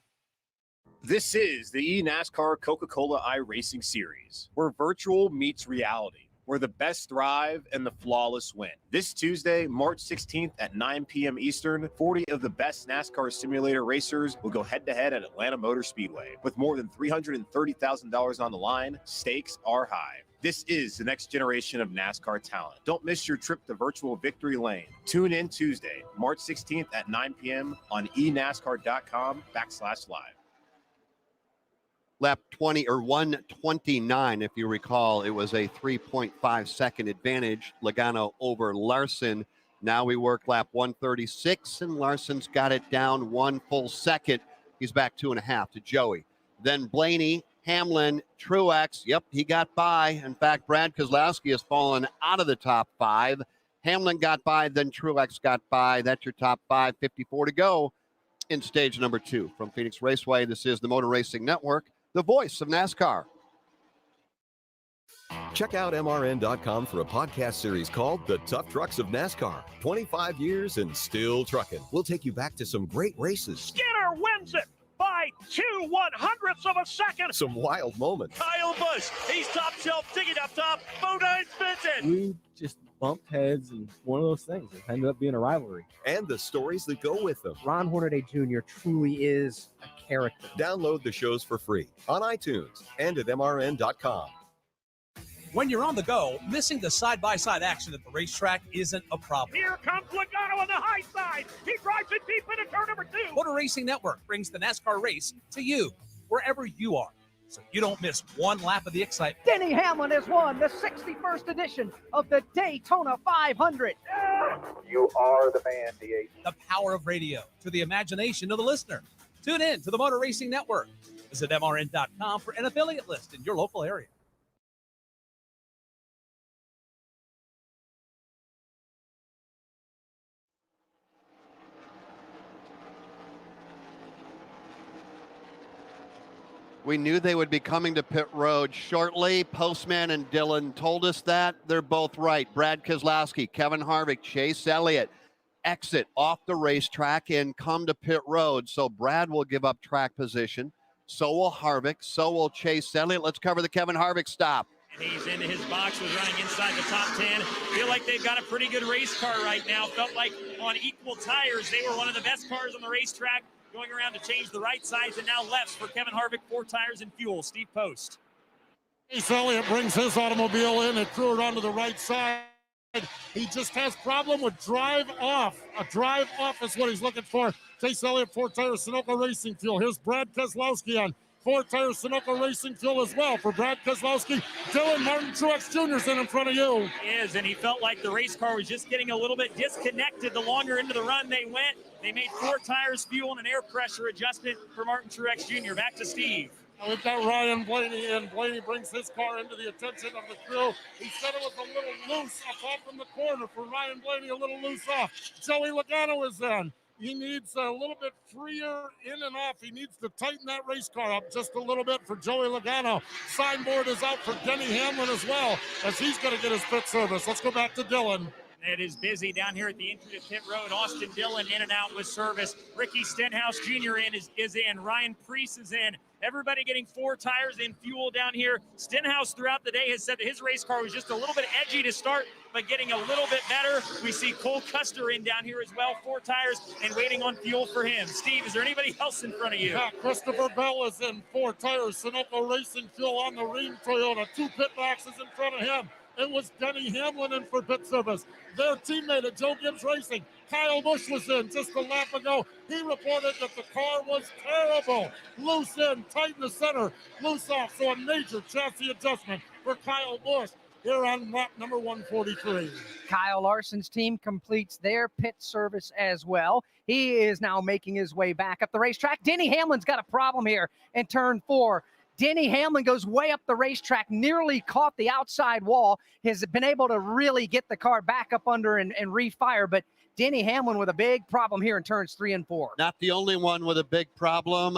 This is the eNASCAR Coca-Cola iRacing Series, where virtual meets reality, where the best thrive and the flawless win. This Tuesday, March 16th at 9 p.m. Eastern, 40 of the best NASCAR simulator racers will go head-to-head at Atlanta Motor Speedway. With more than $330,000 on the line, stakes are high. This is the next generation of NASCAR talent. Don't miss your trip to virtual victory lane. Tune in Tuesday, March 16th at 9 p.m. on enascar.com/live. Lap 20 or 129, if you recall, it was a 3.5 second advantage. Logano over Larson. Now we work lap 136, and Larson's got it down 1 full second. He's back 2.5 to Joey. Then Blaney, Hamlin, Truex. Yep, he got by. In fact, Brad Keselowski has fallen out of the top 5. Hamlin got by, then Truex got by. That's your top 5, 54 to go in stage number 2. From Phoenix Raceway, this is the Motor Racing Network, the voice of NASCAR. Check out MRN.com for a podcast series called The Tough Trucks of NASCAR. 25 years and still trucking. We'll take you back to some great races. Skinner wins it by 2/100ths of a second. Some wild moments. Kyle Busch, he's top shelf, digging up top. Bodine spins it. We just bumped heads, and one of those things. It ended up being a rivalry. And the stories that go with them. Ron Hornaday Jr. truly is a character. Download the shows for free on iTunes and at MRN.com. When you're on the go, missing the side-by-side action at the racetrack isn't a problem. Here comes Logano on the high side. He drives it deep into turn number 2. Motor Racing Network brings the NASCAR race to you, wherever you are, so you don't miss one lap of the excitement. Denny Hamlin has won the 61st edition of the Daytona 500. You are the man, D8. The power of radio to the imagination of the listener. Tune in to the Motor Racing Network. Visit MRN.com for an affiliate list in your local area. We knew they would be coming to pit road shortly. Postman and Dylan told us that. They're both right. Brad Keselowski, Kevin Harvick, Chase Elliott exit off the racetrack and come to pit road. So Brad will give up track position. So will Harvick. So will Chase Elliott. Let's cover the Kevin Harvick stop. He's into his box, was running inside the top 10. Feel like they've got a pretty good race car right now. Felt like on equal tires, they were one of the best cars on the racetrack, going around to change the right sides and now lefts for Kevin Harvick, 4 tires and fuel. Steve Post. Chase Elliott brings his automobile in and threw it onto the right side. He just has problem with drive off. A drive off is what he's looking for. Chase Elliott, 4-tire Sunoco Racing Fuel. Here's Brad Keselowski on 4-tire Sunoco Racing Fuel as well. For Brad Keselowski, Dylan Martin Truex Jr.'s in front of you. He is, and he felt like the race car was just getting a little bit disconnected the longer into the run they went. They made 4 tires, fuel, and an air pressure adjustment for Martin Truex Jr. Back to Steve. Now we've got Ryan Blaney in. Blaney brings his car into the attention of the crew. He said it was a little loose up off from the corner. For Ryan Blaney, a little loose off. Joey Logano is in. He needs a little bit freer in and off. He needs to tighten that race car up just a little bit for Joey Logano. Signboard is out for Denny Hamlin as well, as he's going to get his pit service. Let's go back to Dylan. It is busy down here at the entry to pit road. Austin Dillon in and out with service. Ricky Stenhouse Jr. is in. Ryan Preece is in. Everybody getting 4 tires and fuel down here. Stenhouse throughout the day has said that his race car was just a little bit edgy to start, but getting a little bit better. We see Cole Custer in down here as well, 4 tires and waiting on fuel for him. Steve, is there anybody else in front of you? Yeah, Christopher Bell is in 4 tires. Sunoco Racing Fuel on the Ream Toyota. 2 pit boxes in front of him. It was Denny Hamlin in for pit service. Their teammate at Joe Gibbs Racing, Kyle Busch, was in just a lap ago. He reported that the car was terrible. Loose in, tight in the center, loose off. So a major chassis adjustment for Kyle Busch here on lap number 143. Kyle Larson's team completes their pit service as well. He is now making his way back up the racetrack. Denny Hamlin's got a problem here in turn 4. Denny Hamlin goes way up the racetrack, nearly caught the outside wall, has been able to really get the car back up under and refire, but Denny Hamlin with a big problem here in turns 3 and 4. Not the only one with a big problem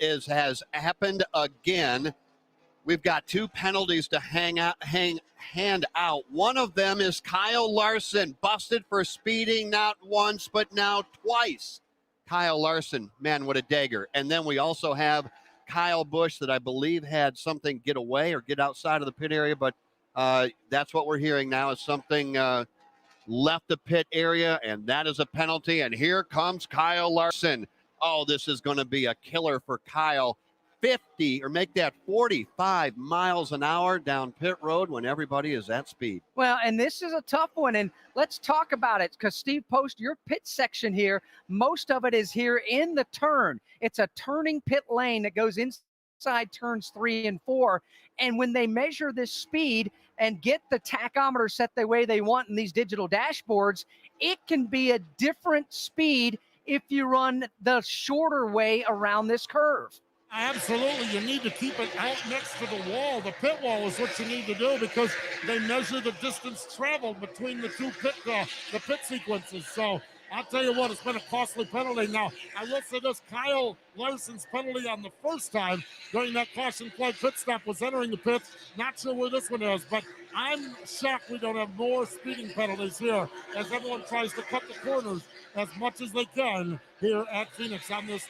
has happened again. We've got 2 penalties to hand out. One of them is Kyle Larson, busted for speeding not once, but now twice. Kyle Larson, man, what a dagger. And then we also have Kyle Busch that I believe had something get away or get outside of the pit area, but that's what we're hearing now is something left the pit area, and that is a penalty. And here comes Kyle Larson. Oh, this is going to be a killer for Kyle. 50 or make that 45 miles an hour down pit road when everybody is at speed. Well, and this is a tough one, and let's talk about it because Steve Post, your pit section here, most of it is here in the turn. It's a turning pit lane that goes inside turns 3 and 4, and when they measure this speed and get the tachometer set the way they want in these digital dashboards, it can be a different speed if you run the shorter way around this curve. Absolutely. You need to keep it out next to the wall. The pit wall is what you need to do because they measure the distance traveled between the 2 pit sequences. So I'll tell you what, it's been a costly penalty. Now, I will say this, Kyle Larson's penalty on the first time during that caution flag pit stop was entering the pits. Not sure where this one is, but I'm shocked we don't have more speeding penalties here as everyone tries to cut the corners as much as they can here at Phoenix on this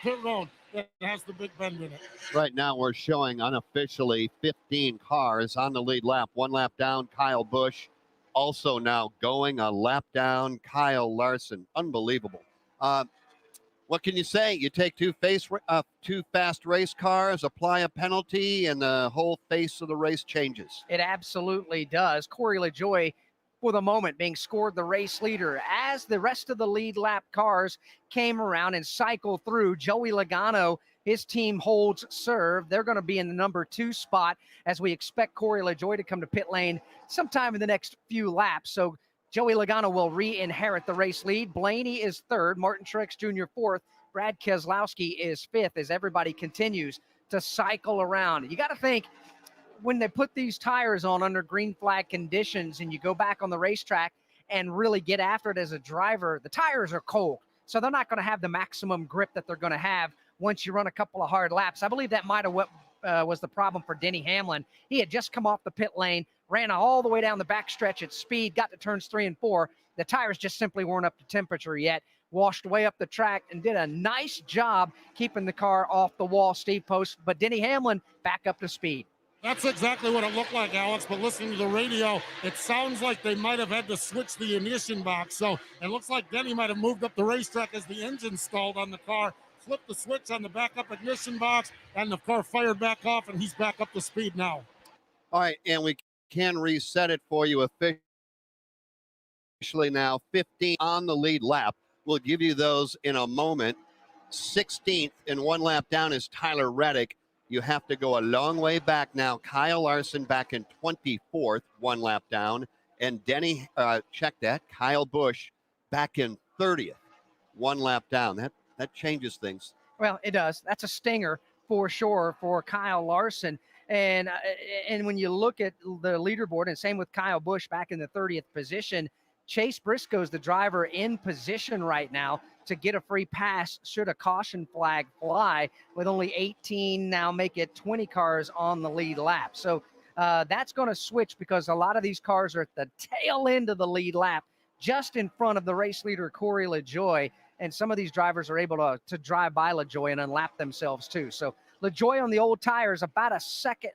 pit road that has the Big Bend in it. Right now we're showing unofficially 15 cars on the lead lap. 1 lap down, Kyle Busch. Also now going a lap down, Kyle Larson. Unbelievable. What can you say? You take 2 fast race cars, apply a penalty, and the whole face of the race changes. It absolutely does. Corey LaJoie, for the moment, being scored the race leader as the rest of the lead lap cars came around and cycled through. Joey Logano, his team holds serve. They're going to be in the number 2 spot as we expect Corey LaJoie to come to pit lane sometime in the next few laps. So Joey Logano will re-inherit the race lead. Blaney is 3rd, Martin Truex Jr. 4th, Brad Keselowski is 5th as everybody continues to cycle around. You got to think, when they put these tires on under green flag conditions and you go back on the racetrack and really get after it as a driver, the tires are cold. So they're not going to have the maximum grip that they're going to have once you run a couple of hard laps. I believe that might have what was the problem for Denny Hamlin. He had just come off the pit lane, ran all the way down the backstretch at speed, got to turns 3 and 4. The tires just simply weren't up to temperature yet. Washed way up the track and did a nice job keeping the car off the wall, Steve Post. But Denny Hamlin back up to speed. That's exactly what it looked like, Alex, but listening to the radio, it sounds like they might have had to switch the ignition box. So it looks like Denny might have moved up the racetrack as the engine stalled on the car, flipped the switch on the backup ignition box, and the car fired back off, and he's back up to speed now. All right, and we can reset it for you officially now. 15 on the lead lap. We'll give you those in a moment. 16th and one lap down is Tyler Reddick. You have to go a long way back now. Kyle Larson back in 24th, one lap down. And Denny, check that, Kyle Busch back in 30th, one lap down. That changes things. Well, it does. That's a stinger for sure for Kyle Larson. And when you look at the leaderboard, and same with Kyle Busch back in the 30th position, Chase Briscoe's the driver in position right now to get a free pass should a caution flag fly, with only 18 now make it 20 cars on the lead lap. So that's going to switch because a lot of these cars are at the tail end of the lead lap, just in front of the race leader, Corey LaJoie. And some of these drivers are able to drive by LaJoie and unlap themselves too. So LaJoie on the old tires about a second,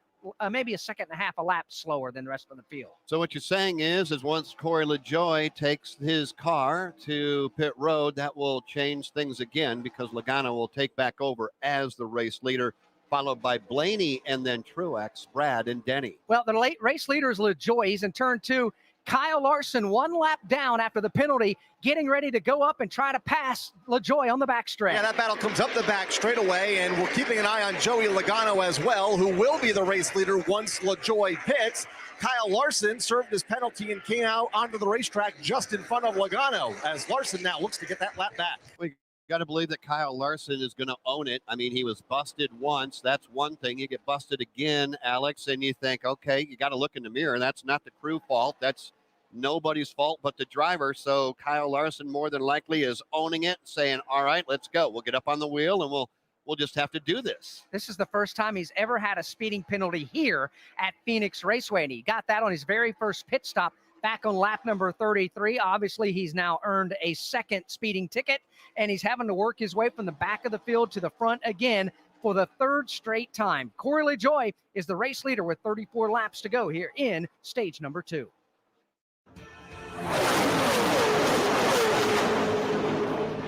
maybe a second and a half a lap slower than the rest of the field. So what you're saying is once Corey LaJoie takes his car to pit road, that will change things again because Logano will take back over as the race leader, followed by Blaney and then Truex, Brad, and Denny. Well, the late race leader is LaJoie. He's in turn two. Kyle Larson, one lap down after the penalty, getting ready to go up and try to pass LaJoie on the backstretch. Yeah, that battle comes up the back straightaway, and we're keeping an eye on Joey Logano as well, who will be the race leader once LaJoie pits. Kyle Larson served his penalty and came out onto the racetrack just in front of Logano, as Larson now looks to get that lap back. We got to believe that Kyle Larson is going to own it. I mean, he was busted once. That's one thing. You get busted again, Alex, and you think, okay, you got to look in the mirror. That's not the crew fault. That's nobody's fault but the driver. So Kyle Larson more than likely is owning it, saying, all right, let's go. We'll get up on the wheel and we'll just have to do this. This is the first time he's ever had a speeding penalty here at Phoenix Raceway, and he got that on his very first pit stop back on lap number 33. Obviously, he's now earned a second speeding ticket, and he's having to work his way from the back of the field to the front again for the third straight time. Corey LaJoie is the race leader with 34 laps to go here in stage number 2.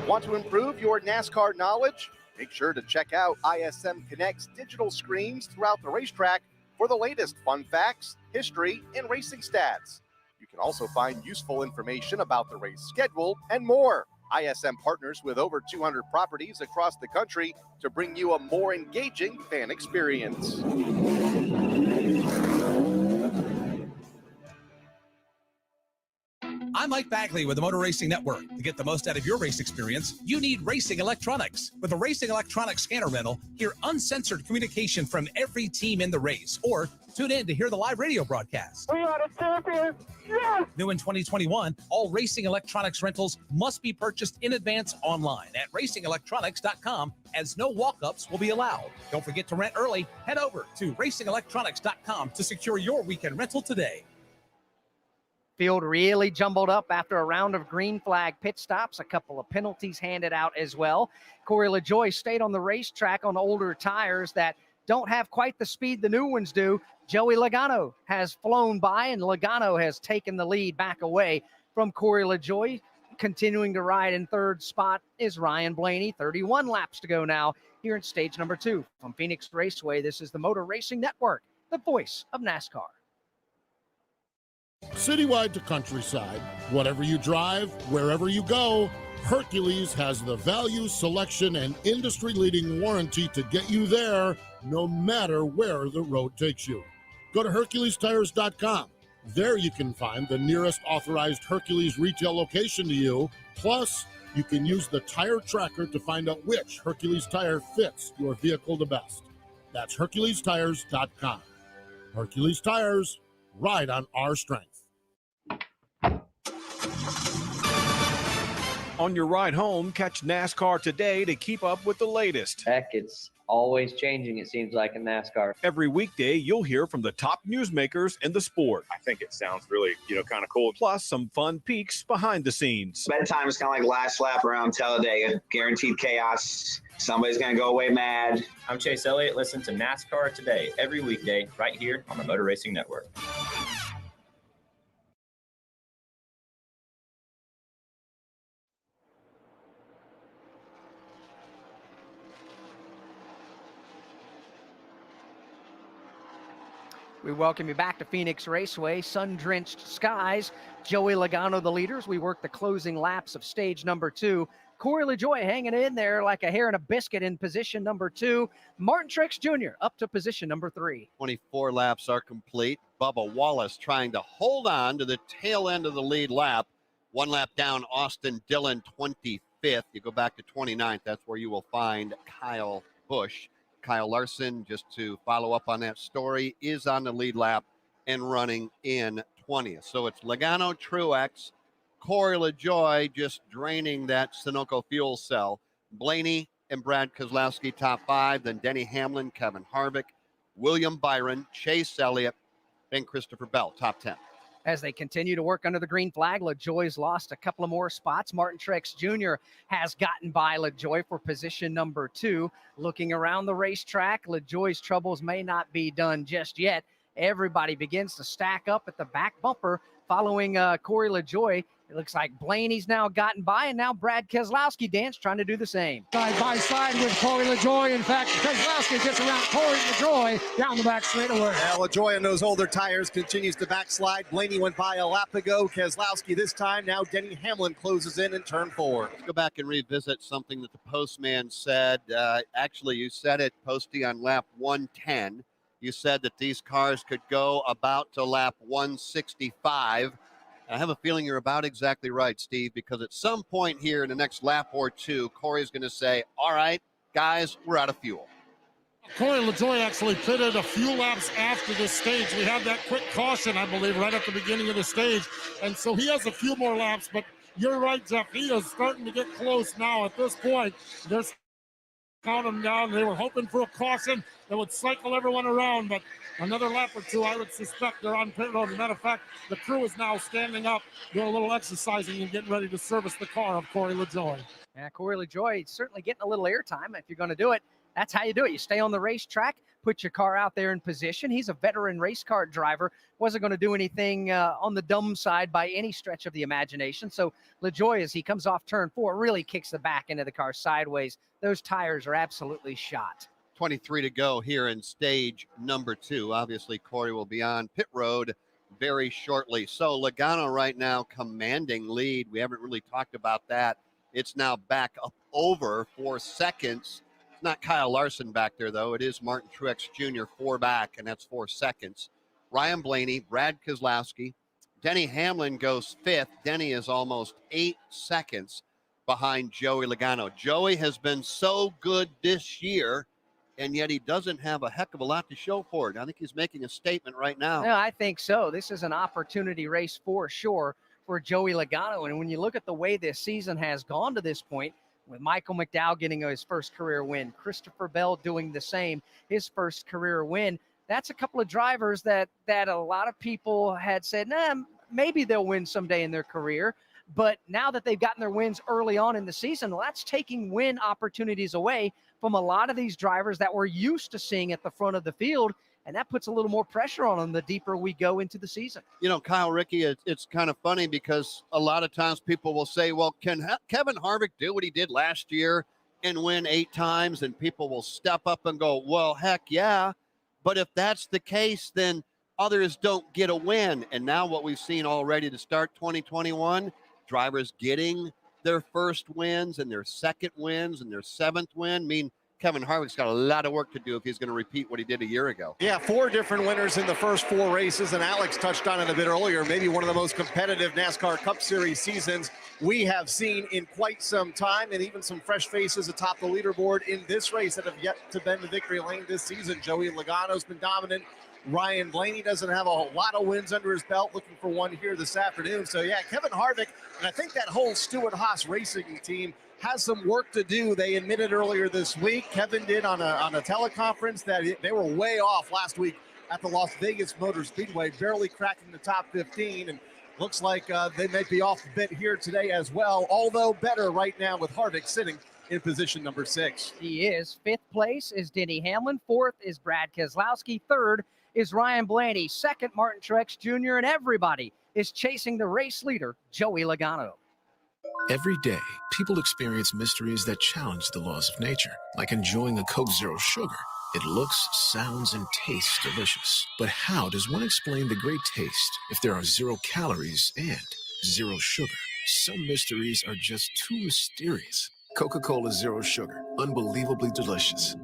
Want to improve your NASCAR knowledge? Make sure to check out ISM Connect's digital screens throughout the racetrack for the latest fun facts, history, and racing stats. You can also find useful information about the race schedule and more. ISM partners with over 200 properties across the country to bring you a more engaging fan experience. I'm Mike Bagley with the Motor Racing Network. To get the most out of your race experience, you need racing electronics. With a racing electronics scanner rental, hear uncensored communication from every team in the race, or tune in to hear the live radio broadcast. We are the champions! Yes! New in 2021, all racing electronics rentals must be purchased in advance online at racingelectronics.com, as no walk-ups will be allowed. Don't forget to rent early. Head over to racingelectronics.com to secure your weekend rental today. Field really jumbled up after a round of green flag pit stops, a couple of penalties handed out as well. Corey LaJoie stayed on the racetrack on older tires that don't have quite the speed the new ones do. Joey Logano has flown by, and Logano has taken the lead back away from Corey LaJoie. Continuing to ride in third spot is Ryan Blaney. 31 laps to go now here in stage number 2. From Phoenix Raceway, this is the Motor Racing Network, the voice of NASCAR. Citywide to countryside, whatever you drive, wherever you go, Hercules has the value, selection, and industry-leading warranty to get you there, no matter where the road takes you. Go to HerculesTires.com. There you can find the nearest authorized Hercules retail location to you. Plus, you can use the tire tracker to find out which Hercules tire fits your vehicle the best. That's HerculesTires.com. Hercules Tires, ride on our strength. On your ride home, catch NASCAR Today to keep up with the latest. Heck, it's always changing, it seems like, in NASCAR. Every weekday, you'll hear from the top newsmakers in the sport. I think it sounds really, kind of cool. Plus, some fun peeks behind the scenes. Bedtime is kind of like last lap around Talladega. Guaranteed chaos. Somebody's going to go away mad. I'm Chase Elliott. Listen to NASCAR Today every weekday right here on the Motor Racing Network. We welcome you back to Phoenix Raceway, sun-drenched skies. Joey Logano, the leaders. We work the closing laps of stage number 2. Corey LaJoie hanging in there like a hair in a biscuit in position number 2. Martin Truex Jr. up to position number 3. 24 laps are complete. Bubba Wallace trying to hold on to the tail end of the lead lap. 1 lap down, Austin Dillon, 25th. You go back to 29th, that's where you will find Kyle Busch. Kyle Larson, just to follow up on that story, is on the lead lap and running in 20th. So it's Logano, Truex, Corey LaJoie just draining that Sunoco fuel cell. Blaney and Brad Keselowski top 5, then Denny Hamlin, Kevin Harvick, William Byron, Chase Elliott, and Christopher Bell, top 10. As they continue to work under the green flag, LaJoie's lost a couple of more spots. Martin Truex Jr. has gotten by LaJoie for position number 2. Looking around the racetrack, LaJoie's troubles may not be done just yet. Everybody begins to stack up at the back bumper following Corey LaJoie. It looks like Blaney's now gotten by, and now Brad Keselowski, Dan's trying to do the same. Side by side with Corey LaJoie. In fact, Keselowski gets around Corey LaJoie down the back straightaway. Yeah, LaJoie on those older tires continues to backslide. Blaney went by a lap ago. Keselowski this time. Now Denny Hamlin closes in turn 4. Let's go back and revisit something that the postman said. Actually, you said it, Posty, on lap 110. You said that these cars could go about to lap 165. I have a feeling you're about exactly right, Steve, because at some point here in the next lap or 2, Corey's going to say, all right, guys, we're out of fuel. Corey LaJoie actually pitted a few laps after this stage. We had that quick caution, I believe, right at the beginning of the stage. And so he has a few more laps, but you're right, Jeff. He is starting to get close now. At this point, there's count them down. They were hoping for a caution that would cycle everyone around, but another lap or 2, I would suspect they're on pit road. As a matter of fact, the crew is now standing up, doing a little exercising and getting ready to service the car of Corey LaJoie. Yeah, Corey LaJoie certainly getting a little airtime. If you're going to do it, that's how you do it. You stay on the racetrack, put your car out there in position. He's a veteran race car driver. Wasn't going to do anything on the dumb side by any stretch of the imagination. So LaJoie, as he comes off turn 4, really kicks the back end of the car sideways. Those tires are absolutely shot. 23 to go here in stage number 2. Obviously, Corey will be on pit road very shortly. So Logano right now commanding lead. We haven't really talked about that. It's now back up over 4 seconds. It's not Kyle Larson back there, though. It is Martin Truex Jr. 4 back, and that's 4 seconds. Ryan Blaney, Brad Keselowski. Denny Hamlin goes 5th. Denny is almost 8 seconds behind Joey Logano. Joey has been so good this year, and yet he doesn't have a heck of a lot to show for it. I think he's making a statement right now. Yeah, I think so. This is an opportunity race for sure for Joey Logano. And when you look at the way this season has gone to this point, with Michael McDowell getting his first career win, Christopher Bell doing the same, his first career win, that's a couple of drivers that a lot of people had said, maybe they'll win someday in their career. But now that they've gotten their wins early on in the season, well, that's taking win opportunities away from a lot of these drivers that we're used to seeing at the front of the field. And that puts a little more pressure on them the deeper we go into the season. You know, Kyle, Ricky, it's kind of funny because a lot of times people will say, well, can Kevin Harvick do what he did last year and win 8 times? And people will step up and go, well, heck yeah. But if that's the case, then others don't get a win. And now what we've seen already to start 2021, drivers getting their first wins and their second wins and their 7th win. I mean, Kevin Harvick's got a lot of work to do if he's going to repeat what he did a year ago. Yeah, 4 different winners in the first 4 races, and Alex touched on it a bit earlier. Maybe one of the most competitive NASCAR Cup Series seasons we have seen in quite some time, and even some fresh faces atop the leaderboard in this race that have yet to bend the victory lane this season. Joey Logano's been dominant. Ryan Blaney doesn't have a lot of wins under his belt, looking for one here this afternoon. So, yeah, Kevin Harvick And I think that whole Stewart-Haas racing team has some work to do. They admitted earlier this week, Kevin did on a teleconference, that they were way off last week at the Las Vegas Motor Speedway, barely cracking the top 15. And looks like they may be off a bit here today as well, although better right now with Harvick sitting in position number 6. He is. 5th place is Denny Hamlin. 4th is Brad Keselowski. 3rd is Ryan Blaney. 2nd, Martin Truex Jr. And everybody is chasing the race leader, Joey Logano. Every day, people experience mysteries that challenge the laws of nature, like enjoying a Coke Zero Sugar. It looks, sounds, and tastes delicious. But how does one explain the great taste if there are 0 calories and 0 sugar? Some mysteries are just too mysterious. Coca-Cola Zero Sugar, unbelievably delicious.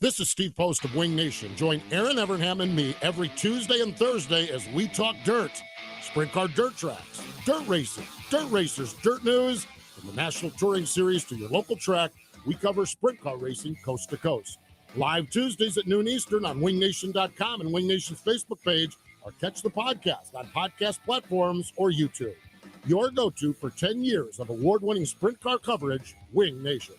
This is Steve Post of Wing Nation. Join Aaron Evernham and me every Tuesday and Thursday as we talk dirt. Sprint car dirt tracks, dirt racing, dirt racers, dirt news. From the National Touring Series to your local track, we cover sprint car racing coast to coast. Live Tuesdays at noon Eastern on wingnation.com and Wing Nation's Facebook page, or catch the podcast on podcast platforms or YouTube. Your go-to for 10 years of award-winning sprint car coverage, Wing Nation.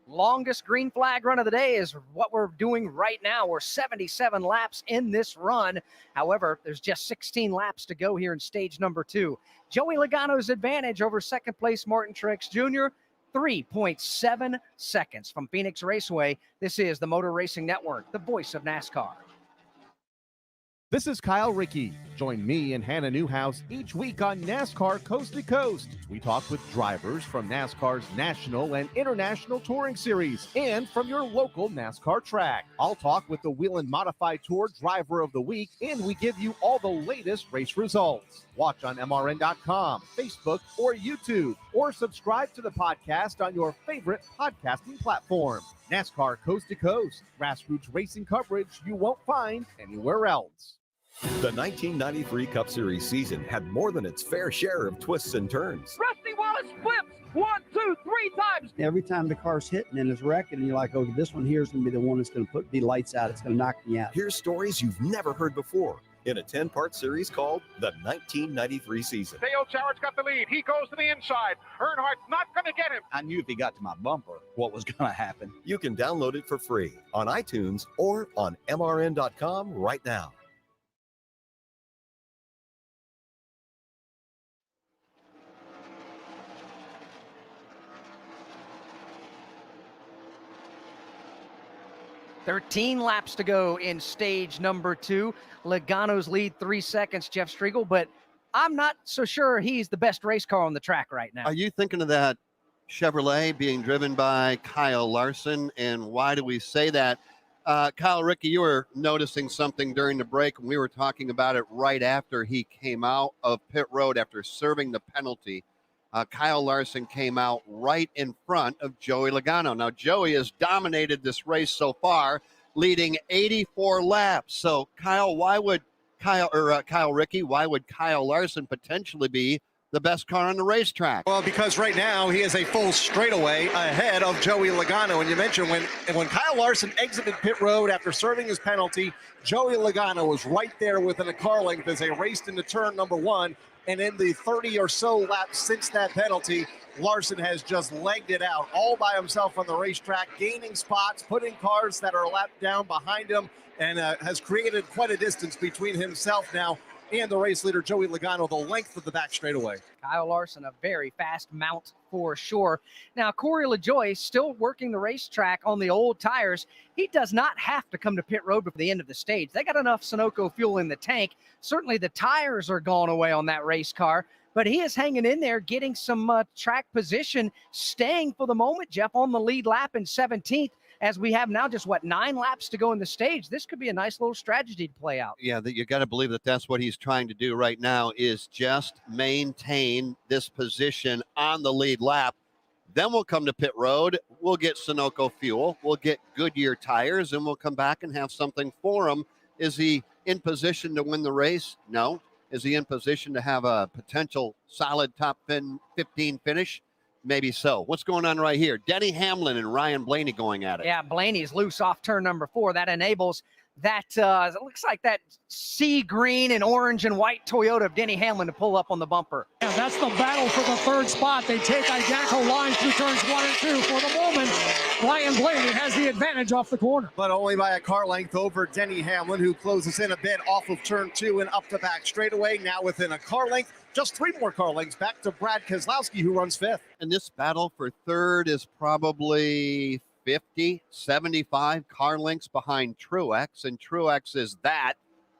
Longest green flag run of the day is what we're doing right now. We're 77 laps in this run. However, there's just 16 laps to go here in stage number 2. Joey Logano's advantage over 2nd place Martin Truex Jr., 3.7 seconds. From Phoenix Raceway, this is the Motor Racing Network, the voice of NASCAR. This is Kyle Rickey. Join me and Hannah Newhouse each week on NASCAR Coast to Coast. We talk with drivers from NASCAR's National and International Touring Series and from your local NASCAR track. I'll talk with the Whelen Modified Tour Driver of the Week, and we give you all the latest race results. Watch on MRN.com, Facebook, or YouTube, or subscribe to the podcast on your favorite podcasting platform. NASCAR Coast to Coast, grassroots racing coverage you won't find anywhere else. The 1993 Cup Series season had more than its fair share of twists and turns. Rusty Wallace flips 1, 2, 3 times. Every time the car's hitting and it's wrecking, and you're like, oh, this one here is going to be the one that's going to put the lights out. It's going to knock me out. Here's stories you've never heard before in a 10-part series called The 1993 Season. Dale Jarrett's got the lead. He goes to the inside. Earnhardt's not going to get him. I knew if he got to my bumper, what was going to happen. You can download it for free on iTunes or on MRN.com right now. Thirteen laps to go in stage number 2. Logano's lead 3 seconds, Jeff Striegel, but I'm not so sure he's the best race car on the track right now. Are you thinking of that Chevrolet being driven by Kyle Larson? And why do we say that? Kyle Rickey, you were noticing something during the break, and we were talking about it right after he came out of pit road after serving the penalty. Kyle Larson came out right in front of Joey Logano. Now, Joey has dominated this race so far, leading 84 laps. So, Kyle, why would Kyle Rickey, why would Kyle Larson potentially be the best car on the racetrack? Well, because right now he is a full straightaway ahead of Joey Logano. And you mentioned when Kyle Larson exited pit road after serving his penalty, Joey Logano was right there within a car length as they raced into turn number 1. And in the 30 or so laps since that penalty, Larson has just legged it out all by himself on the racetrack, gaining spots, putting cars that are lapped down behind him, and has created quite a distance between himself now and the race leader, Joey Logano, the length of the back straightaway. Kyle Larson, a very fast mount for sure. Now, Corey LaJoie still working the racetrack on the old tires. He does not have to come to pit road before the end of the stage. They got enough Sunoco fuel in the tank. Certainly the tires are gone away on that race car, but he is hanging in there, getting some track position, staying for the moment, Jeff, on the lead lap in 17th. As we have now just, 9 laps to go in the stage. This could be a nice little strategy to play out. Yeah, you got to believe that that's what he's trying to do right now, is just maintain this position on the lead lap. Then we'll come to pit road. We'll get Sunoco fuel. We'll get Goodyear tires, and we'll come back and have something for him. Is he in position to win the race? No. Is he in position to have a potential solid top 15 finish? Maybe so. What's going on right here? Denny Hamlin and Ryan Blaney going at it. Yeah, Blaney's loose off turn number 4. That enables that, it looks like that sea green and orange and white Toyota of Denny Hamlin to pull up on the bumper. Yeah, that's the battle for the third spot. They take identical lines through turns 1 and 2. For the moment, Ryan Blaney has the advantage off the corner. But only by a car length over Denny Hamlin, who closes in a bit off of turn 2 and up the back straightaway. Now within a car length, just 3 more car lengths back to Brad Keselowski, who runs 5th. And this battle for third is probably 50, 75 car lengths behind Truex, and Truex is that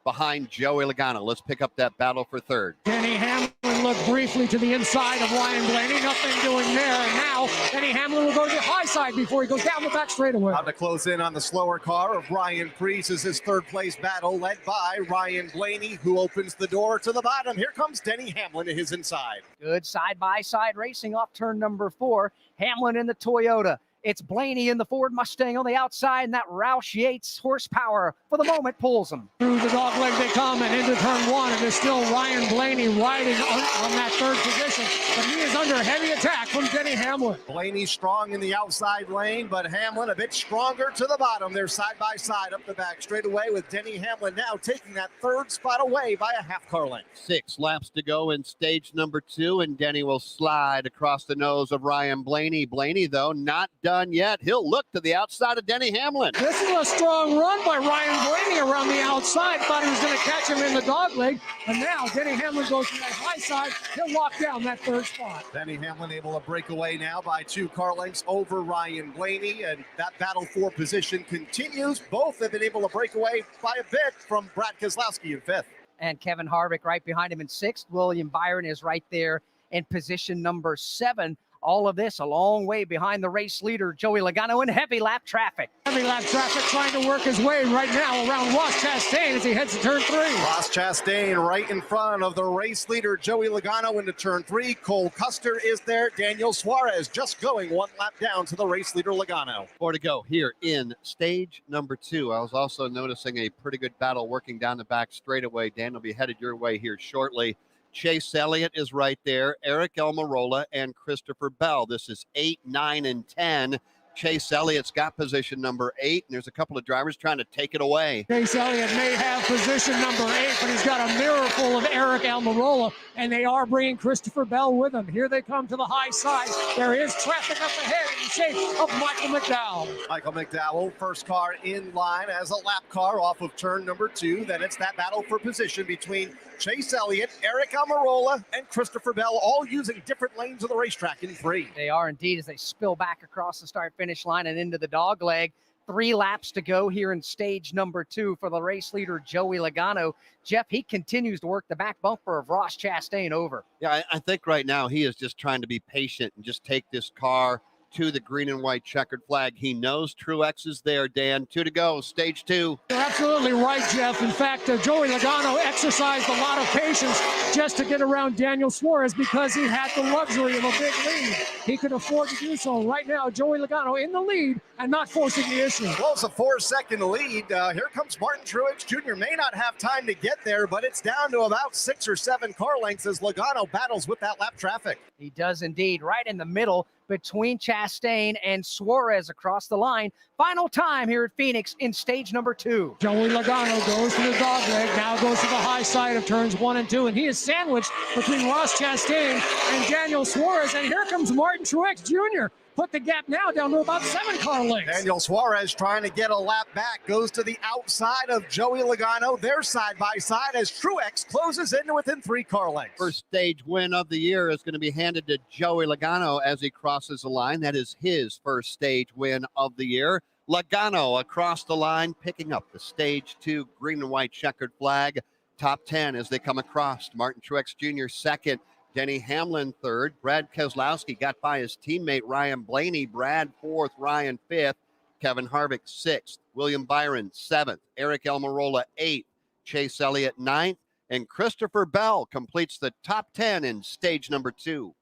behind Joey Logano. Let's pick up that battle for third. Denny Hamlin looked briefly to the inside of Ryan Blaney. Nothing doing there. And now Denny Hamlin will go to the high side before he goes down the back straightaway. Out to close in on the slower car of Ryan Preece is his third place battle, led by Ryan Blaney, who opens the door to the bottom. Here comes Denny Hamlin to his inside. Good side-by-side racing off turn number 4. Hamlin in the Toyota. It's Blaney in the Ford Mustang on the outside, and that Roush Yates horsepower for the moment pulls him. Through the dog leg they come and into turn 1, and there's still Ryan Blaney riding on that third position, but he is under heavy attack from Denny Hamlin. Blaney strong in the outside lane, but Hamlin a bit stronger to the bottom. They're side by side up the back straightaway, with Denny Hamlin now taking that third spot away by a half car length. 6 laps to go in stage number 2, and Denny will slide across the nose of Ryan Blaney. Blaney, though, not done yet. He'll look to the outside of Denny Hamlin. This is a strong run by Ryan Blaney around the outside. Thought he was going to catch him in the dog leg, and now Denny Hamlin goes to that high side. He'll lock down that third spot. Denny Hamlin able to break away now by 2 car lengths over Ryan Blaney, and that battle for position continues. Both have been able to break away by a bit from Brad Keselowski in 5th. And Kevin Harvick right behind him in 6th. William Byron is right there in position number 7. All of this a long way behind the race leader, Joey Logano, in heavy lap traffic. Heavy lap traffic trying to work his way right now around Ross Chastain as he heads to turn 3. Ross Chastain right in front of the race leader, Joey Logano, into turn 3. Cole Custer is there. Daniel Suarez just going 1 lap down to the race leader, Logano. 4 to go here in stage number 2. I was also noticing a pretty good battle working down the back straightaway. Dan will be headed your way here shortly. Chase Elliott is right there, Eric Almirola, and Christopher Bell. This is 8, 9, and 10. Chase Elliott's got position number 8, and there's a couple of drivers trying to take it away. Chase Elliott may have position number 8, but he's got a mirror full of Eric Almirola, and they are bringing Christopher Bell with them. Here they come to the high side. There is traffic up ahead in the shape of Michael McDowell. Michael McDowell, first car in line as a lap car off of turn number 2. Then it's that battle for position between Chase Elliott, Eric Almirola, and Christopher Bell, all using different lanes of the racetrack in 3. They are indeed, as they spill back across the start-finish line and into the dog leg. 3 laps to go here in stage number 2 for the race leader, Joey Logano. Jeff, he continues to work the back bumper of Ross Chastain over. Yeah, I think right now he is just trying to be patient and just take this car to the green and white checkered flag. He knows Truex is there, Dan. 2 to go, stage 2. You're absolutely right, Jeff. In fact, Joey Logano exercised a lot of patience just to get around Daniel Suarez because he had the luxury of a big lead. He could afford to do so. Right now, Joey Logano in the lead and not forcing the issue. Well, it's a 4-second lead. Here comes Martin Truex Jr. May not have time to get there, but it's down to about 6 or 7 car lengths as Logano battles with that lap traffic. He does indeed, right in the middle between Chastain and Suarez across the line. Final time here at Phoenix in stage number 2. Joey Logano goes to the dog leg, now goes to the high side of turns 1 and 2, and he is sandwiched between Ross Chastain and Daniel Suarez, and here comes Martin Truex Jr. Put the gap now down to about 7 car lengths. Daniel Suarez trying to get a lap back, goes to the outside of Joey Logano. They're side by side as Truex closes in within 3 car lengths. First stage win of the year is going to be handed to Joey Logano as he crosses the line. That is his first stage win of the year. Logano across the line, picking up the stage 2 green and white checkered flag. Top 10 as they come across. Martin Truex Jr. second. Denny Hamlin third. Brad Keselowski got by his teammate Ryan Blaney. Brad fourth. Ryan fifth. Kevin Harvick sixth. William Byron seventh. Eric Almirola eighth. Chase Elliott ninth. And Christopher Bell completes the top 10 in stage number 2.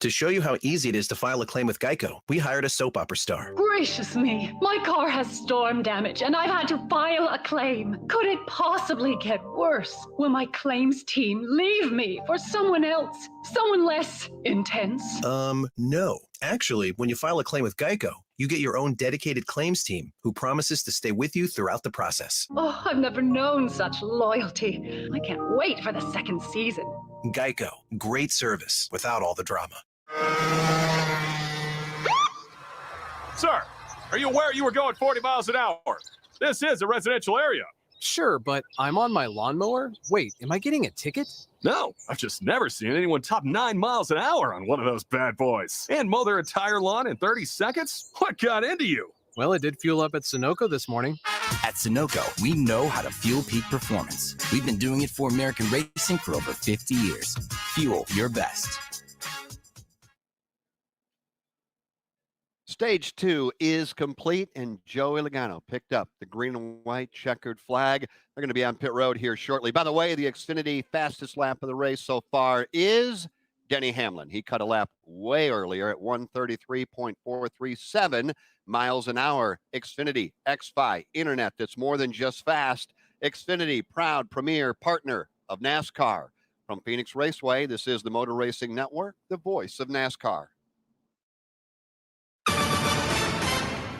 To show you how easy it is to file a claim with Geico, we hired a soap opera star. Gracious me, my car has storm damage and I've had to file a claim. Could it possibly get worse? Will my claims team leave me for someone else? Someone less intense? No. Actually, when you file a claim with Geico, you get your own dedicated claims team who promises to stay with you throughout the process. Oh, I've never known such loyalty. I can't wait for the second season. Geico. Great service without all the drama. Sir, are you aware you were going 40 miles an hour? This is a residential area. Sure, but I'm on my lawnmower? Wait, am I getting a ticket? No, I've just never seen anyone top 9 miles an hour on one of those bad boys. And mow their entire lawn in 30 seconds? What got into you? Well, it did fuel up at Sunoco this morning. At Sunoco, we know how to fuel peak performance. We've been doing it for American racing for over 50 years. Fuel your best. Stage 2 is complete, and Joey Logano picked up the green and white checkered flag. They're going to be on pit road here shortly. By the way, the Xfinity fastest lap of the race so far is Denny Hamlin. He cut a lap way earlier at 133.437 miles an hour. Xfinity, X5, internet that's more than just fast. Xfinity, proud premier partner of NASCAR. From Phoenix Raceway, this is the Motor Racing Network, the voice of NASCAR.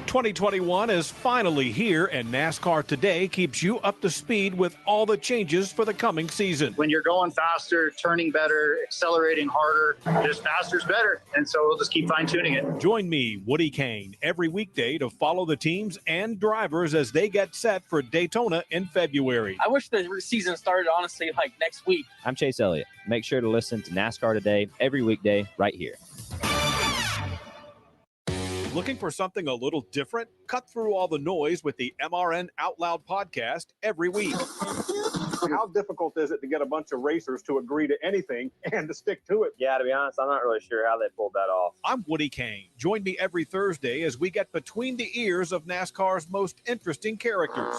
2021 is finally here, and NASCAR Today keeps you up to speed with all the changes for the coming season. When you're going faster, turning better, accelerating harder, just faster's better. And so we'll just keep fine-tuning it. Join me, Woody Kane, every weekday to follow the teams and drivers as they get set for Daytona in February. I wish the season started, honestly, like next week. I'm Chase Elliott. Make sure to listen to NASCAR Today every weekday right here. Looking for something a little different? Cut through all the noise with the MRN Out Loud podcast every week. How difficult is it to get a bunch of racers to agree to anything and to stick to it? Yeah, to be honest, I'm not really sure how they pulled that off. I'm Woody Kane. Join me every Thursday as we get between the ears of NASCAR's most interesting characters.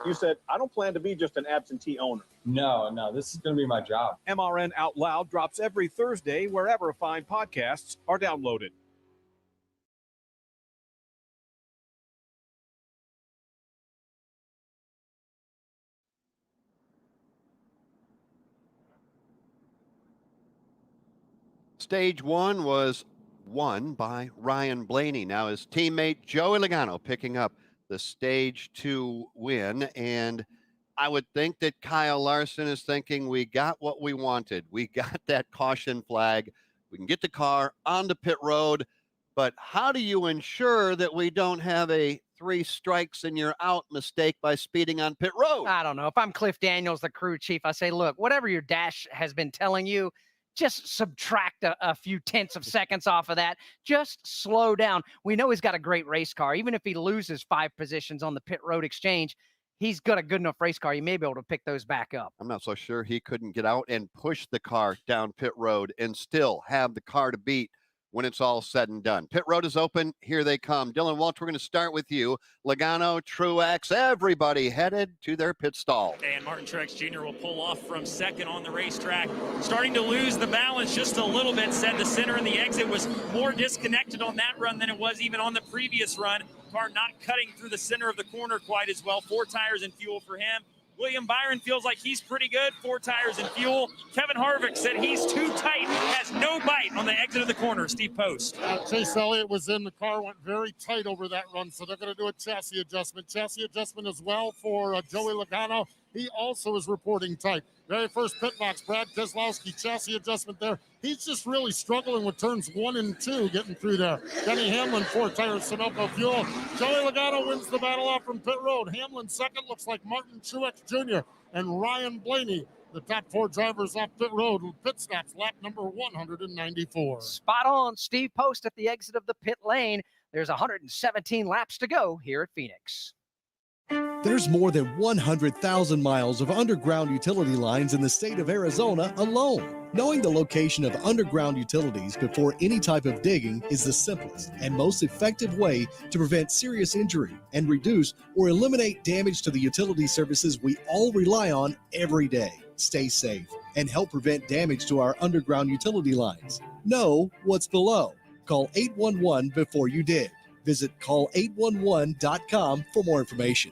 You said, I don't plan to be just an absentee owner. No, this is going to be my job. MRN Out Loud drops every Thursday wherever fine podcasts are downloaded. Stage 1 was won by Ryan Blaney. Now his teammate Joey Logano picking up the Stage 2 win. And I would think that Kyle Larson is thinking, we got what we wanted. We got that caution flag. We can get the car on the pit road. But how do you ensure that we don't have a 3 strikes and you're out mistake by speeding on pit road? I don't know. If I'm Cliff Daniels, the crew chief, I say, look, whatever your dash has been telling you, just subtract a few tenths of seconds off of that. Just slow down. We know he's got a great race car. Even if he loses 5 positions on the pit road exchange, he's got a good enough race car. You may be able to pick those back up. I'm not so sure he couldn't get out and push the car down pit road and still have the car to beat when it's all said and done. Pit road is open. Here they come. Dylan Walsh, we're going to start with you. Logano, Truex, everybody headed to their pit stall. And Martin Truex Jr. will pull off from second on the racetrack. Starting to lose the balance just a little bit. Said the center and the exit was more disconnected on that run than it was even on the previous run. Car not cutting through the center of the corner quite as well. 4 tires and fuel for him. William Byron feels like he's pretty good. 4 tires and fuel. Kevin Harvick said he's too tight, has no bite on the exit of the corner. Steve Post. Chase Elliott was in. The car went very tight over that run, so they're going to do a chassis adjustment. Chassis adjustment as well for Joey Logano. He also is reporting tight. Very first pit box, Brad Keselowski, chassis adjustment there. He's just really struggling with turns 1 and 2 getting through there. Denny Hamlin, 4 tires, Sunoco fuel. Joey Logano wins the battle off from pit road. Hamlin second, looks like Martin Truex Jr. and Ryan Blaney, the top 4 drivers off pit road. Pit stops, lap number 194. Spot on. Steve Post at the exit of the pit lane. There's 117 laps to go here at Phoenix. There's more than 100,000 miles of underground utility lines in the state of Arizona alone. Knowing the location of underground utilities before any type of digging is the simplest and most effective way to prevent serious injury and reduce or eliminate damage to the utility services we all rely on every day. Stay safe and help prevent damage to our underground utility lines. Know what's below. Call 811 before you dig. Visit call811.com for more information.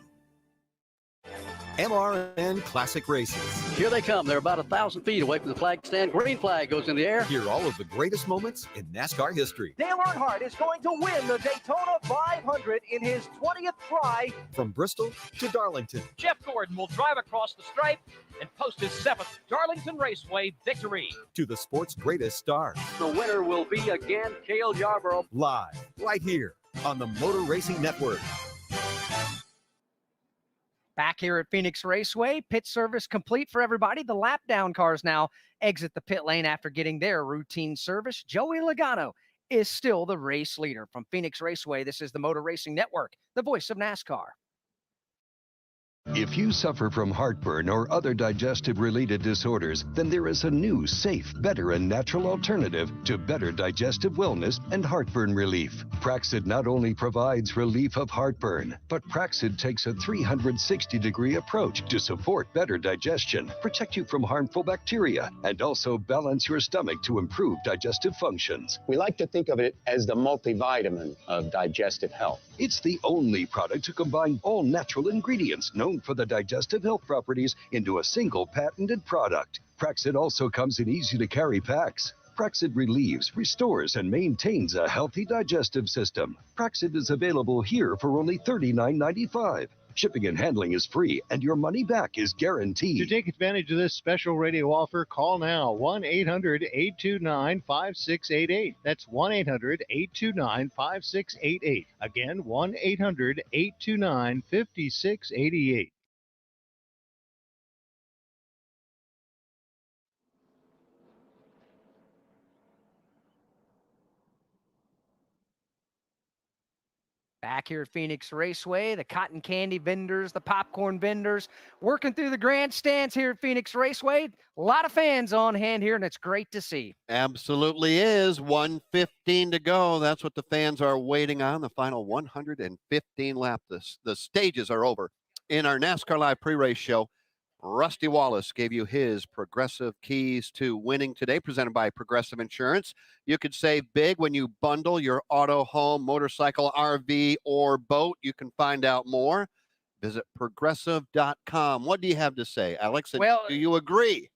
MRN Classic Races. Here they come. They're about 1,000 feet away from the flag stand. Green flag goes in the air. Hear all of the greatest moments in NASCAR history. Dale Earnhardt is going to win the Daytona 500 in his 20th try. From Bristol to Darlington. Jeff Gordon will drive across the stripe and post his 7th Darlington Raceway victory. To the sport's greatest stars. The winner will be again Cale Yarborough. Live, right here on the Motor Racing Network. Back here at Phoenix Raceway, pit service complete for everybody. The lap down cars now exit the pit lane after getting their routine service. Joey Logano is still the race leader. From Phoenix Raceway, this is the Motor Racing Network, the voice of NASCAR. If you suffer from heartburn or other digestive-related disorders, then there is a new, safe, better, and natural alternative to better digestive wellness and heartburn relief. Praxid not only provides relief of heartburn, but Praxid takes a 360-degree approach to support better digestion, protect you from harmful bacteria, and also balance your stomach to improve digestive functions. We like to think of it as the multivitamin of digestive health. It's the only product to combine all natural ingredients known for the digestive health properties into a single patented product. Praxid also comes in easy-to-carry packs. Praxid relieves, restores, and maintains a healthy digestive system. Praxid is available here for only $39.95. Shipping and handling is free, and your money back is guaranteed. To take advantage of this special radio offer, call now 1-800-829-5688. That's 1-800-829-5688. Again, 1-800-829-5688. Back here at Phoenix Raceway, the cotton candy vendors, the popcorn vendors, working through the grandstands here at Phoenix Raceway. A lot of fans on hand here, and it's great to see. Absolutely is. 1:15 to go. That's what the fans are waiting on, the final 115 lap. The stages are over. In our NASCAR Live pre-race show, Rusty Wallace gave you his Progressive keys to winning today, presented by Progressive Insurance. You could save big when you bundle your auto, home, motorcycle, RV, or boat. You can find out more. Visit progressive.com. What do you have to say, Alex? And Well, do you agree?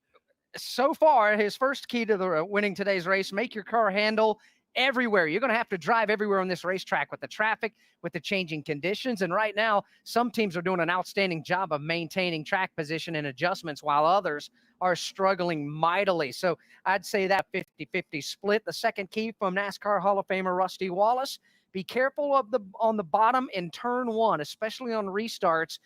So far, his first key to the winning today's race, make your car handle everywhere. You're going to have to drive everywhere on this racetrack with the traffic, with the changing conditions. And right now, some teams are doing an outstanding job of maintaining track position and adjustments, while others are struggling mightily. So I'd say that 50-50 split. The second key from NASCAR Hall of Famer Rusty Wallace, be careful of on the bottom in turn one, especially on restarts.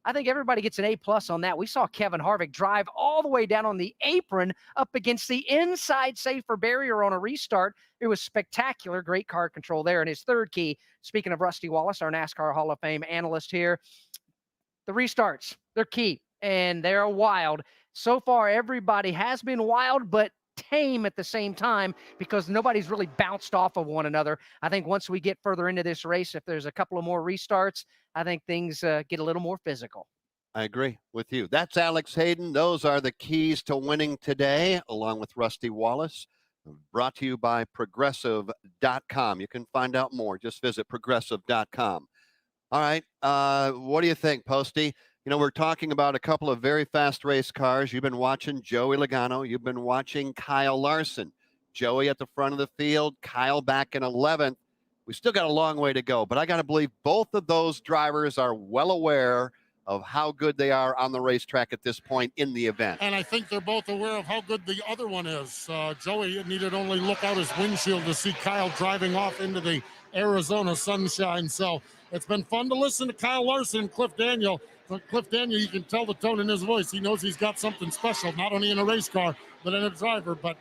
I think everybody gets an A+ on that. We saw Kevin Harvick drive all the way down on the apron up against the inside safer barrier on a restart. It was spectacular. Great car control there. And his third key, speaking of Rusty Wallace, our NASCAR Hall of Fame analyst here, the restarts, they're key and they're wild. So far, everybody has been wild, but tame at the same time because nobody's really bounced off of one another. I think once we get further into this race, if there's a couple of more restarts, I think things get a little more physical. I agree with you. That's Alex Hayden. Those are the keys to winning today, along with Rusty Wallace. Brought to you by Progressive.com. You can find out more. Just visit Progressive.com. All right. What do you think, Posty? You know, we're talking about a couple of very fast race cars. You've been watching Joey Logano. You've been watching Kyle Larson. Joey at the front of the field, Kyle back in 11th. We still got a long way to go, but I got to believe both of those drivers are well aware of how good they are on the racetrack at this point in the event. And I think they're both aware of how good the other one is. Joey needed only look out his windshield to see Kyle driving off into the Arizona sunshine. So it's been fun to listen to Kyle Larson and Cliff Daniel. Cliff Daniel, you can tell the tone in his voice. He knows he's got something special, not only in a race car, but in a driver. But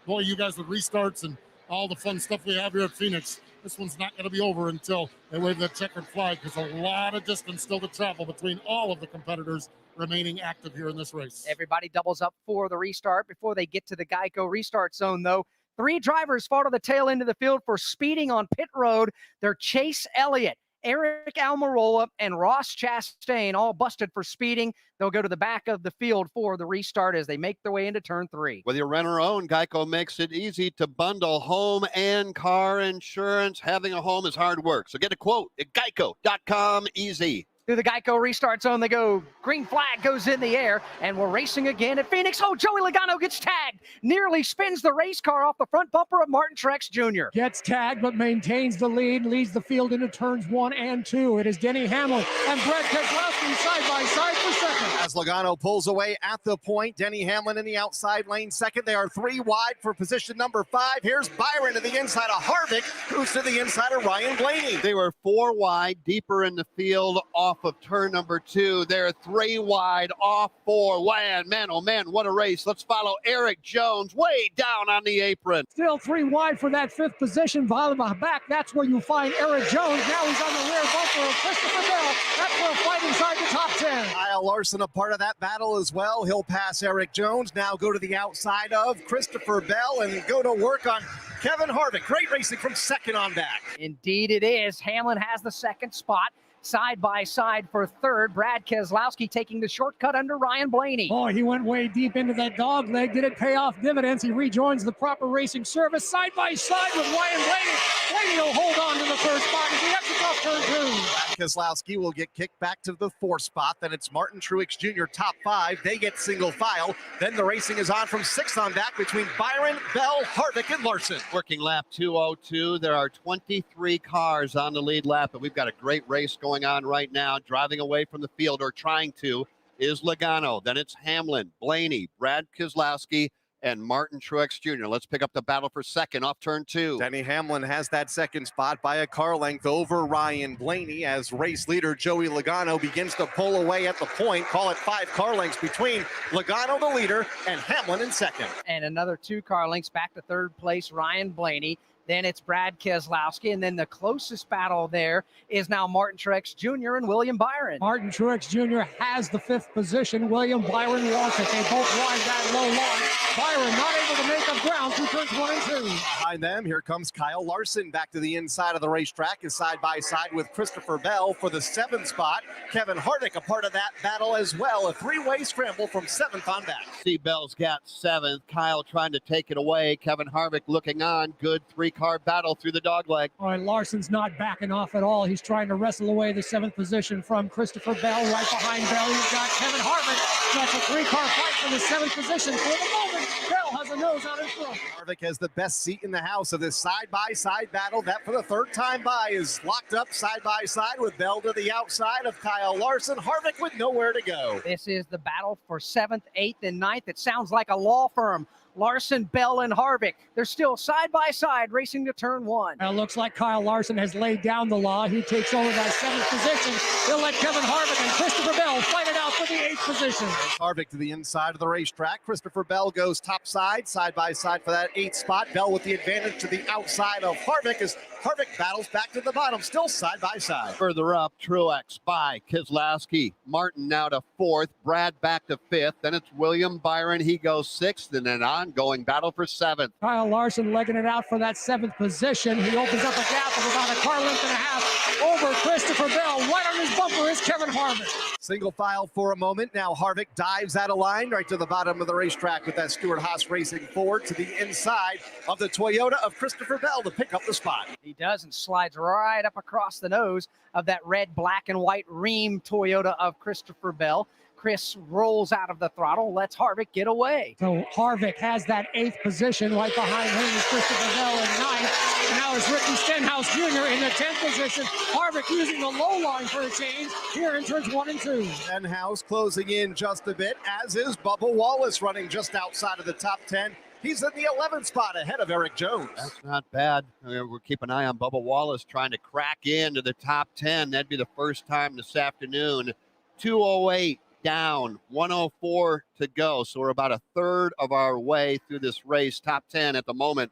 boy, you guys with restarts and all the fun stuff we have here at Phoenix, this one's not going to be over until they wave that checkered flag, because a lot of distance still to travel between all of the competitors remaining active here in this race. Everybody doubles up for the restart before they get to the Geico restart zone, though. 3 drivers fall to the tail end of the field for speeding on pit road. They're Chase Elliott, Eric Almirola and Ross Chastain all busted for speeding. They'll go to the back of the field for the restart as they make their way into turn 3. Whether you rent or own, Geico makes it easy to bundle home and car insurance. Having a home is hard work, so get a quote at geico.com easy. Through the Geico restart zone they go. Green flag goes in the air, and we're racing again at Phoenix. Oh, Joey Logano gets tagged. Nearly spins the race car off the front bumper of Martin Truex Jr. Gets tagged, but maintains the lead, leads the field into turns 1 and 2. It is Denny Hamlin and Brad Keselowski side by side for second. As Logano pulls away at the point, Denny Hamlin in the outside lane second. They are 3 wide for position number 5. Here's Byron to the inside of Harvick, who's to the inside of Ryan Blaney. They were 4 wide, deeper in the field off of turn number 2. They're 3 wide off 4. Man, oh man, what a race. Let's follow Eric Jones way down on the apron. Still 3 wide for that 5th position. Followed back, that's where you find Eric Jones. Now he's on the rear bumper of Christopher Bell. That's for a fight inside the top 10. Kyle Larson a part of that battle as well. He'll pass Eric Jones. Now go to the outside of Christopher Bell and go to work on Kevin Harvick. Great racing from second on back. Indeed it is. Hamlin has the second spot. Side by side for third. Brad Keselowski taking the shortcut under Ryan Blaney. Oh, he went way deep into that dog leg. Did it pay off dividends? He rejoins the proper racing service side by side with Ryan Blaney. Blaney will hold on to the first spot as he exits off turn 2. Brad Keselowski will get kicked back to the 4th spot. Then it's Martin Truex Jr. top 5. They get single file. Then the racing is on from 6th on back between Byron, Bell, Harvick, and Larson. Working lap 202. There are 23 cars on the lead lap, and we've got a great race going on right now. Driving away from the field, or trying to, is Logano. Then it's Hamlin, Blaney, Brad Keselowski, and Martin Truex Jr. Let's pick up the battle for second off turn 2. Denny Hamlin has that second spot by a car length over Ryan Blaney as race leader Joey Logano begins to pull away at the point. Call it 5 car lengths between Logano, the leader, and Hamlin in second. And another 2 car lengths back to third place, Ryan Blaney. Then it's Brad Keselowski, and then the closest battle there is now Martin Truex Jr. and William Byron. Martin Truex Jr. has the 5th position. William Byron wants it. They both ride that low line. Byron not able to make up ground through turns 1 and 2. Behind them, here comes Kyle Larson back to the inside of the racetrack, is side by side with Christopher Bell for the 7th spot. Kevin Harvick a part of that battle as well. A 3-way scramble from 7th on back. See, Bell's got 7th. Kyle trying to take it away. Kevin Harvick looking on. Good 3-car battle through the dogleg. All right, Larson's not backing off at all. He's trying to wrestle away the 7th position from Christopher Bell. Right behind Bell, you've got Kevin Harvick. That's a 3-car fight for the 7th position. For the moment, Bell has a nose on his front. Harvick has the best seat in the house of this side-by-side battle. That for the 3rd time by is locked up side-by-side with Bell to the outside of Kyle Larson. Harvick with nowhere to go. This is the battle for 7th, 8th, and 9th. It sounds like a law firm. Larson, Bell, and Harvick. They're still side by side racing to turn 1. It looks like Kyle Larson has laid down the law. He takes over that 7th position. He'll let Kevin Harvick and Christopher Bell fight it out for the 8th position. Harvick to the inside of the racetrack. Christopher Bell goes top side by side for that 8th spot. Bell with the advantage to the outside of Harvick as Harvick battles back to the bottom, still side by side. Further up, Truex by Keselowski. Martin now to 4th. Brad back to 5th. Then it's William Byron. He goes 6th, and an ongoing battle for 7th. Kyle Larson legging it out for that 7th position. He opens up a gap of about a car length and a half over Christopher Bell. Right on his bumper is Kevin Harvick. Single file for a moment. Now Harvick dives out of line right to the bottom of the racetrack with that Stewart-Haas Racing Ford to the inside of the Toyota of Christopher Bell to pick up the spot. He does, and slides right up across the nose of that red, black, and white Ream Toyota of Christopher Bell. Chris rolls out of the throttle, lets Harvick get away. So Harvick has that 8th position. Right behind him is Christopher Bell in 9th. And now is Ricky Stenhouse Jr. in the 10th position. Harvick using the low line for a change here in turns 1 and 2. Stenhouse closing in just a bit, as is Bubba Wallace running just outside of the top 10. He's in the 11th spot ahead of Eric Jones. That's not bad. We'll keep an eye on Bubba Wallace trying to crack into the top 10. That'd be the first time this afternoon. 2:08 down, 1:04 to go. So we're about a third of our way through this race. Top 10 at the moment.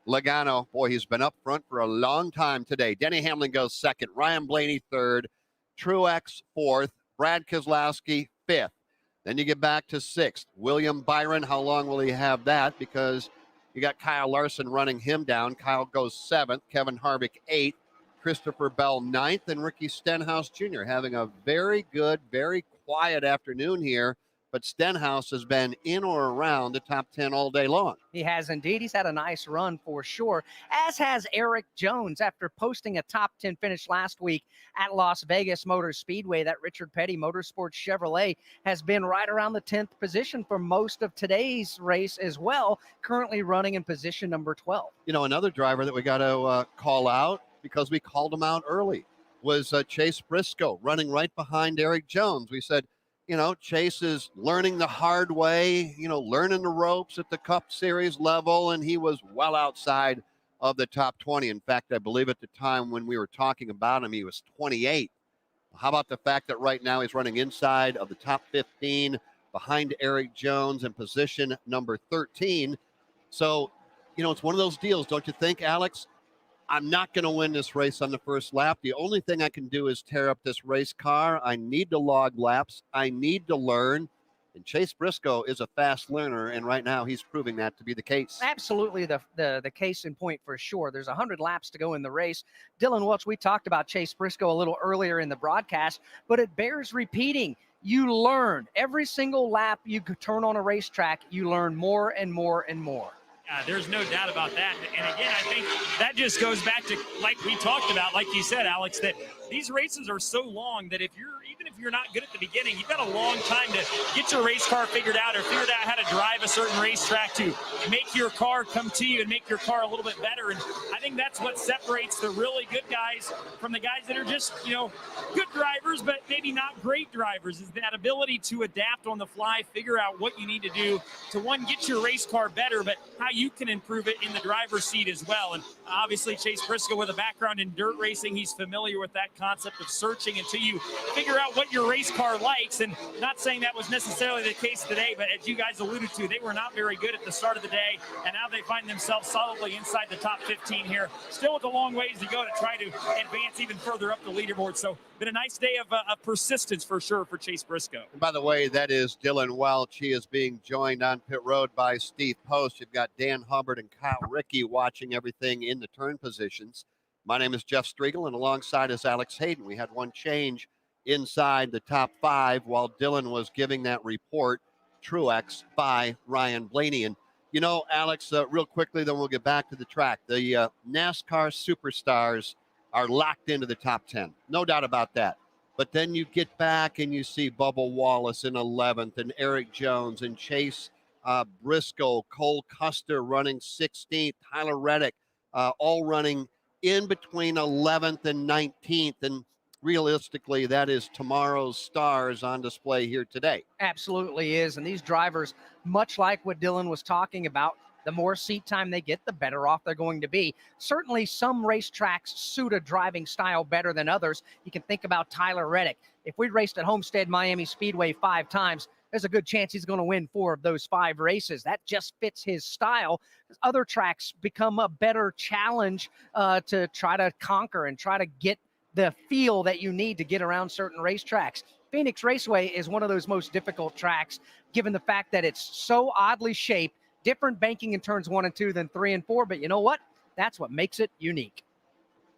Logano, boy, he's been up front for a long time today. Denny Hamlin goes 2nd. Ryan Blaney 3rd. Truex 4th. Brad Keselowski 5th. Then you get back to 6th. William Byron, how long will he have that? Because you got Kyle Larson running him down. Kyle goes 7th. Kevin Harvick 8th. Christopher Bell ninth, and Ricky Stenhouse Jr. having a very good, very quiet afternoon here. But Stenhouse has been in or around the top 10 all day long. He has indeed. He's had a nice run for sure, as has Eric Jones after posting a top 10 finish last week at Las Vegas Motor Speedway. That Richard Petty Motorsports Chevrolet has been right around the 10th position for most of today's race as well, currently running in position number 12. You know, another driver that we got to call out, because we called him out early, was Chase Briscoe, running right behind Eric Jones. We said, you know, Chase is learning the hard way, you know, learning the ropes at the Cup Series level, and he was well outside of the top 20. In fact, I believe at the time when we were talking about him, he was 28. How about the fact that right now he's running inside of the top 15 behind Eric Jones in position number 13? So, you know, it's one of those deals, don't you think, Alex? I'm not going to win this race on the first lap. The only thing I can do is tear up this race car. I need to log laps. I need to learn. And Chase Briscoe is a fast learner, and right now he's proving that to be the case. Absolutely the case in point for sure. There's 100 laps to go in the race. Dylan Welch, we talked about Chase Briscoe a little earlier in the broadcast, but it bears repeating. You learn. Every single lap you turn on a racetrack, you learn more and more and more. There's no doubt about that. And again, I think that just goes back to, like we talked about, like you said, Alex, that these races are so long that even if you're not good at the beginning, you've got a long time to get your race car figured out or figured out how to drive a certain racetrack to make your car come to you and make your car a little bit better. And I think that's what separates the really good guys from the guys that are just, you know, good drivers, but maybe not great drivers, is that ability to adapt on the fly, figure out what you need to do to, one, get your race car better, but how you can improve it in the driver's seat as well. And obviously Chase Briscoe, with a background in dirt racing, he's familiar with that concept of searching until you figure out what your race car likes. And not saying that was necessarily the case today, but as you guys alluded to, they were not very good at the start of the day, and now they find themselves solidly inside the top 15 here, still with a long ways to go to try to advance even further up the leaderboard. So been a nice day of persistence for sure for Chase Briscoe. And by the way, that is Dylan Welch. He is being joined on pit road by Steve Post. You've got Dan Hubbard and Kyle Rickey watching everything in the turn positions. My name is Jeff Striegel, and alongside is Alex Hayden. We had one change inside the top 5 while Dylan was giving that report, Truex by Ryan Blaney. And, you know, Alex, real quickly, then we'll get back to the track. The NASCAR superstars are locked into the top 10. No doubt about that. But then you get back and you see Bubba Wallace in 11th and Eric Jones and Chase Briscoe, Cole Custer running 16th, Tyler Reddick, all running in between 11th and 19th. And realistically, that is tomorrow's stars on display here today. Absolutely is. And these drivers, much like what Dylan was talking about, the more seat time they get, the better off they're going to be. Certainly some racetracks suit a driving style better than others. You can think about Tyler Reddick. If we raced at Homestead Miami Speedway 5 times, there's a good chance he's going to win 4 of those 5 races. That just fits his style. Other tracks become a better challenge to try to conquer and try to get the feel that you need to get around certain racetracks. Phoenix Raceway is one of those most difficult tracks, given the fact that it's so oddly shaped, different banking in turns 1 and 2 than 3 and 4. But you know what? That's what makes it unique.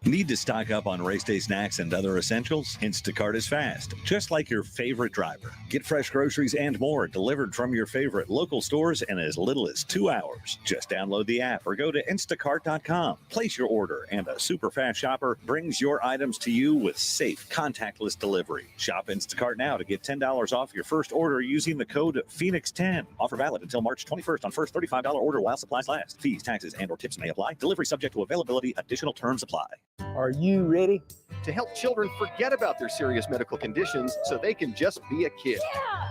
Need to stock up on race day snacks and other essentials? Instacart is fast, just like your favorite driver. Get fresh groceries and more delivered from your favorite local stores in as little as 2 hours. Just download the app or go to instacart.com. Place your order, and a super fast shopper brings your items to you with safe, contactless delivery. Shop Instacart now to get $10 off your first order using the code Phoenix10. Offer valid until March 21st on first $35 order while supplies last. Fees, taxes, and/or tips may apply. Delivery subject to availability. Additional terms apply. Are you ready? To help children forget about their serious medical conditions so they can just be a kid.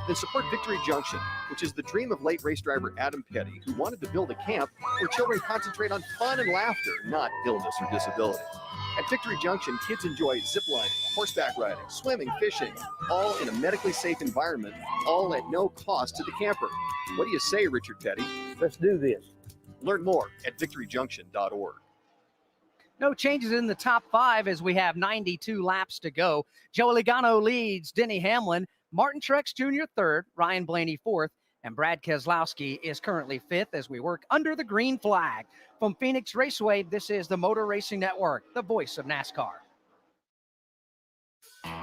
Then support Victory Junction, which is the dream of late race driver Adam Petty, who wanted to build a camp where children concentrate on fun and laughter, not illness or disability. At Victory Junction, kids enjoy ziplining, horseback riding, swimming, fishing, all in a medically safe environment, all at no cost to the camper. What do you say, Richard Petty? Let's do this. Learn more at victoryjunction.org. No changes in the top 5 as we have 92 laps to go. Joey Logano leads, Denny Hamlin, Martin Truex Jr. 3rd, Ryan Blaney 4th, And Brad Keselowski is currently 5th as we work under the green flag. From Phoenix Raceway, this is the Motor Racing Network, the voice of NASCAR.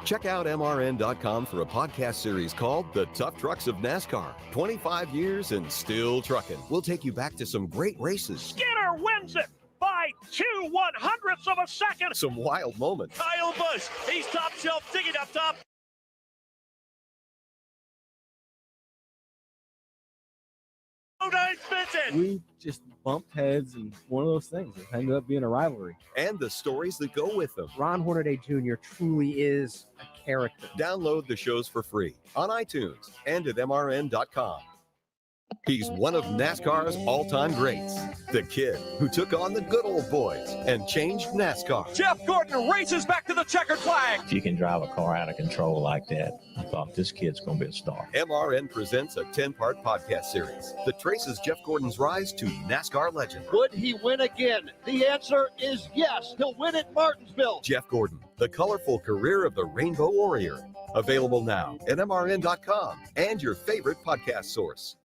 Check out MRN.com for a podcast series called The Tough Trucks of NASCAR. 25 years and still trucking. We'll take you back to some great races. Skinner wins it by 2/100ths of a second. Some wild moments. Kyle Busch, he's top shelf digging up top. We just bumped heads, and one of those things. It ended up being a rivalry. And the stories that go with them. Ron Hornaday Jr. truly is a character. Download the shows for free on iTunes and at MRN.com. He's one of NASCAR's all-time greats. The kid who took on the good old boys and changed NASCAR. Jeff Gordon races back to the checkered flag. If you can drive a car out of control like that, I thought this kid's going to be a star. MRN presents a 10-part podcast series that traces Jeff Gordon's rise to NASCAR legend. Would he win again? The answer is yes. He'll win at Martinsville. Jeff Gordon, the colorful career of the Rainbow Warrior. Available now at MRN.com and your favorite podcast source.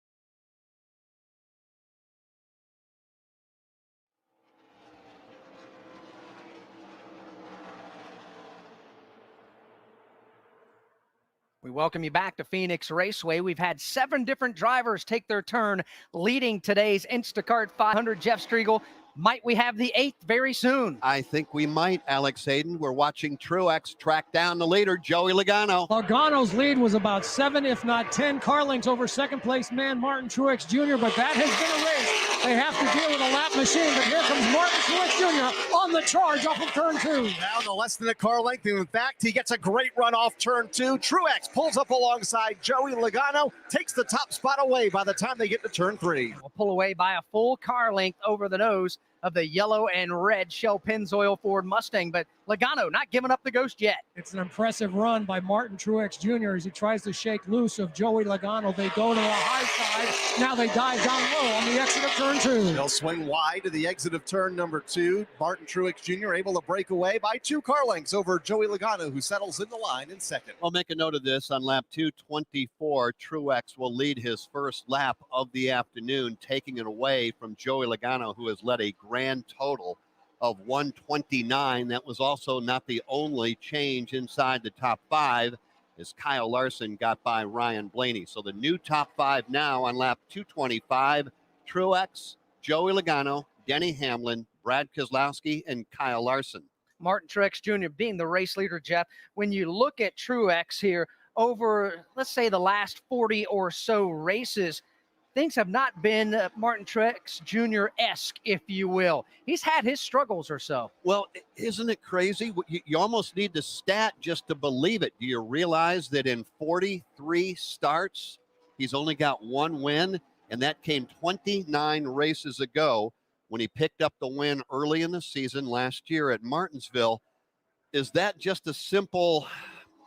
We welcome you back to Phoenix Raceway. We've had 7 different drivers take their turn leading today's Instacart 500. Jeff Striegel, might we have the 8th very soon? I think we might, Alex Hayden. We're watching Truex track down the leader, Joey Logano. Logano's lead was about 7, if not 10 car lengths over second-place man Martin Truex Jr., but that has been a race. They have to deal with a lap machine, but here comes Martin Truex Jr. on the charge off of turn 2. Down to less than a car length. In fact, he gets a great run off turn 2. Truex pulls up alongside Joey Logano, takes the top spot away by the time they get to turn 3. Will pull away by a full car length over the nose of the yellow and red Shell Pennzoil Ford Mustang, but Logano not giving up the ghost yet. It's an impressive run by Martin Truex Jr. as he tries to shake loose of Joey Logano. They go to the high side. Now they dive down low on the exit of turn 2. They'll swing wide to the exit of turn number 2. Martin Truex Jr. able to break away by 2 car lengths over Joey Logano, who settles in the line in second. I'll make a note of this. On lap 224, Truex will lead his first lap of the afternoon, taking it away from Joey Logano, who has led a grand total of 129. That was also not the only change inside the top 5, as Kyle Larson got by Ryan Blaney. So the new top 5 now on lap 225, Truex, Joey Logano, Denny Hamlin, Brad Keselowski, and Kyle Larson. Martin Truex Jr. being the race leader, Jeff. When you look at Truex here over, let's say, the last 40 or so races, things have not been Martin Truex Jr.-esque, if you will. He's had his struggles or so. Well, isn't it crazy? You almost need the stat just to believe it. Do you realize that in 43 starts, he's only got 1 win, and that came 29 races ago when he picked up the win early in the season last year at Martinsville? Is that just a simple,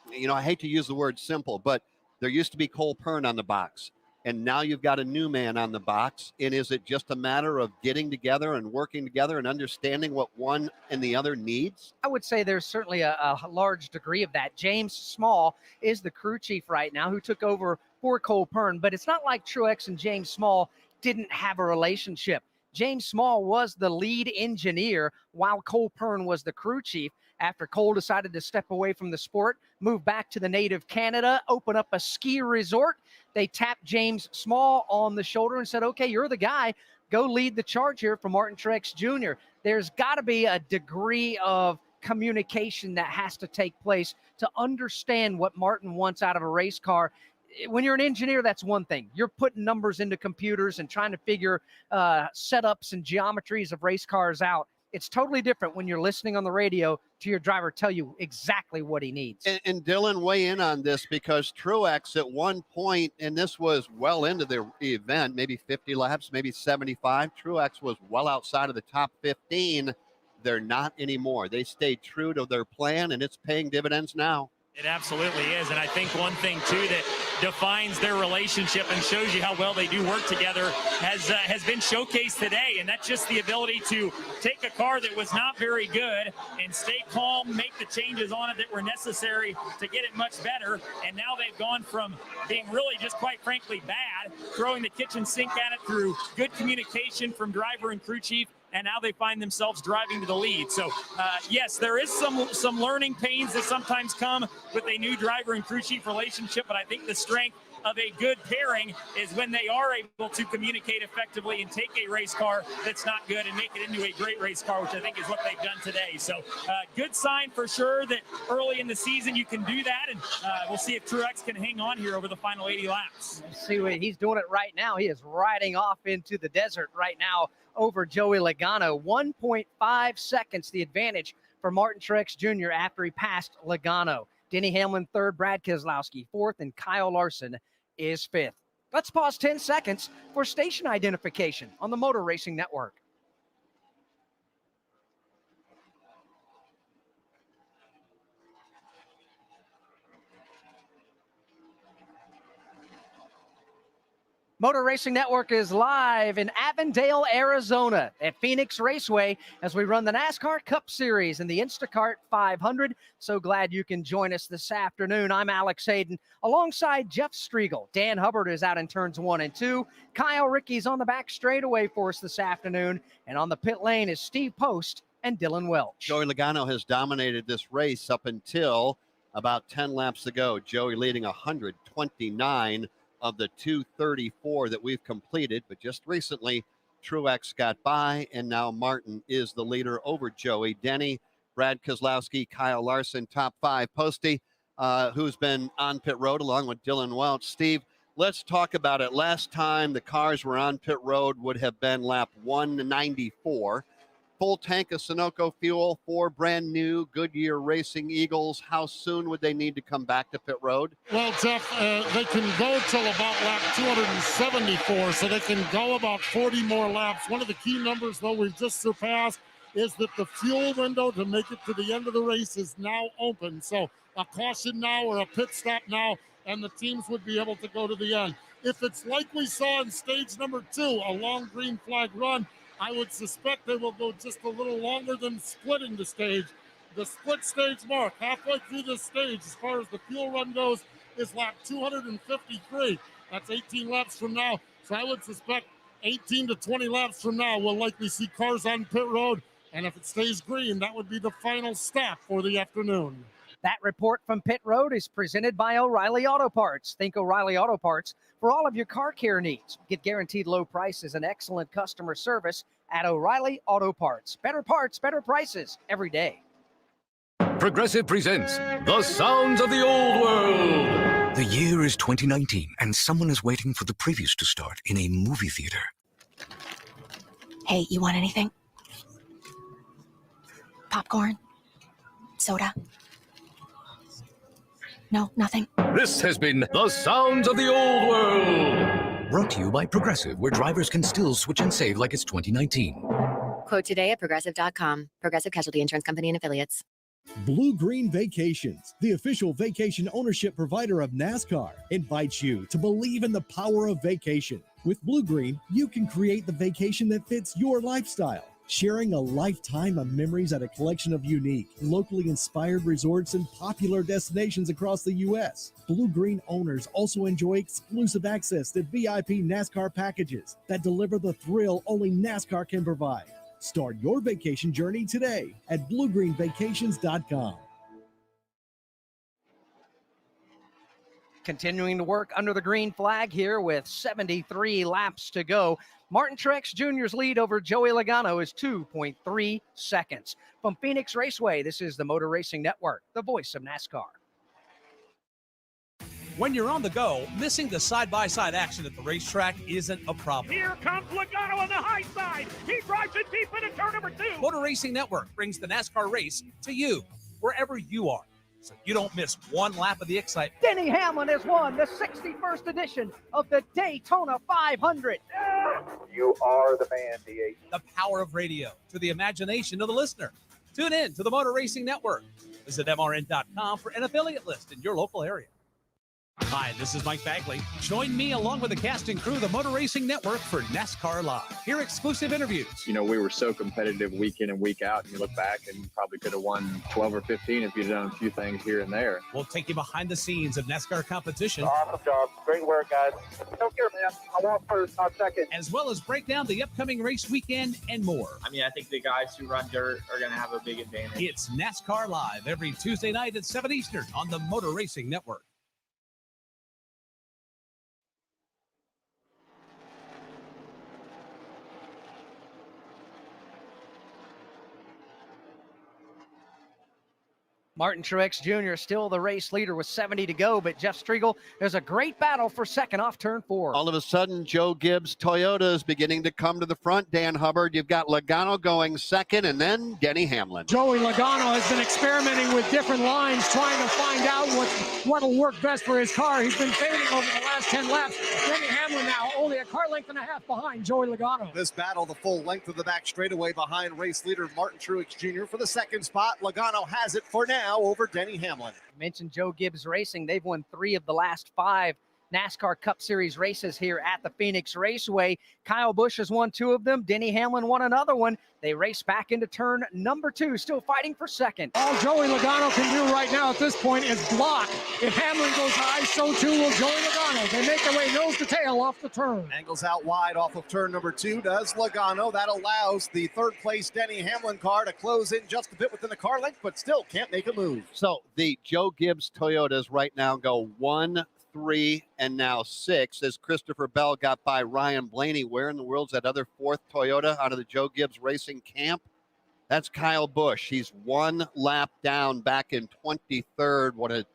I hate to use the word simple, but there used to be Cole Pearn on the box, and now you've got a new man on the box. And is it just a matter of getting together and working together and understanding what one and the other needs? I would say there's certainly a large degree of that. James Small is the crew chief right now, who took over for Cole Pearn, but it's not like Truex and James Small didn't have a relationship. James Small was the lead engineer while Cole Pearn was the crew chief. After Cole decided to step away from the sport, move back to the native Canada, open up a ski resort, they tapped James Small on the shoulder and said, okay, you're the guy. Go lead the charge here for Martin Truex Jr. There's got to be a degree of communication that has to take place to understand what Martin wants out of a race car. When you're an engineer, that's one thing. You're putting numbers into computers and trying to figure setups and geometries of race cars out. It's totally different when you're listening on the radio to your driver tell you exactly what he needs. And Dylan, weigh in on this, because Truex at one point, and this was well into the event, maybe 50 laps, maybe 75, Truex was well outside of the top 15. They're not anymore. They stayed true to their plan, and it's paying dividends now. It absolutely is. And I think one thing, too, that defines their relationship and shows you how well they do work together has been showcased today. And that's just the ability to take a car that was not very good and stay calm, make the changes on it that were necessary to get it much better. And now they've gone from being really just quite frankly bad, throwing the kitchen sink at it through good communication from driver and crew chief, and now they find themselves driving to the lead. So, yes, there is some learning pains that sometimes come with a new driver and crew chief relationship, but I think the strength of a good pairing is when they are able to communicate effectively and take a race car that's not good and make it into a great race car, which I think is what they've done today. So, good sign for sure that early in the season you can do that, and we'll see if Truex can hang on here over the final 80 laps. See what he's doing it right now. He is riding off into the desert right now over Joey Logano. 1.5 seconds the advantage for Martin Truex Jr. after he passed Logano. Denny Hamlin third, Brad Keselowski fourth, and Kyle Larson is fifth. Let's pause 10 seconds for station identification on the Motor Racing Network. Motor Racing Network is live in Avondale, Arizona at Phoenix Raceway as we run the NASCAR Cup Series and the Instacart 500. So glad you can join us this afternoon. I'm Alex Hayden alongside Jeff Striegel. Dan Hubbard is out in turns 1 and 2. Kyle Rickey's on the back straightaway for us this afternoon. And on the pit lane is Steve Post and Dylan Welch. Joey Logano has dominated this race up until about 10 laps ago. Joey leading 129 of the 234 that we've completed, but just recently Truex got by, and now Martin is the leader over Joey. Denny, Brad Keselowski, Kyle Larson, top 5. Posty, who's been on pit road along with Dylan Welch. Steve, let's talk about it. Last time the cars were on pit road would have been lap 194. Full tank of Sunoco fuel, 4 brand new Goodyear Racing Eagles. How soon would they need to come back to pit road? Well, Jeff, they can go till about lap 274, so they can go about 40 more laps. One of the key numbers, though, we've just surpassed is that the fuel window to make it to the end of the race is now open. So a caution now or a pit stop now, and the teams would be able to go to the end. If it's like we saw in stage number 2, a long green flag run, I would suspect they will go just a little longer than splitting the stage. The split stage mark halfway through this stage, as far as the fuel run goes, is lap 253. That's 18 laps from now. So I would suspect 18 to 20 laps from now, we'll likely see cars on pit road. And if it stays green, that would be the final stop for the afternoon. That report from pit road is presented by O'Reilly Auto Parts. Think O'Reilly Auto Parts for all of your car care needs. Get guaranteed low prices and excellent customer service at O'Reilly Auto Parts. Better parts, better prices every day. Progressive presents The Sounds of the Old World. The year is 2019, and someone is waiting for the previews to start in a movie theater. Hey, you want anything? Popcorn? Soda? No, nothing. This has been The Sounds of the Old World. Brought to you by Progressive, where drivers can still switch and save like it's 2019. Quote today at Progressive.com. Progressive Casualty Insurance Company and Affiliates. Blue Green Vacations, the official vacation ownership provider of NASCAR, invites you to believe in the power of vacation. With Blue Green, you can create the vacation that fits your lifestyle. Sharing a lifetime of memories at a collection of unique, locally inspired resorts and popular destinations across the U.S. Blue Green owners also enjoy exclusive access to VIP NASCAR packages that deliver the thrill only NASCAR can provide. Start your vacation journey today at bluegreenvacations.com. Continuing to work under the green flag here with 73 laps to go. Martin Truex Jr.'s lead over Joey Logano is 2.3 seconds. From Phoenix Raceway, this is the Motor Racing Network, the voice of NASCAR. When you're on the go, missing the side-by-side action at the racetrack isn't a problem. Here comes Logano on the high side. He drives it deep into turn number 2. Motor Racing Network brings the NASCAR race to you, wherever you are, so you don't miss one lap of the excitement. Denny Hamlin has won the 61st edition of the Daytona 500. You are the man, D8. The power of radio to the imagination of the listener. Tune in to the Motor Racing Network. Visit MRN.com for an affiliate list in your local area. Hi, this is Mike Bagley. Join me along with the cast and crew of the Motor Racing Network for NASCAR Live. Hear exclusive interviews. You know, we were so competitive week in and week out, and you look back and you probably could have won 12 or 15 if you'd done a few things here and there. We'll take you behind the scenes of NASCAR competition. Awesome job. Great work, guys. Don't care, man. I want first, not second. As well as break down the upcoming race weekend and more. I mean, I think the guys who run dirt are going to have a big advantage. It's NASCAR Live every Tuesday night at 7 Eastern on the Motor Racing Network. Martin Truex Jr. still the race leader with 70 to go, but Jeff Striegel, there's a great battle for second off turn 4. All of a sudden, Joe Gibbs' Toyota is beginning to come to the front. Dan Hubbard, you've got Logano going second, and then Denny Hamlin. Joey Logano has been experimenting with different lines, trying to find out what'll work best for his car. He's been fading over the last 10 laps. Denny Hamlin now only a car length and a half behind Joey Logano. This battle, the full length of the back straightaway behind race leader Martin Truex Jr. for the second spot. Logano has it for now over Denny Hamlin. I mentioned Joe Gibbs Racing. They've won 3 of the last 5 NASCAR Cup Series races here at the Phoenix Raceway. Kyle Busch has won 2 of them. Denny Hamlin won another one. They race back into turn number 2, still fighting for second. All Joey Logano can do right now at this point is block. If Hamlin goes high, so too will Joey Logano. They make their way nose to tail off the turn. Angles out wide off of turn number 2 does Logano. That allows the third place Denny Hamlin car to close in just a bit within the car length, but still can't make a move. So the Joe Gibbs Toyotas right now go 1, 3, and now 6 as Christopher Bell got by Ryan Blaney. Where in the world's that other 4th Toyota out of the Joe Gibbs Racing camp? That's Kyle Busch. He's 1 lap down back in 23rd.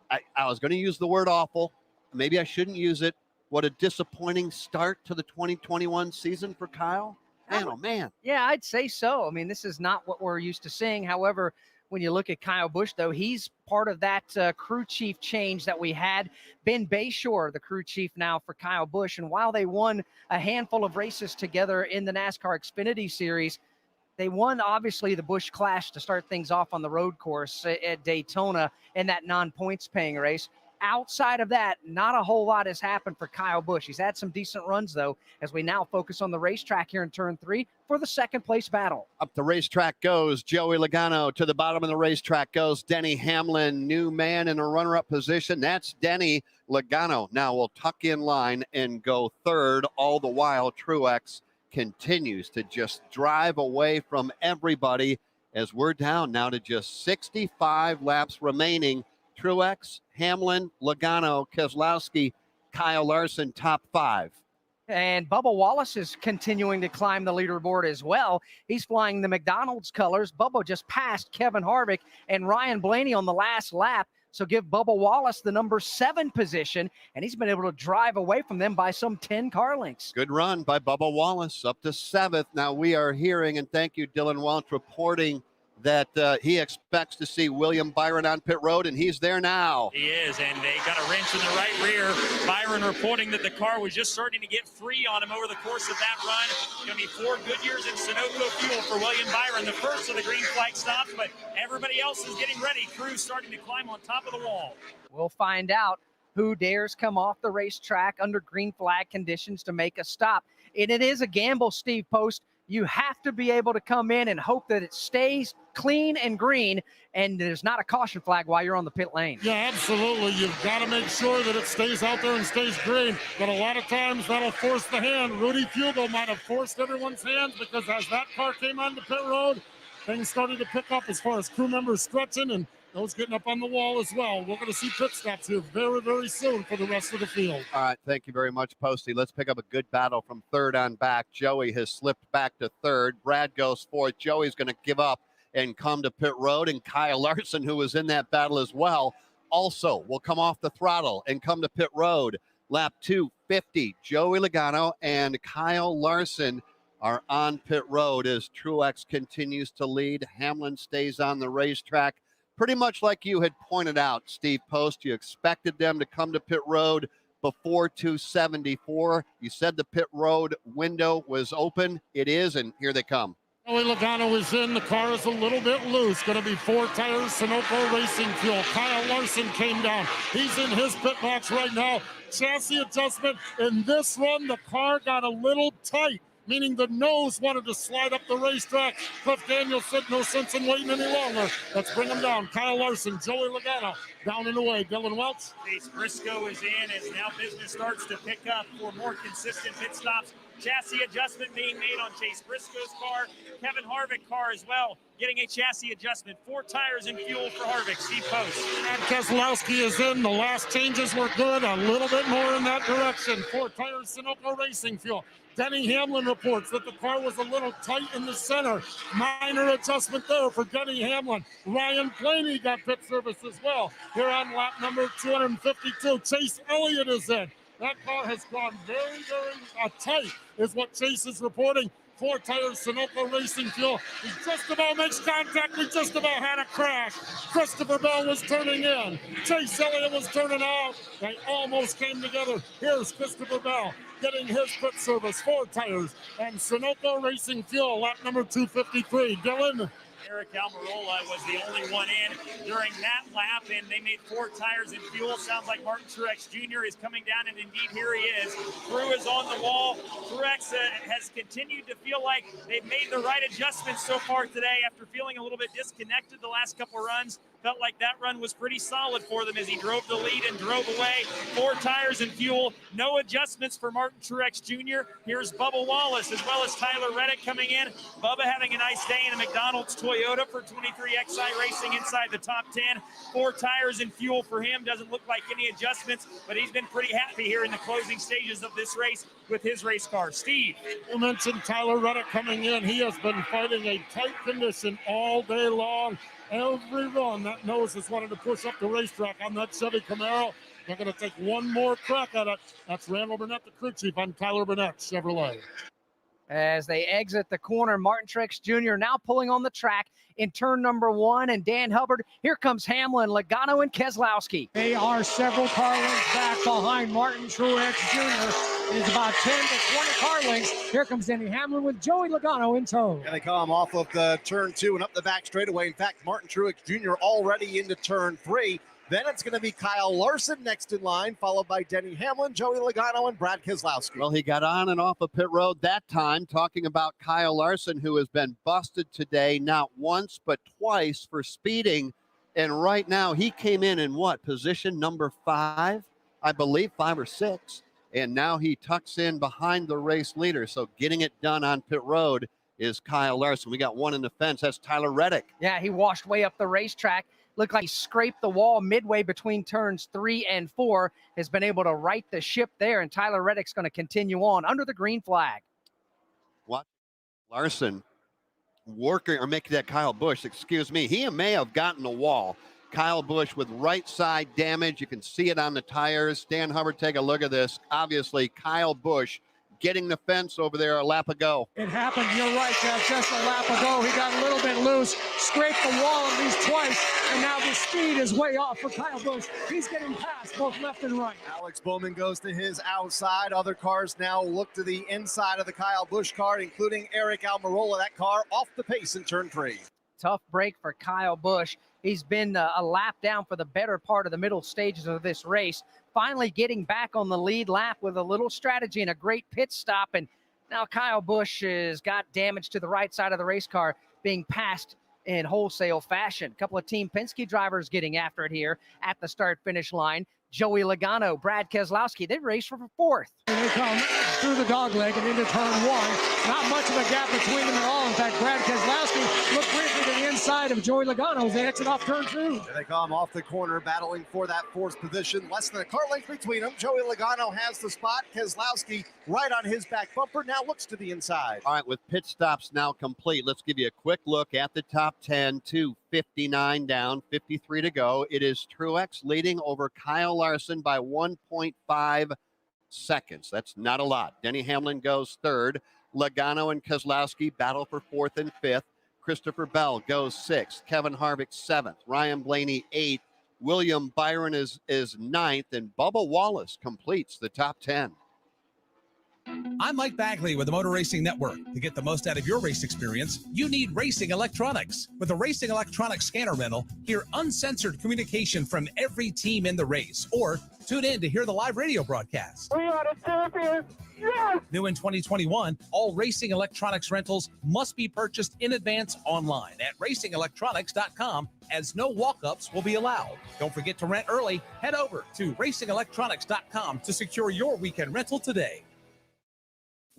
I was going to use the word awful. Maybe I shouldn't use it. What a disappointing start to the 2021 season for Kyle. Man, oh man. Yeah, I'd say so. I mean, this is not what we're used to seeing. However, when you look at Kyle Busch, though, he's part of that crew chief change that we had. Ben Bayshore, the crew chief now for Kyle Busch. And while they won a handful of races together in the NASCAR Xfinity Series, they won, obviously, the Busch Clash to start things off on the road course at Daytona in that non-points paying race. Outside of that, not a whole lot has happened for Kyle Busch. He's had some decent runs, though, as we now focus on the racetrack here in turn 3 for the second place battle. Up the racetrack goes Joey Logano. To the bottom of the racetrack goes Denny Hamlin, new man in a runner-up position. That's Denny. Logano now will tuck in line and go third, all the while Truex continues to just drive away from everybody as we're down now to just 65 laps remaining. Truex, Hamlin, Logano, Keselowski, Kyle Larson, top 5. And Bubba Wallace is continuing to climb the leaderboard as well. He's flying the McDonald's colors. Bubba just passed Kevin Harvick and Ryan Blaney on the last lap. So give Bubba Wallace the number 7 position, and he's been able to drive away from them by some 10 car lengths. Good run by Bubba Wallace up to 7th. Now we are hearing, and thank you, Dylan Welch, reporting that he expects to see William Byron on pit road, and he's there now. He is, and they got a wrench in the right rear. Byron reporting that the car was just starting to get free on him over the course of that run. Going to be 4 good years in Sunoco fuel for William Byron, the first of the green flag stops, but everybody else is getting ready. Crew's starting to climb on top of the wall. We'll find out who dares come off the racetrack under green flag conditions to make a stop. And it is a gamble, Steve Post. You have to be able to come in and hope that it stays clean and green and there's not a caution flag while you're on the pit lane. Yeah, absolutely. You've got to make sure that it stays out there and stays green. But a lot of times that'll force the hand. Rudy Fugle might have forced everyone's hands because as that car came onto pit road, things started to pick up as far as crew members stretching and those getting up on the wall as well. We're going to see pit stops here very, very soon for the rest of the field. All right, thank you very much, Posty. Let's pick up a good battle from third on back. Joey has slipped back to third. Brad goes fourth. Joey's going to give up and come to pit road. And Kyle Larson, who was in that battle as well, also will come off the throttle and come to pit road. Lap 250, Joey Logano and Kyle Larson are on pit road as Truex continues to lead. Hamlin stays on the racetrack. Pretty much like you had pointed out, Steve Post, you expected them to come to pit road before 274. You said the pit road window was open. It is, and here they come. Joey Logano is in. The car is a little bit loose. Going to be 4 tires, Sunoco Racing Fuel. Kyle Larson came down. He's in his pit box right now. Chassis adjustment. In this run, the car got a little tight, meaning the nose wanted to slide up the racetrack. Cliff Daniels said no sense in waiting any longer. Let's bring him down. Kyle Larson, Joey Logano down and away. Dylan Welch. Chase Briscoe is in as now business starts to pick up for more consistent pit stops. Chassis adjustment being made on Chase Briscoe's car. Kevin Harvick car as well, getting a chassis adjustment. 4 tires and fuel for Harvick. Steve Post. Brad Keselowski is in. The last changes were good. A little bit more in that direction. 4 tires, Sunoco Racing Fuel. Denny Hamlin reports that the car was a little tight in the center. Minor adjustment there for Denny Hamlin. Ryan Blaney got pit service as well. Here on lap number 252, Chase Elliott is in. That car has gone very, very tight, is what Chase is reporting. 4 tires, Sunoco Racing Fuel. He just about makes contact. We just about had a crash. Christopher Bell was turning in. Chase Elliott was turning out. They almost came together. Here's Christopher Bell getting his pit service. 4 tires and Sunoco Racing Fuel, lap number 253. Dylan. Eric Almirola was the only one in during that lap, and they made 4 tires and fuel. Sounds like Martin Truex Jr. is coming down, and indeed here he is. Crew is on the wall. Truex has continued to feel like they've made the right adjustments so far today after feeling a little bit disconnected the last couple runs. Felt like that run was pretty solid for them as he drove the lead and drove away. 4 tires and fuel. No adjustments for Martin Truex Jr. Here's Bubba Wallace as well as Tyler Reddick coming in. Bubba having a nice day in a McDonald's Toyota for 23XI Racing inside the top 10. 4 tires and fuel for him. Doesn't look like any adjustments, but he's been pretty happy here in the closing stages of this race with his race car. Steve. You mentioned Tyler Reddick coming in. He has been fighting a tight condition all day long. Every run, that nose has wanted to push up the racetrack on that Chevy Camaro. They're going to take one more crack at it. That's Randall Burnett, the crew chief on Tyler Burnett Chevrolet. As they exit the corner, Martin Truex Jr. now pulling on the track in turn number 1, and Dan Hubbard. Here comes Hamlin, Logano, and Keselowski. They are several car lengths back behind Martin Truex Jr. It's about 10 to 20 car lengths. Here comes Denny Hamlin with Joey Logano in tow. And they come off of the turn 2 and up the back straightaway. In fact, Martin Truex Jr. already into turn 3. Then it's going to be Kyle Larson next in line, followed by Denny Hamlin, Joey Logano, and Brad Keselowski. Well, he got on and off of pit road that time, talking about Kyle Larson, who has been busted today, not once, but twice for speeding. And right now, he came in what, position number 5, I believe, 5 or 6. And now he tucks in behind the race leader. So getting it done on pit road is Kyle Larson. We got one in the fence. That's Tyler Reddick. Yeah, he washed way up the racetrack. Looked like he scraped the wall midway between turns 3 and 4. Has been able to right the ship there, and Tyler Reddick's going to continue on under the green flag. What? Larson working or making that Kyle Busch, excuse me. He may have gotten the wall. Kyle Busch with right side damage. You can see it on the tires. Dan Hubbard, take a look at this. Obviously, Kyle Busch getting the fence over there a lap ago. It happened, you're right, just a lap ago. He got a little bit loose, scraped the wall at least twice, and now the speed is way off for Kyle Busch. He's getting past both left and right. Alex Bowman goes to his outside. Other cars now look to the inside of the Kyle Busch car, including Eric Almirola. That car off the pace in turn 3. Tough break for Kyle Busch. He's been a lap down for the better part of the middle stages of this race. Finally getting back on the lead lap with a little strategy and a great pit stop. And now Kyle Busch has got damage to the right side of the race car, being passed in wholesale fashion. A couple of Team Penske drivers getting after it here at the start-finish line. Joey Logano, Brad Keselowski, they race for 4th. They come through the dogleg and into turn 1. Not much of a gap between them at all. In fact, Brad Keselowski looked briefly to the inside of Joey Logano as they exit off turn 2. There they come off the corner, battling for that 4th position. Less than a car length between them. Joey Logano has the spot. Keselowski right on his back bumper, now looks to the inside. All right, with pit stops now complete, let's give you a quick look at the top 10. 2:59 down, 53 to go. It is Truex leading over Kyle Larson by 1.5 seconds. That's not a lot. Denny Hamlin goes 3rd. Logano and Keselowski battle for 4th and 5th. Christopher Bell goes 6th. Kevin Harvick 7th. Ryan Blaney 8th. William Byron is 9th. And Bubba Wallace completes the top 10. I'm Mike Bagley with the Motor Racing Network. To get the most out of your race experience, you need Racing Electronics. With the Racing Electronics scanner rental, hear uncensored communication from every team in the race, or tune in to hear the live radio broadcast. We are the champions. Yes! New in 2021, all Racing Electronics rentals must be purchased in advance online at racingelectronics.com, as no walk-ups will be allowed. Don't forget to rent early. Head over to racingelectronics.com to secure your weekend rental today.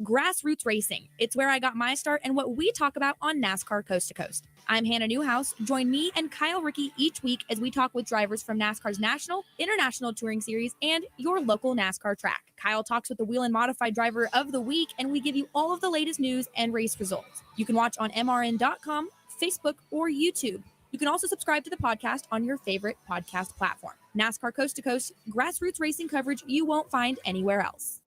Grassroots Racing. It's where I got my start and what we talk about on NASCAR Coast to Coast. I'm Hannah Newhouse. Join me and Kyle Rickey each week as we talk with drivers from NASCAR's National, International Touring Series, and your local NASCAR track. Kyle talks with the Wheel and Modified Driver of the Week, and we give you all of the latest news and race results. You can watch on MRN.com, Facebook, or YouTube. You can also subscribe to the podcast on your favorite podcast platform. NASCAR Coast to Coast, grassroots racing coverage you won't find anywhere else.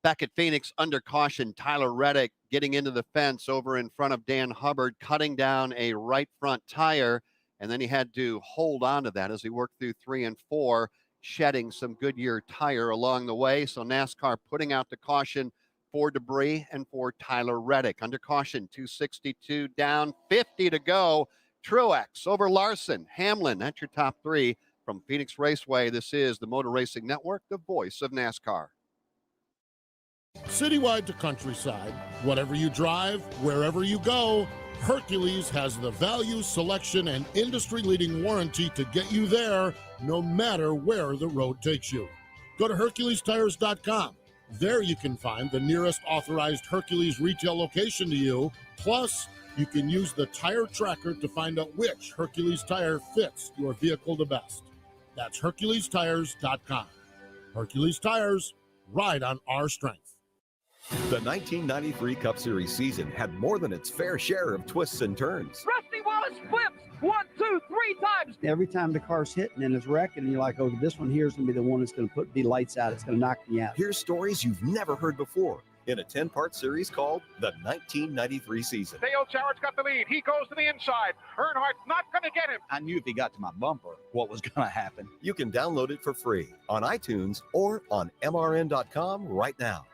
Back at Phoenix, under caution, Tyler Reddick getting into the fence over in front of Dan Hubbard, cutting down a right front tire, and then he had to hold on to that as he worked through 3 and 4, shedding some Goodyear tire along the way. So NASCAR putting out the caution for debris and for Tyler Reddick. Under caution, 262 down, 50 to go. Truex over Larson. Hamlin, that's your top 3 from Phoenix Raceway. This is the Motor Racing Network, the voice of NASCAR. Citywide to countryside, whatever you drive, wherever you go, Hercules has the value, selection, and industry-leading warranty to get you there, no matter where the road takes you. Go to HerculesTires.com. There you can find the nearest authorized Hercules retail location to you. Plus, you can use the tire tracker to find out which Hercules tire fits your vehicle the best. That's HerculesTires.com. Hercules Tires, ride on our strength. The 1993 Cup Series season had more than its fair share of twists and turns. Rusty Wallace flips 1, 2, 3 times. Every time the car's hitting and it's wrecking, you're like, oh, this one here is going to be the one that's going to be lights out. It's going to knock me out. Here's stories you've never heard before in a 10-part series called The 1993 Season. Dale Jarrett's got the lead. He goes to the inside. Earnhardt's not going to get him. I knew if he got to my bumper, what was going to happen. You can download it for free on iTunes or on MRN.com right now.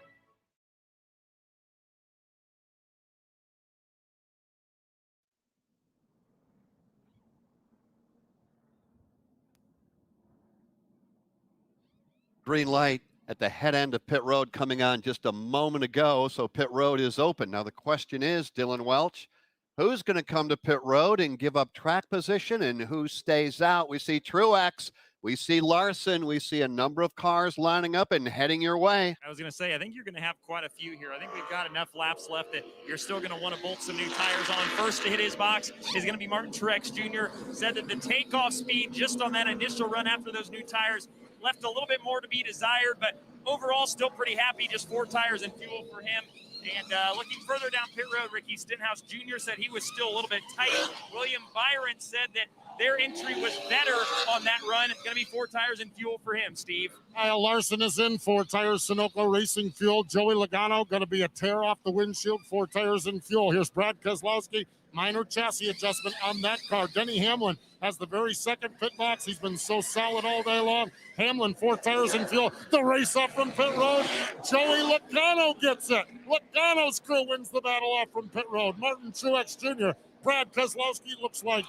Green light at the head end of pit road coming on just a moment ago. So pit road is open. Now the question is, Dylan Welch, who's going to come to pit road and give up track position and who stays out? We see Truex. We see Larson. We see a number of cars lining up and heading your way. I was going to say, I think you're going to have quite a few here. I think we've got enough laps left that you're still going to want to bolt some new tires on. First to hit his box is going to be Martin Truex Jr. Said that the takeoff speed just on that initial run after those new tires left a little bit more to be desired, but overall still pretty happy. Just 4 tires and fuel for him. And looking further down pit road, Ricky Stenhouse Jr. said he was still a little bit tight. William Byron said that their entry was better on that run. It's going to be 4 tires and fuel for him, Steve. Kyle Larson is in, 4 tires, Sunoco Racing Fuel. Joey Logano going to be a tear off the windshield, 4 tires and fuel. Here's Brad Keselowski, minor chassis adjustment on that car. Denny Hamlin has the very second pit box. He's been so solid all day long. Hamlin, 4 tires and fuel. The race off from pit road. Joey Logano gets it. Logano's crew wins the battle off from pit road. Martin Truex Jr., Brad Keselowski, looks like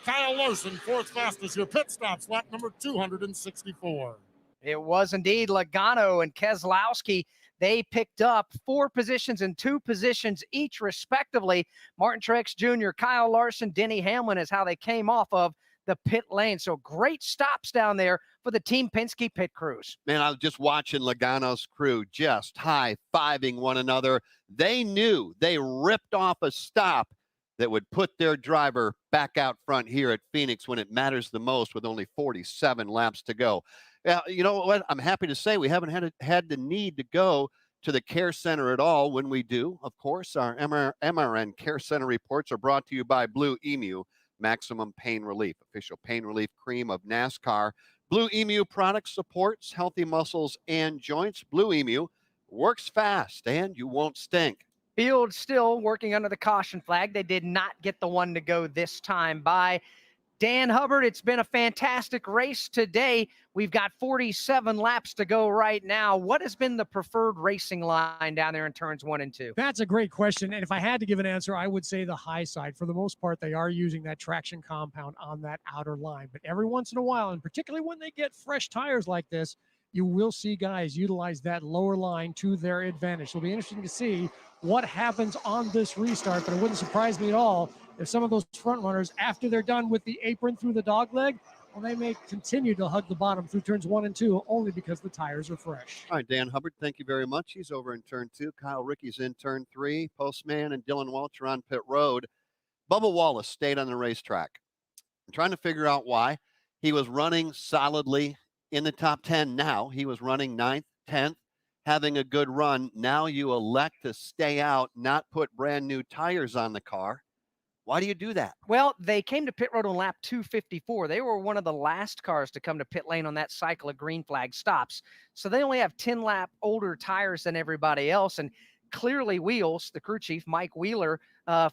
Kyle Larson, 4th fastest here. Pit stops, lap number 264. It was indeed Logano and Keselowski. They picked up 4 positions and 2 positions each, respectively. Martin Truex Jr., Kyle Larson, Denny Hamlin is how they came off of the pit lane. So great stops down there for the Team Penske pit crews. Man, I was just watching Logano's crew just high-fiving one another. They knew they ripped off a stop that would put their driver back out front here at Phoenix when it matters the most with only 47 laps to go. You know what? I'm happy to say we haven't had the need to go to the care center at all. When we do, of course, our MRN Care Center reports are brought to you by Blue Emu, Maximum Pain Relief, official pain relief cream of NASCAR. Blue Emu product supports healthy muscles and joints. Blue Emu works fast and you won't stink. Field still working under the caution flag. They did not get the one to go this time by. Dan Hubbard, it's been a fantastic race today. We've got 47 laps to go right now. What has been the preferred racing line down there in turns 1 and 2? That's a great question. And if I had to give an answer, I would say the high side. For the most part, they are using that traction compound on that outer line. But every once in a while, and particularly when they get fresh tires like this, you will see guys utilize that lower line to their advantage. So it'll be interesting to see what happens on this restart. But it wouldn't surprise me at all if some of those front runners, after they're done with the apron through the dog leg, well, they may continue to hug the bottom through turns 1 and 2 only because the tires are fresh. All right, Dan Hubbard, thank you very much. He's over in turn 2. Kyle Rickey's in turn 3. Postman and Dylan Welch are on pit road. Bubba Wallace stayed on the racetrack. I'm trying to figure out why. He was running solidly in the top 10 now. He was running 9th, 10th, having a good run. Now you elect to stay out, not put brand new tires on the car. Why do you do that? Well, they came to pit road on lap 254. They were one of the last cars to come to pit lane on that cycle of green flag stops. So they only have 10 lap older tires than everybody else. And clearly Wheels, the crew chief, Mike Wheeler,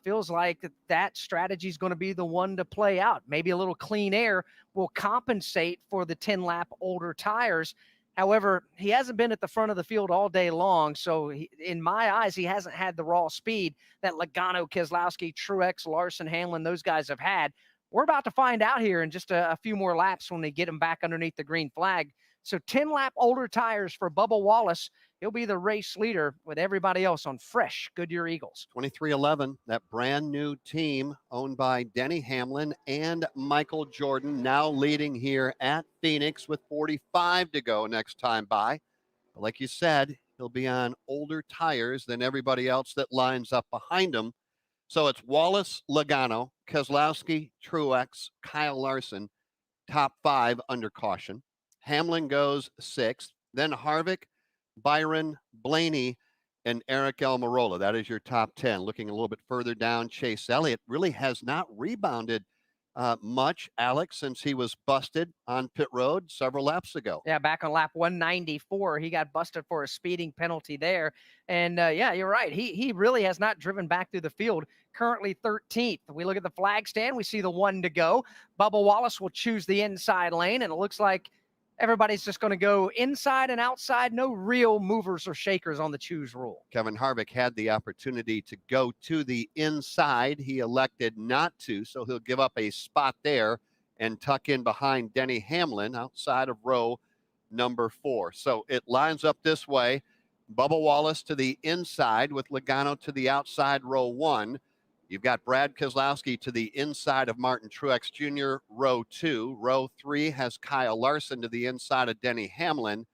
feels like that strategy is going to be the one to play out. Maybe a little clean air will compensate for the 10 lap older tires. However, he hasn't been at the front of the field all day long, so in my eyes, he hasn't had the raw speed that Logano, Keselowski, Truex, Larson, Hamlin, those guys have had. We're about to find out here in just a few more laps when they get him back underneath the green flag. So 10-lap older tires for Bubba Wallace. He'll be the race leader with everybody else on fresh Goodyear Eagles. 2311, that brand new team owned by Denny Hamlin and Michael Jordan, now leading here at Phoenix with 45 to go next time by. But like you said, he'll be on older tires than everybody else that lines up behind him. So it's Wallace, Logano, Keselowski, Truex, Kyle Larson, top 5 under caution. Hamlin goes 6th, then Harvick, Byron, Blaney, and Eric Almirola. That is your top 10. Looking a little bit further down, Chase Elliott really has not rebounded much, Alex, since he was busted on pit road several laps ago. Yeah, back on lap 194, he got busted for a speeding penalty there. And yeah, you're right. He really has not driven back through the field. Currently 13th. We look at the flag stand. We see the 1 to go. Bubba Wallace will choose the inside lane, and it looks like everybody's just going to go inside and outside. No real movers or shakers on the choose rule. Kevin Harvick had the opportunity to go to the inside. He elected not to, so he'll give up a spot there and tuck in behind Denny Hamlin outside of row number 4. So it lines up this way. Bubba Wallace to the inside with Logano to the outside row 1. You've got Brad Keselowski to the inside of Martin Truex Jr., row 2. Row 3 has Kyle Larson to the inside of Denny Hamlin.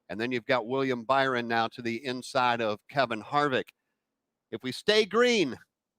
And then you've got William Byron now to the inside of Kevin Harvick. If we stay green,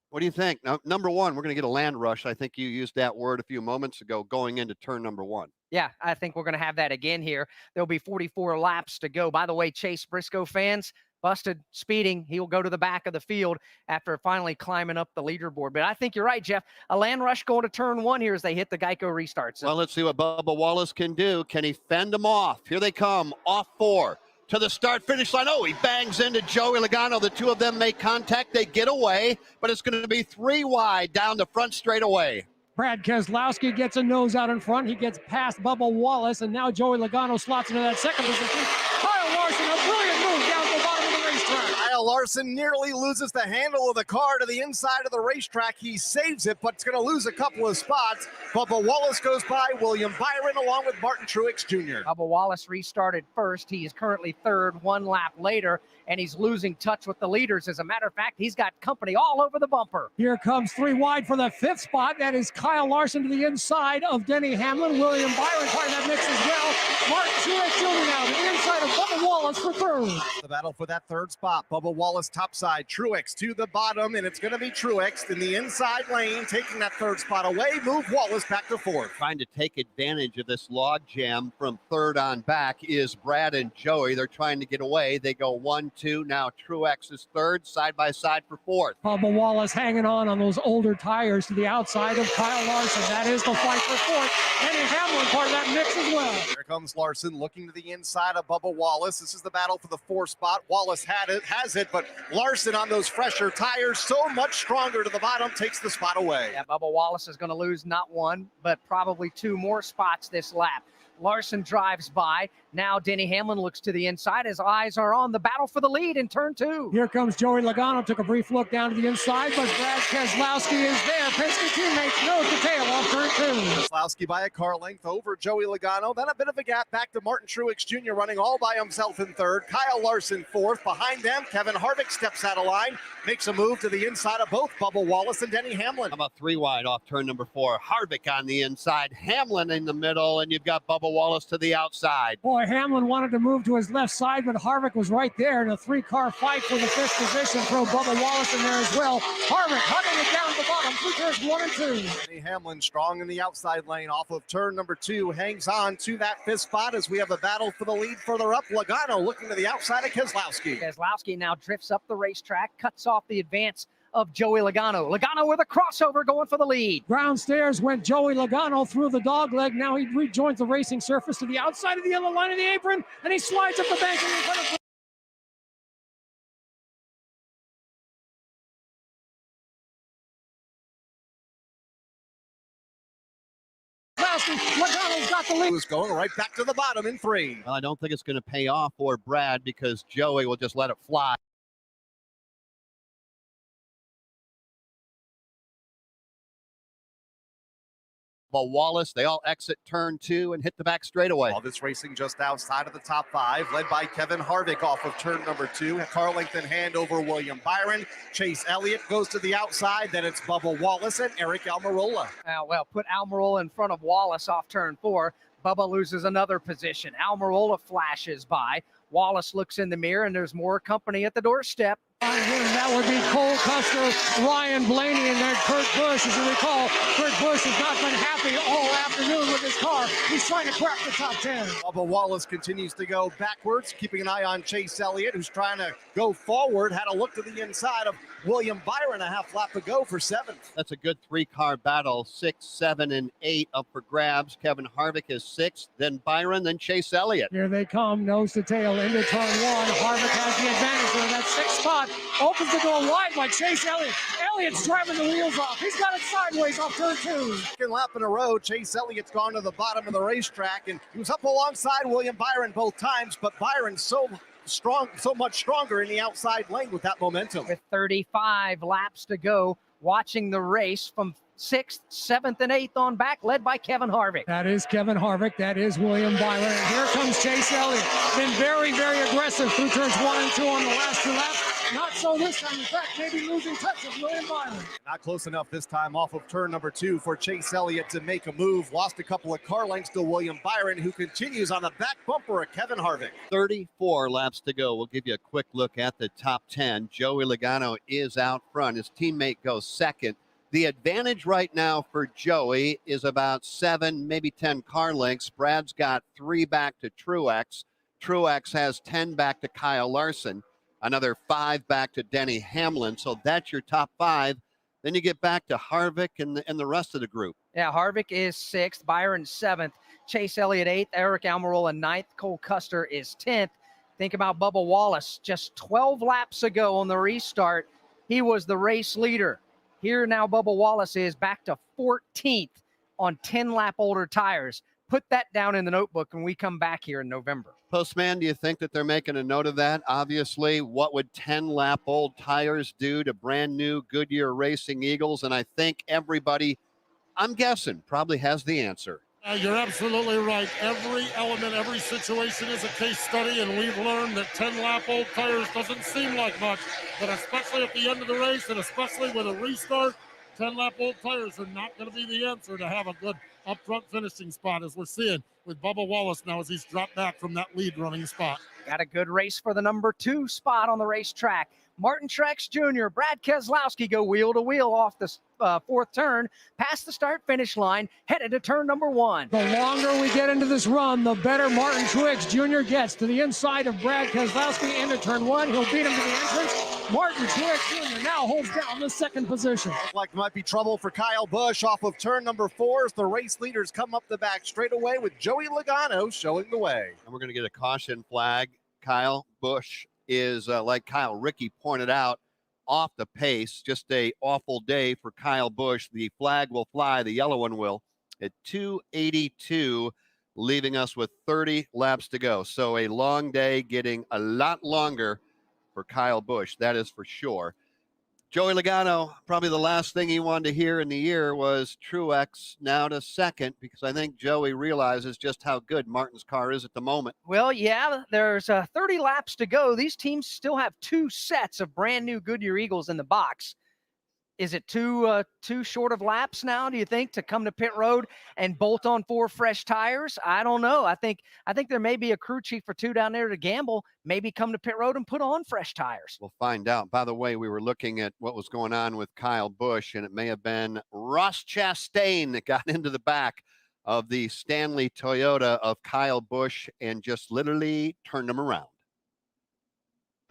what do you think? Now, number 1, we're going to get a land rush. I think you used that word a few moments ago going into turn number 1. Yeah, I think we're going to have that again here. There'll be 44 laps to go. By the way, Chase Briscoe fans, busted speeding. He'll go to the back of the field after finally climbing up the leaderboard. But I think you're right, Jeff. A land rush going to turn 1 here as they hit the Geico restarts. Well, let's see what Bubba Wallace can do. Can he fend them off? Here they come, off 4 to the start-finish line. Oh, he bangs into Joey Logano. The two of them make contact. They get away, but it's going to be 3 wide down the front straightaway. Brad Keselowski gets a nose out in front. He gets past Bubba Wallace, and now Joey Logano slots into that second position. Kyle Larson, a brilliant move down to the bottom of the racetrack. Kyle Larson nearly loses the handle of the car to the inside of the racetrack. He saves it, but it's going to lose a couple of spots. Bubba Wallace goes by William Byron along with Martin Truex Jr. Bubba Wallace restarted first. He is currently 3rd, 1 lap later, and he's losing touch with the leaders. As a matter of fact, he's got company all over the bumper. Here comes 3 wide for the 5th spot. That is Kyle Larson to the inside of Denny Hamlin. William Byron part of that mix as well. Martin Truex Jr. now to the inside of Bubba Wallace for 3rd. The battle for that 3rd spot. Bubba Wallace topside, Truex to the bottom, and it's going to be Truex in the inside lane, taking that 3rd spot away. Move Wallace back to 4th. Trying to take advantage of this log jam from 3rd on back is Brad and Joey. They're trying to get away. They go 1, 2. Now Truex is 3rd, side by side for 4th. Bubba Wallace hanging on those older tires to the outside of Kyle Larson. That is the fight for 4th. Denny Hamlin part of that mix as well. Here comes Larson looking to the inside of Bubba Wallace. This is the battle for the 4th spot. Wallace has it. it, but Larson on those fresher tires, so much stronger to the bottom, takes the spot away. Yeah, Bubba Wallace is going to lose not one, but probably 2 more spots this lap. Larson drives by. Now Denny Hamlin looks to the inside. His eyes are on the battle for the lead in turn 2. Here comes Joey Logano. Took a brief look down to the inside, but Brad Keselowski is there. Penske teammate nose to tail off turn 2. Keselowski by a car length over Joey Logano. Then a bit of a gap back to Martin Truex Jr. running all by himself in third. Kyle Larson fourth. Behind them, Kevin Harvick steps out of line, makes a move to the inside of both Bubba Wallace and Denny Hamlin. How about 3 wide off turn number 4? Harvick on the inside, Hamlin in the middle, and you've got Bubba Wallace to the outside. Boy, Hamlin wanted to move to his left side, but Harvick was right there in a 3-car fight for the 5th position. Throw Bubba Wallace in there as well. Harvick hugging it down to the bottom through turns 1 and 2. Denny Hamlin strong in the outside lane off of turn number 2, hangs on to that 5th spot as we have a battle for the lead further up. Logano looking to the outside of Keselowski. Keselowski now drifts up the racetrack, cuts off the advance of Joey Logano. Logano with a crossover going for the lead. Ground stairs went Joey Logano through the dog leg. Now he rejoins the racing surface to the outside of the yellow line of the apron, and he slides up the bank in front of Logano's got the lead. Who's going right back to the bottom in 3. Well, I don't think it's going to pay off for Brad because Joey will just let it fly. But Wallace, they all exit turn 2 and hit the back straightaway. All this racing just outside of the top 5, led by Kevin Harvick off of turn number 2. A car length in hand over William Byron. Chase Elliott goes to the outside. Then it's Bubba Wallace and Eric Almirola. Well, put Almirola in front of Wallace off turn 4. Bubba loses another position. Almirola flashes by. Wallace looks in the mirror, and there's more company at the doorstep. That would be Cole Custer, Ryan Blaney, and then Kurt Busch. As you recall, Kurt Busch has not been happy all afternoon with his car. He's trying to crack the top 10. Bubba Wallace continues to go backwards, keeping an eye on Chase Elliott, who's trying to go forward. Had a look to the inside of William Byron, a half lap to go for 7th. That's a good 3-car battle. 6, 7, and 8 up for grabs. Kevin Harvick is 6th, then Byron, then Chase Elliott. Here they come, nose to tail into turn 1. Harvick has the advantage there. That 6th spot opens the door wide by Chase Elliott. Elliott's driving the wheels off. He's got it sideways off turn 2. Second lap in a row, Chase Elliott's gone to the bottom of the racetrack, and he was up alongside William Byron both times, but Byron's so much stronger in the outside lane with that momentum. With 35 laps to go, watching the race from 6th, 7th, and 8th on back, led by Kevin Harvick. That is Kevin Harvick. That is William Byron. And here comes Chase Elliott. Been very, very aggressive through turns 1 and 2 on the last 2 laps. Not so this time. In fact, maybe losing touch of William Byron. Not close enough this time off of turn number 2 for Chase Elliott to make a move. Lost a couple of car lengths to William Byron, who continues on the back bumper of Kevin Harvick. 34 laps to go. We'll give you a quick look at the top 10. Joey Logano is out front. His teammate goes 2nd. The advantage right now for Joey is about 7, maybe 10 car lengths. Brad's got 3 back to Truex. Truex has 10 back to Kyle Larson. Another 5 back to Denny Hamlin. So that's your top 5. Then you get back to Harvick and the rest of the group. Yeah, Harvick is 6th, Byron 7th, Chase Elliott 8th, Eric Almirola 9th, Cole Custer is 10th. Think about Bubba Wallace. Just 12 laps ago on the restart, he was the race leader. Here now Bubba Wallace is back to 14th on 10-lap older tires. Put that down in the notebook when we come back here in November. Postman, do you think that they're making a note of that? Obviously, what would 10-lap old tires do to brand new Goodyear Racing Eagles? And I think everybody, I'm guessing, probably has the answer. You're absolutely right. Every element, every situation is a case study, and we've learned that 10-lap old tires doesn't seem like much, but especially at the end of the race, and especially with a restart, 10-lap old tires are not going to be the answer to have a good up-front finishing spot, as we're seeing with Bubba Wallace now as he's dropped back from that lead running spot. Got a good race for the number 2 spot on the racetrack. Martin Truex Jr., Brad Keselowski go wheel to wheel off the 4th turn, past the start-finish line, headed to turn number 1. The longer we get into this run, the better Martin Truex Jr. gets. To the inside of Brad Keselowski into turn 1. He'll beat him to the entrance. Martin Truex Jr. now holds down the 2nd position. Looks like might be trouble for Kyle Busch off of turn number 4 as the race leaders come up the back straightaway with Joey Logano showing the way. And we're going to get a caution flag. Kyle Busch is, like Kyle Rickey pointed out, off the pace. Just a awful day for Kyle Busch. The flag will fly, the yellow one will, at 2:82, leaving us with 30 laps to go. So a long day, getting a lot longer for Kyle Busch, that is for sure. Joey Logano, probably the last thing he wanted to hear in the year was Truex now to second, because I think Joey realizes just how good Martin's car is at the moment. Well, yeah, there's 30 laps to go. These teams still have 2 sets of brand new Goodyear Eagles in the box. Is it too short of laps now, do you think, to come to pit road and bolt on 4 fresh tires? I don't know. I think there may be a crew chief or 2 down there to gamble, maybe come to pit road and put on fresh tires. We'll find out. By the way, we were looking at what was going on with Kyle Busch, and it may have been Ross Chastain that got into the back of the Stanley Toyota of Kyle Busch and just literally turned him around.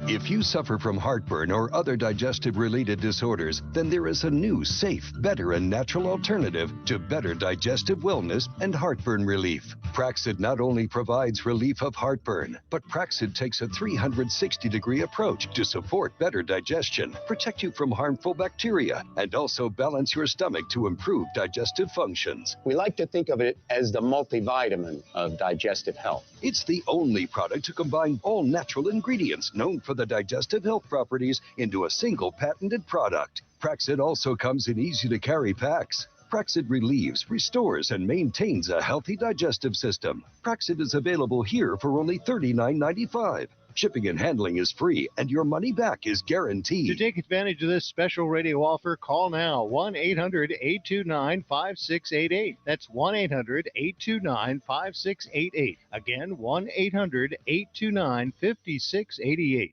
If you suffer from heartburn or other digestive-related disorders, then there is a new, safe, better, and natural alternative to better digestive wellness and heartburn relief. Praxid not only provides relief of heartburn, but Praxid takes a 360-degree approach to support better digestion, protect you from harmful bacteria, and also balance your stomach to improve digestive functions. We like to think of it as the multivitamin of digestive health. It's the only product to combine all natural ingredients known for the digestive health properties into a single patented product. Praxid also comes in easy-to-carry packs. Praxid relieves, restores, and maintains a healthy digestive system. Praxid is available here for only $39.95. Shipping and handling is free, and your money back is guaranteed. To take advantage of this special radio offer, call now 1-800-829-5688. That's 1-800-829-5688. Again, 1-800-829-5688.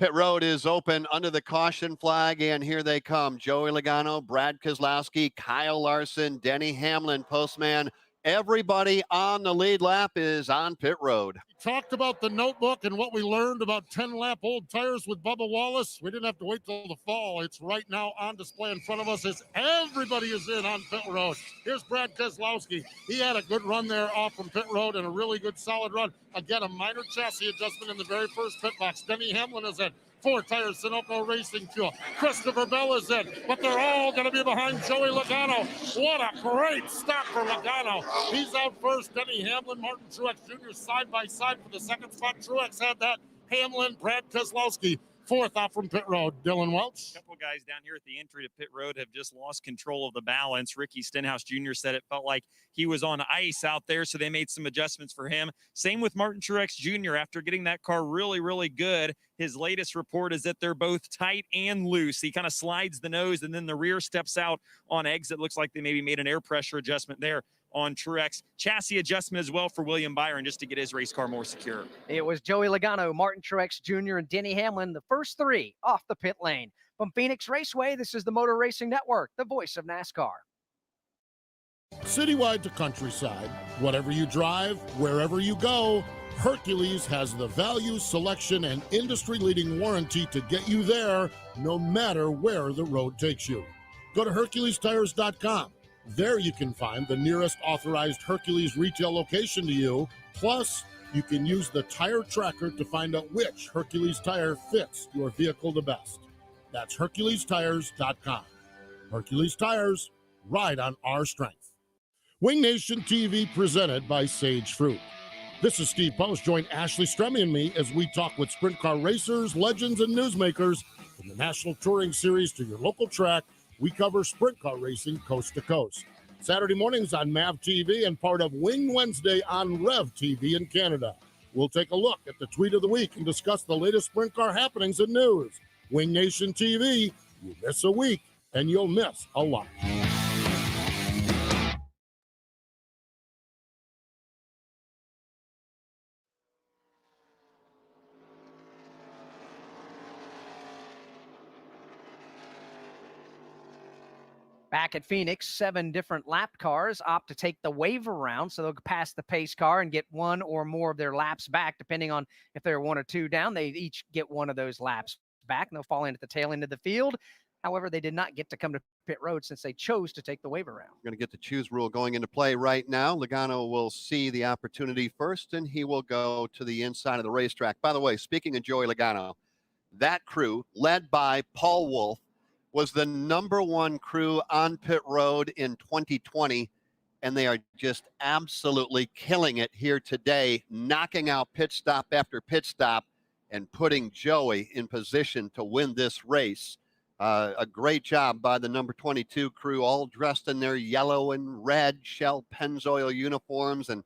Pit road is open under the caution flag, and here they come. Joey Logano, Brad Keselowski, Kyle Larson, Denny Hamlin, postman. Everybody on the lead lap is on pit road. We talked about the notebook and what we learned about 10-lap old tires with Bubba Wallace. We didn't have to wait till the fall. It's right now on display in front of us as everybody is in on pit road. Here's Brad Keselowski. He had a good run there off from pit road and a really good solid run. Again, a minor chassis adjustment in the very first pit box. Denny Hamlin is in. 4 tires, Sunoco Racing Fuel. Christopher Bell is in, but they're all going to be behind Joey Logano. What a great stop for Logano. He's out first. Denny Hamlin, Martin Truex Jr. side by side for the second spot. Truex had that. Hamlin, Brad Keselowski, 4th out from pit road. Dylan Welch. A couple guys down here at the entry to pit road have just lost control of the balance. Ricky Stenhouse Jr. said it felt like he was on ice out there, so they made some adjustments for him. Same with Martin Truex Jr. After getting that car really, really good, his latest report is that they're both tight and loose. He kind of slides the nose, and then the rear steps out on exit. Looks like they maybe made an air pressure adjustment there on Truex. Chassis adjustment as well for William Byron just to get his race car more secure. It was Joey Logano, Martin Truex Jr., and Denny Hamlin, the first 3 off the pit lane. From Phoenix Raceway, this is the Motor Racing Network, the voice of NASCAR. Citywide to countryside, whatever you drive, wherever you go, Hercules has the value, selection, and industry-leading warranty to get you there no matter where the road takes you. Go to HerculesTires.com. There you can find the nearest authorized Hercules retail location to you. Plus, you can use the tire tracker to find out which Hercules tire fits your vehicle the best. That's HerculesTires.com. Hercules Tires, ride on our strength. Wing Nation TV presented by Sage Fruit. This is Steve Post. Join Ashley Stremme and me as we talk with sprint car racers, legends, and newsmakers from the National Touring Series to your local track. We cover sprint car racing coast to coast. Saturday mornings on MAV TV and part of Wing Wednesday on Rev TV in Canada. We'll take a look at the tweet of the week and discuss the latest sprint car happenings and news. Wing Nation TV, you miss a week and you'll miss a lot. Back at Phoenix, 7 different lap cars opt to take the waiver round, so they'll pass the pace car and get 1 or more of their laps back, depending on if they're 1 or 2 down. They each get 1 of those laps back, and they'll fall in at the tail end of the field. However, they did not get to come to pit road since they chose to take the waiver round. We're going to get the choose rule going into play right now. Logano will see the opportunity first, and he will go to the inside of the racetrack. By the way, speaking of Joey Logano, that crew, led by Paul Wolf, was the #1 crew on pit road in 2020, and they are just absolutely killing it here today, knocking out pit stop after pit stop and putting Joey in position to win this race. A great job by the number 22 crew, all dressed in their yellow and red Shell Pennzoil uniforms. And,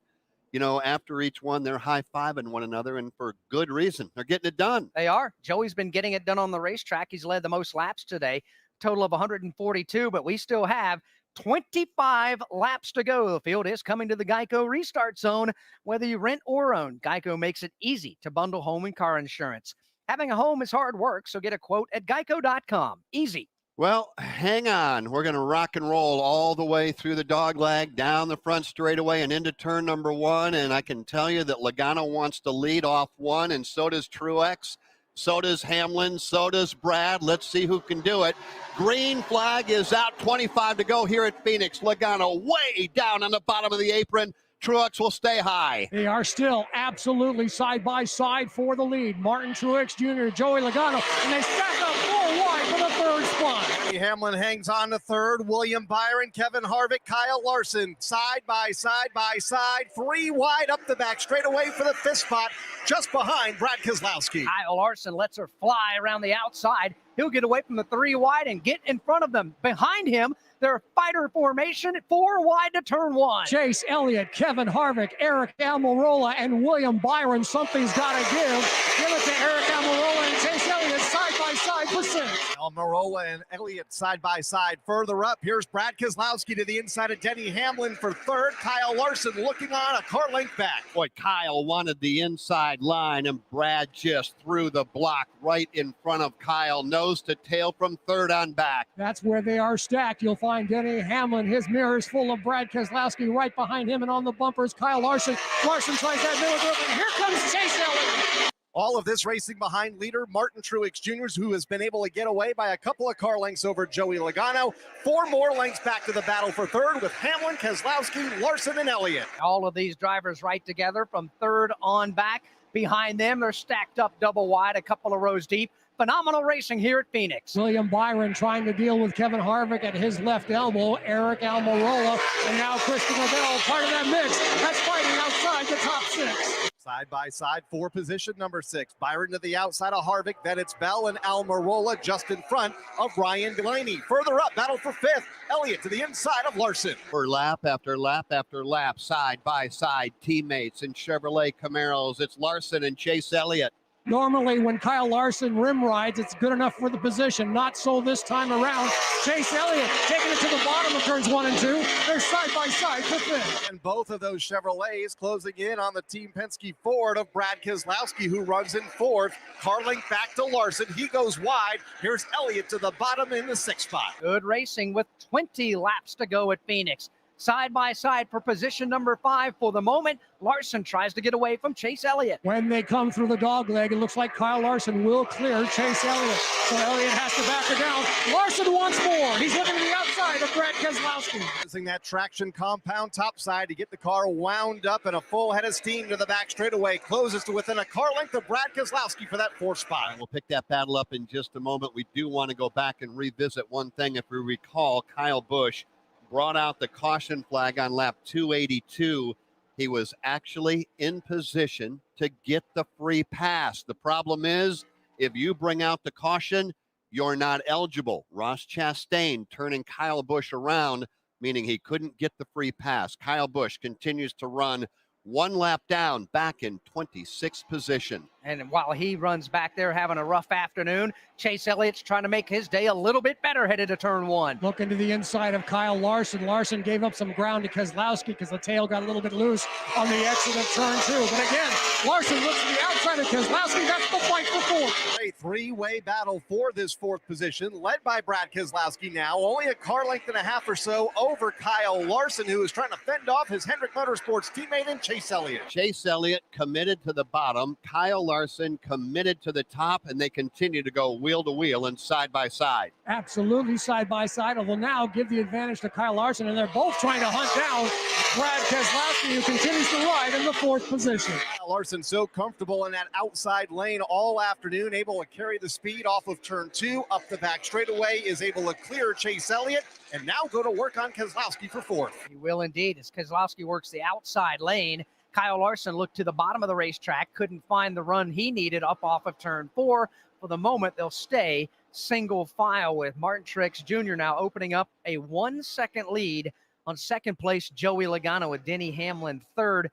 you know, after each one, they're high-fiving one another, and for good reason. They're getting it done. They are. Joey's been getting it done on the racetrack. He's led the most laps today, total of 142, but we still have 25 laps to go. The field is coming to the Geico restart zone. Whether you rent or own, Geico makes it easy to bundle home and car insurance. Having a home is hard work, so get a quote at geico.com. Easy. Well, hang on. We're going to rock and roll all the way through the dogleg, down the front straightaway and into turn number 1. And I can tell you that Logano wants to lead off 1, and so does Truex. So does Hamlin. So does Brad. Let's see who can do it. Green flag is out. 25 to go here at Phoenix. Logano way down on the bottom of the apron. Truex will stay high. They are still absolutely side by side for the lead. Martin Truex Jr., Joey Logano, and they stack up 4 wide for the 3rd spot. Hamlin hangs on to 3rd. William Byron, Kevin Harvick, Kyle Larson, side by side, 3 wide up the back, straight away for the 5th spot, just behind Brad Keselowski. Kyle Larson lets her fly around the outside. He'll get away from the 3 wide and get in front of them. Behind him, their fighter formation, 4 wide to turn 1. Chase Elliott, Kevin Harvick, Eric Almirola, and William Byron. Something's got to give. Give it to Eric Almirola and Chase Elliott side by side for 6. Almirola and Elliott side by side. Further up, here's Brad Keselowski to the inside of Denny Hamlin for 3rd. Kyle Larson looking on a car length back. Boy, Kyle wanted the inside line, and Brad just threw the block right in front of Kyle, nose to tail from 3rd on back. That's where they are stacked. You'll find Denny Hamlin, his mirrors full of Brad Keselowski right behind him, and on the bumpers, Kyle Larson. Larson tries that middle group, and here comes Chase Elliott. All of this racing behind leader Martin Truex Jr., who has been able to get away by a couple of car lengths over Joey Logano. 4 more lengths back to the battle for 3rd with Hamlin, Keselowski, Larson, and Elliott. All of these drivers right together from 3rd on back. Behind them, they're stacked up double wide, a couple of rows deep. Phenomenal racing here at Phoenix. William Byron trying to deal with Kevin Harvick at his left elbow. Eric Almirola, and now Christopher Bell, part of that mix. That's fighting outside the top 6. Side by side for position number 6. Byron to the outside of Harvick. Then it's Bell and Almirola just in front of Ryan Blaney. Further up, battle for 5th. Elliott to the inside of Larson. For lap after lap after lap, side by side, teammates in Chevrolet Camaros. It's Larson and Chase Elliott. Normally, when Kyle Larson rim rides, it's good enough for the position. Not so this time around. Chase Elliott taking it to the bottom of turns 1 and 2. They're side by side for 5th. And both of those Chevrolets closing in on the Team Penske Ford of Brad Keselowski, who runs in 4th. Car length back to Larson. He goes wide. Here's Elliott to the bottom in the 6th spot. Good racing with 20 laps to go at Phoenix. Side by side for position number 5 for the moment. Larson tries to get away from Chase Elliott. When they come through the dog leg, it looks like Kyle Larson will clear Chase Elliott. So Elliott has to back her down. Larson wants more. He's looking to the outside of Brad Keselowski. Using that traction compound topside to get the car wound up and a full head of steam to the back straightaway. Closes to within a car length of Brad Keselowski for that 4th spot. We'll pick that battle up in just a moment. We do want to go back and revisit one thing. If we recall, Kyle Busch brought out the caution flag on lap 282. He was actually in position to get the free pass. The problem is, if you bring out the caution, you're not eligible. Ross Chastain turning Kyle Busch around, meaning he couldn't get the free pass. Kyle Busch continues to run 1 lap down, back in 26th position. And while he runs back there having a rough afternoon, Chase Elliott's trying to make his day a little bit better headed to turn 1. Looking to the inside of Kyle Larson. Larson gave up some ground to Keselowski because the tail got a little bit loose on the exit of turn 2. But again, Larson looks to the outside of Keselowski. That's the fight for fourth. A three-way battle for this fourth position, led by Brad Keselowski now, only a car length and a half or so over Kyle Larson, who is trying to fend off his Hendrick Motorsports teammate in Chase Elliott. Chase Elliott committed to the bottom, Kyle Larson committed to the top, and they continue to go wheel to wheel and side by side. Absolutely side by side. It will now give the advantage to Kyle Larson, and they're both trying to hunt down Brad Keselowski, who continues to ride in the fourth position. Kyle Larson so comfortable in that outside lane all afternoon, able to carry the speed off of turn 2 up the back straightaway, is able to clear Chase Elliott, and now go to work on Keselowski for fourth. He will indeed, as Keselowski works the outside lane. Kyle Larson looked to the bottom of the racetrack, couldn't find the run he needed up off of turn 4. For the moment, they'll stay single file with Martin Truex Jr. now opening up a 1-second lead on second place Joey Logano with Denny Hamlin third.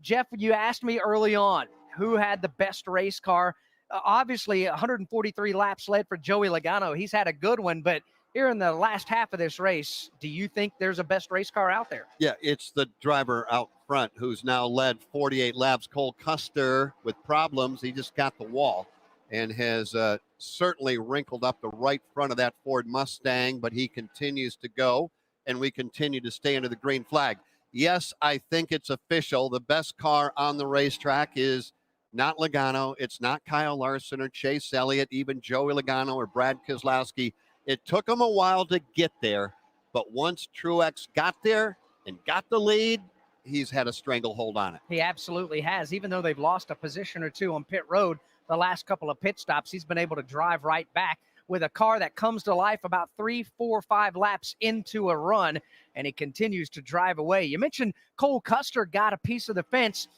Jeff, you asked me early on who had the best race car. Obviously, 143 laps led for Joey Logano. He's had a good one, but here in the last half of this race, do you think there's a best race car out there? Yeah, it's the driver out front who's now led 48 laps. Cole Custer with problems. He just got the wall and has certainly wrinkled up the right front of that Ford Mustang, but he continues to go, and we continue to stay under the green flag. Yes, I think it's official. The best car on the racetrack is not Logano. It's not Kyle Larson or Chase Elliott, even Joey Logano or Brad Keselowski. It took them a while to get there, but once Truex got there and got the lead, he's had a stranglehold on it. He absolutely has. Even though they've lost a position or two on pit road the last couple of pit stops, he's been able to drive right back with a car that comes to life about 3, 4, 5 laps into a run, and he continues to drive away. You mentioned Cole Custer got a piece of the fence.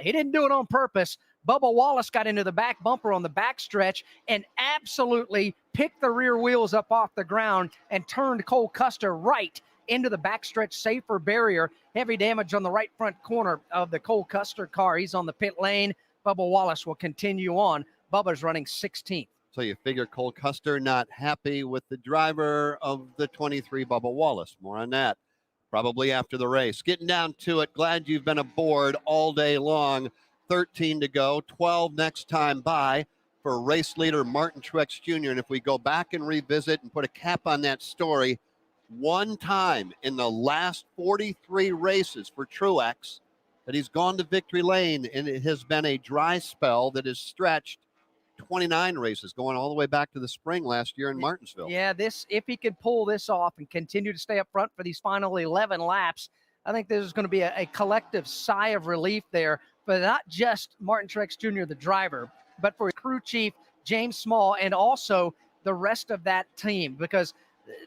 He didn't do it on purpose. Bubba Wallace got into the back bumper on the backstretch and absolutely picked the rear wheels up off the ground and turned Cole Custer right into the backstretch safer barrier. Heavy damage on the right front corner of the Cole Custer car. He's on the pit lane. Bubba Wallace will continue on. Bubba's running 16th. So you figure Cole Custer not happy with the driver of the 23, Bubba Wallace. More on that probably after the race. Getting down to it. Glad you've been aboard all day long. 13 to go, 12 next time by for race leader Martin Truex Jr. And if we go back and revisit and put a cap on that story, one time in the last 43 races for Truex that he's gone to victory lane, and it has been a dry spell that has stretched 29 races, going all the way back to the spring last year in Martinsville. Yeah, if he could pull this off and continue to stay up front for these final 11 laps, I think there's going to be a collective sigh of relief there, but not just Martin Truex Jr., the driver, but for crew chief James Small and also the rest of that team, because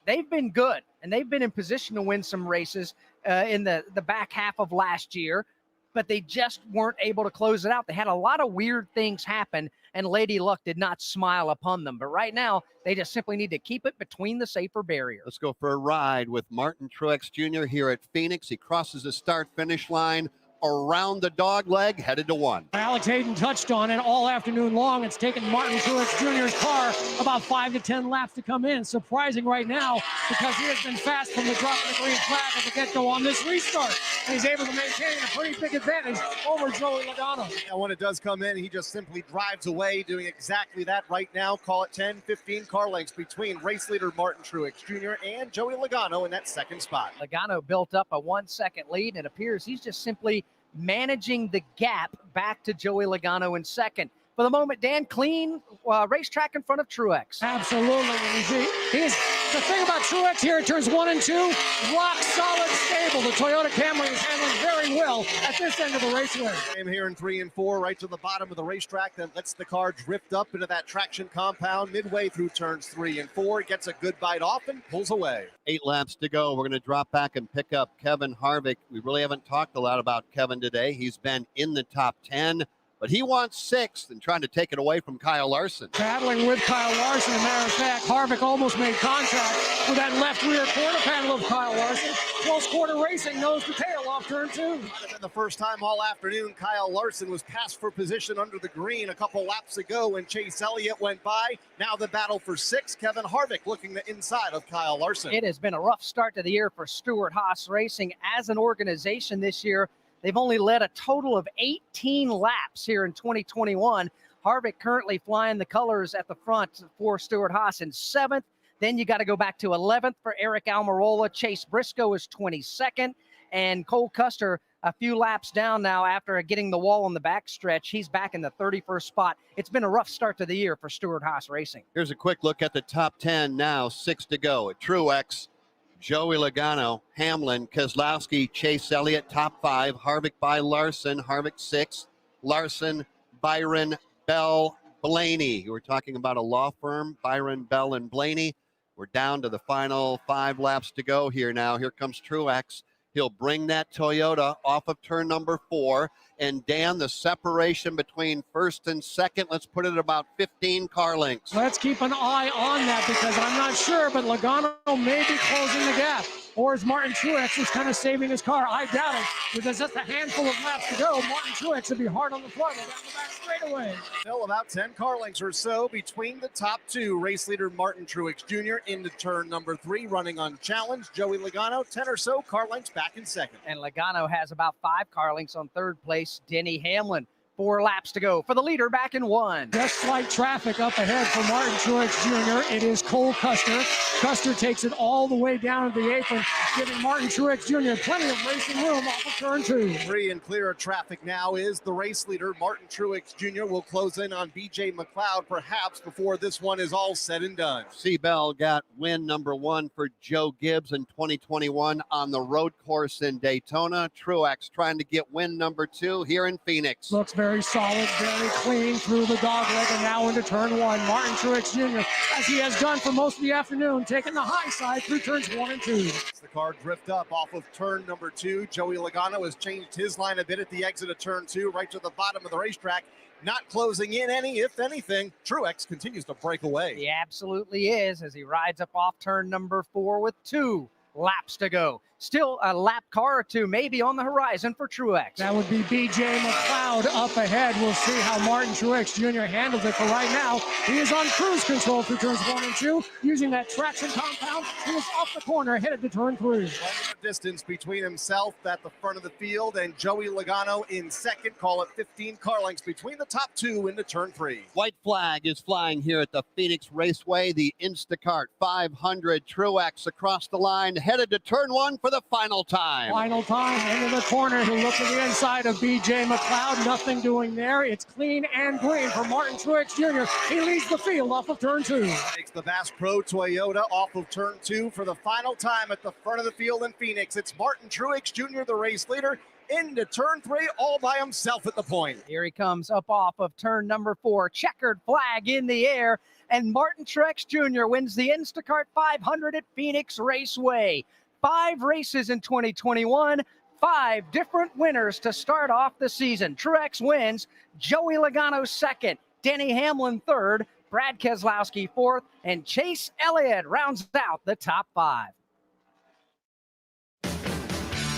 they've been good and they've been in position to win some races in the back half of last year, but they just weren't able to close it out. They had a lot of weird things happen, and Lady Luck did not smile upon them. But right now, they just simply need to keep it between the safer barrier. Let's go for a ride with Martin Truex Jr. here at Phoenix. He crosses the start-finish line around the dog leg, headed to 1. Alex Hayden touched on it all afternoon long. It's taken Martin Truex Jr.'s car about 5 to 10 laps to come in. Surprising right now because he has been fast from the drop of the green flag at the get-go on this restart. And he's able to maintain a pretty big advantage over Joey Logano. And when it does come in, he just simply drives away, doing exactly that right now. Call it 10, 15 car lengths between race leader Martin Truex Jr. and Joey Logano in that second spot. Logano built up a 1-second lead, and it appears he's just simply managing the gap back to Joey Logano in second. For the moment, Dan, clean racetrack in front of Truex. Absolutely. He's the thing about Truex here in turns 1 and 2, rock solid stable. The Toyota Camry is handling very well at this end of the raceway. I'm here in 3 and 4, right to the bottom of the racetrack, then lets the car drift up into that traction compound midway through turns 3 and 4. Gets a good bite off and pulls away. 8 laps to go. We're going to drop back and pick up Kevin Harvick. We really haven't talked a lot about Kevin today. He's been in the top 10. But he wants 6th and trying to take it away from Kyle Larson. Battling with Kyle Larson. As a matter of fact, Harvick almost made contact with that left rear quarter panel of Kyle Larson. Close quarter racing, nose to tail off turn 2. Might have been the first time all afternoon Kyle Larson was passed for position under the green a couple laps ago when Chase Elliott went by. Now the battle for 6th. Kevin Harvick looking the inside of Kyle Larson. It has been a rough start to the year for Stewart-Haas Racing as an organization this year. They've only led a total of 18 laps here in 2021. Harvick currently flying the colors at the front for Stewart Haas in 7th. Then you got to go back to 11th for Eric Almirola. Chase Briscoe is 22nd. And Cole Custer, a few laps down now after getting the wall on the backstretch. He's back in the 31st spot. It's been a rough start to the year for Stewart Haas Racing. Here's a quick look at the top 10 now. 6 to go. At Truex, Joey Logano, Hamlin, Keselowski, Chase Elliott, top 5. Harvick by Larson. Harvick 6th. Larson, Byron, Bell, Blaney. We're talking about a law firm, Byron, Bell, and Blaney. We're down to the final 5 laps to go here now. Here comes Truex. He'll bring that Toyota off of turn number 4. And Dan, the separation between first and second, let's put it at about 15 car lengths. Let's keep an eye on that because I'm not sure, but Logano may be closing the gap. Or is Martin Truex just kind of saving his car? I doubt it because just a handful of laps to go. Martin Truex would be hard on the throttle down the back straightaway. Still about 10 car lengths or so between the top 2. Race leader Martin Truex Jr. into turn number 3, running unchallenged. Joey Logano, 10 or so car lengths back in second. And Logano has about 5 car lengths on third place. Denny Hamlin, 4 laps to go for the leader back in 1. Just slight traffic up ahead for Martin Truex Jr. It is Cole Custer. Custer takes it all the way down to the apron, giving Martin Truex Jr. plenty of racing room off of turn 2. Free and clear of traffic now is the race leader. Martin Truex Jr. will close in on B.J. McLeod perhaps before this one is all said and done. Seabell got win number 1 for Joe Gibbs in 2021 on the road course in Daytona. Truex trying to get win number 2 here in Phoenix. Looks very solid, very clean through the dogleg and now into turn 1. Martin Truex Jr., as he has done for most of the afternoon, taking the high side through turns 1 and 2. The car drift up off of turn number 2. Joey Logano has changed his line a bit at the exit of turn 2, right to the bottom of the racetrack. Not closing in any, if anything. Truex continues to break away. He absolutely is as he rides up off turn number 4 with 2 laps to go. Still a lap car or 2 maybe on the horizon for Truex. That would be B.J. McLeod up ahead. We'll see how Martin Truex Jr. handles it. For right now, he is on cruise control through turns 1 and 2. Using that traction compound, he is off the corner, headed to turn 3. Distance between himself at the front of the field and Joey Logano in second. Call it 15 car lengths between the top 2 into turn 3. White flag is flying here at the Phoenix Raceway. The Instacart 500 Truex across the line, headed to turn 1 for the final time. Final time into the corner. He'll look at the inside of B.J. McLeod. Nothing doing there. It's clean and green for Martin Truex Jr. He leads the field off of turn 2. Takes the Bass Pro Toyota off of turn 2 for the final time at the front of the field in Phoenix. It's Martin Truex Jr., the race leader, into turn 3 all by himself at the point. Here he comes up off of turn number 4. Checkered flag in the air. And Martin Truex Jr. wins the Instacart 500 at Phoenix Raceway. 5 races in 2021, 5 different winners to start off the season. Truex wins, Joey Logano second, Denny Hamlin third, Brad Keselowski fourth, and Chase Elliott rounds out the top 5.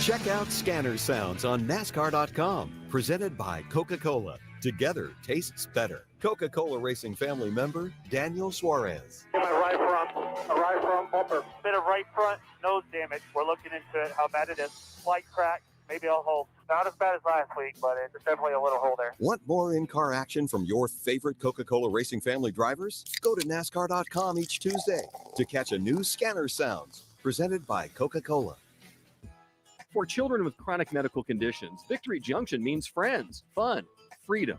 Check out Scanner Sounds on NASCAR.com. Presented by Coca-Cola. Together tastes better. Coca-Cola Racing family member Daniel Suarez. My right front bumper. Bit of right front nose damage. We're looking into it, how bad it is. Slight crack, maybe a hole. Not as bad as last week, but it's definitely a little hole there. Want more in-car action from your favorite Coca-Cola Racing family drivers? Go to NASCAR.com each Tuesday to catch a new Scanner Sounds. Presented by Coca-Cola. For children with chronic medical conditions, Victory Junction means friends, fun, freedom.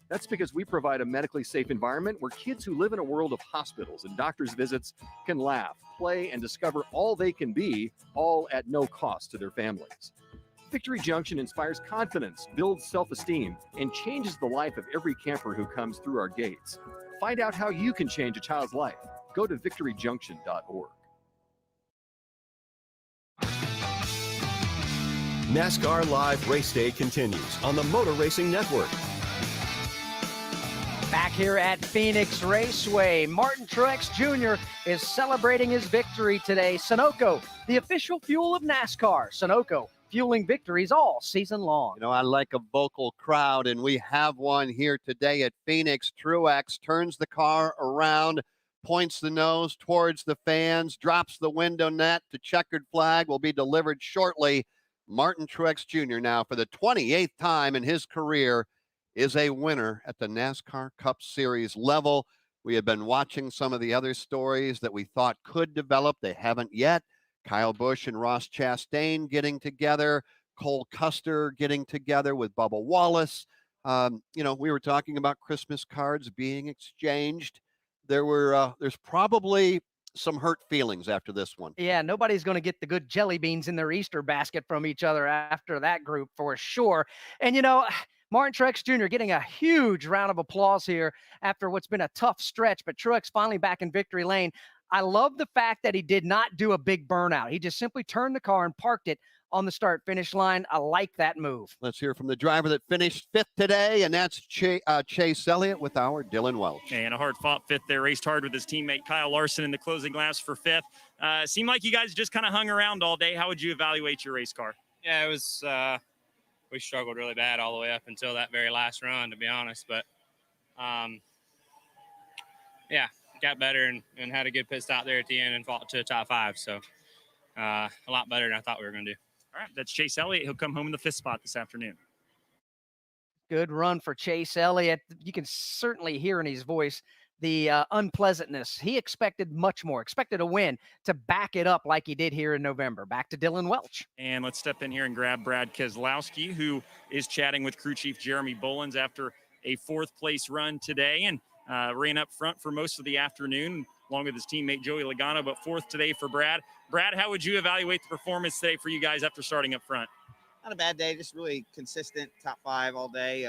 That's because we provide a medically safe environment where kids who live in a world of hospitals and doctors' visits can laugh, play, and discover all they can be, all at no cost to their families. Victory Junction inspires confidence, builds self-esteem, and changes the life of every camper who comes through our gates. Find out how you can change a child's life. Go to victoryjunction.org. NASCAR Live Race Day continues on the Motor Racing Network. Back here at Phoenix Raceway, Martin Truex Jr. is celebrating his victory today. Sunoco, the official fuel of NASCAR. Sunoco, fueling victories all season long. You know, I like a vocal crowd, and we have one here today at Phoenix. Truex turns the car around, points the nose towards the fans, drops the window net. The checkered flag will be delivered shortly. Martin Truex Jr. now for the 28th time in his career is a winner at the NASCAR Cup Series level. We had been watching some of the other stories that we thought could develop. They haven't yet. Kyle Busch and Ross Chastain getting together, Cole Custer getting together with Bubba Wallace. We were talking about Christmas cards being exchanged. There's probably some hurt feelings after this one. Yeah, nobody's going to get the good jelly beans in their Easter basket from each other after that group for sure. And, Martin Truex Jr. getting a huge round of applause here after what's been a tough stretch, but Truex finally back in victory lane. I love the fact that he did not do a big burnout. He just simply turned the car and parked it on the start-finish line. I like that move. Let's hear from the driver that finished 5th today, and that's Chase Elliott with our Dylan Welch. And a hard-fought 5th there, raced hard with his teammate Kyle Larson in the closing laps for 5th. Seemed like you guys just kind of hung around all day. How would you evaluate your race car? Yeah, it was we struggled really bad all the way up until that very last run, to be honest. But, got better and had a good pit stop there at the end and fought to the top 5. So a lot better than I thought we were going to do. All right, that's Chase Elliott. He'll come home in the 5th spot this afternoon. Good run for Chase Elliott. You can certainly hear in his voice the unpleasantness. He expected much more, expected a win to back it up like he did here in November. Back to Dylan Welch. And let's step in here and grab Brad Keselowski, who is chatting with crew chief Jeremy Bullins after a 4th place run today and ran up front for most of the afternoon, along with his teammate Joey Logano, but 4th today for Brad. Brad, how would you evaluate the performance today for you guys after starting up front? Not a bad day, just really consistent, top 5 all day.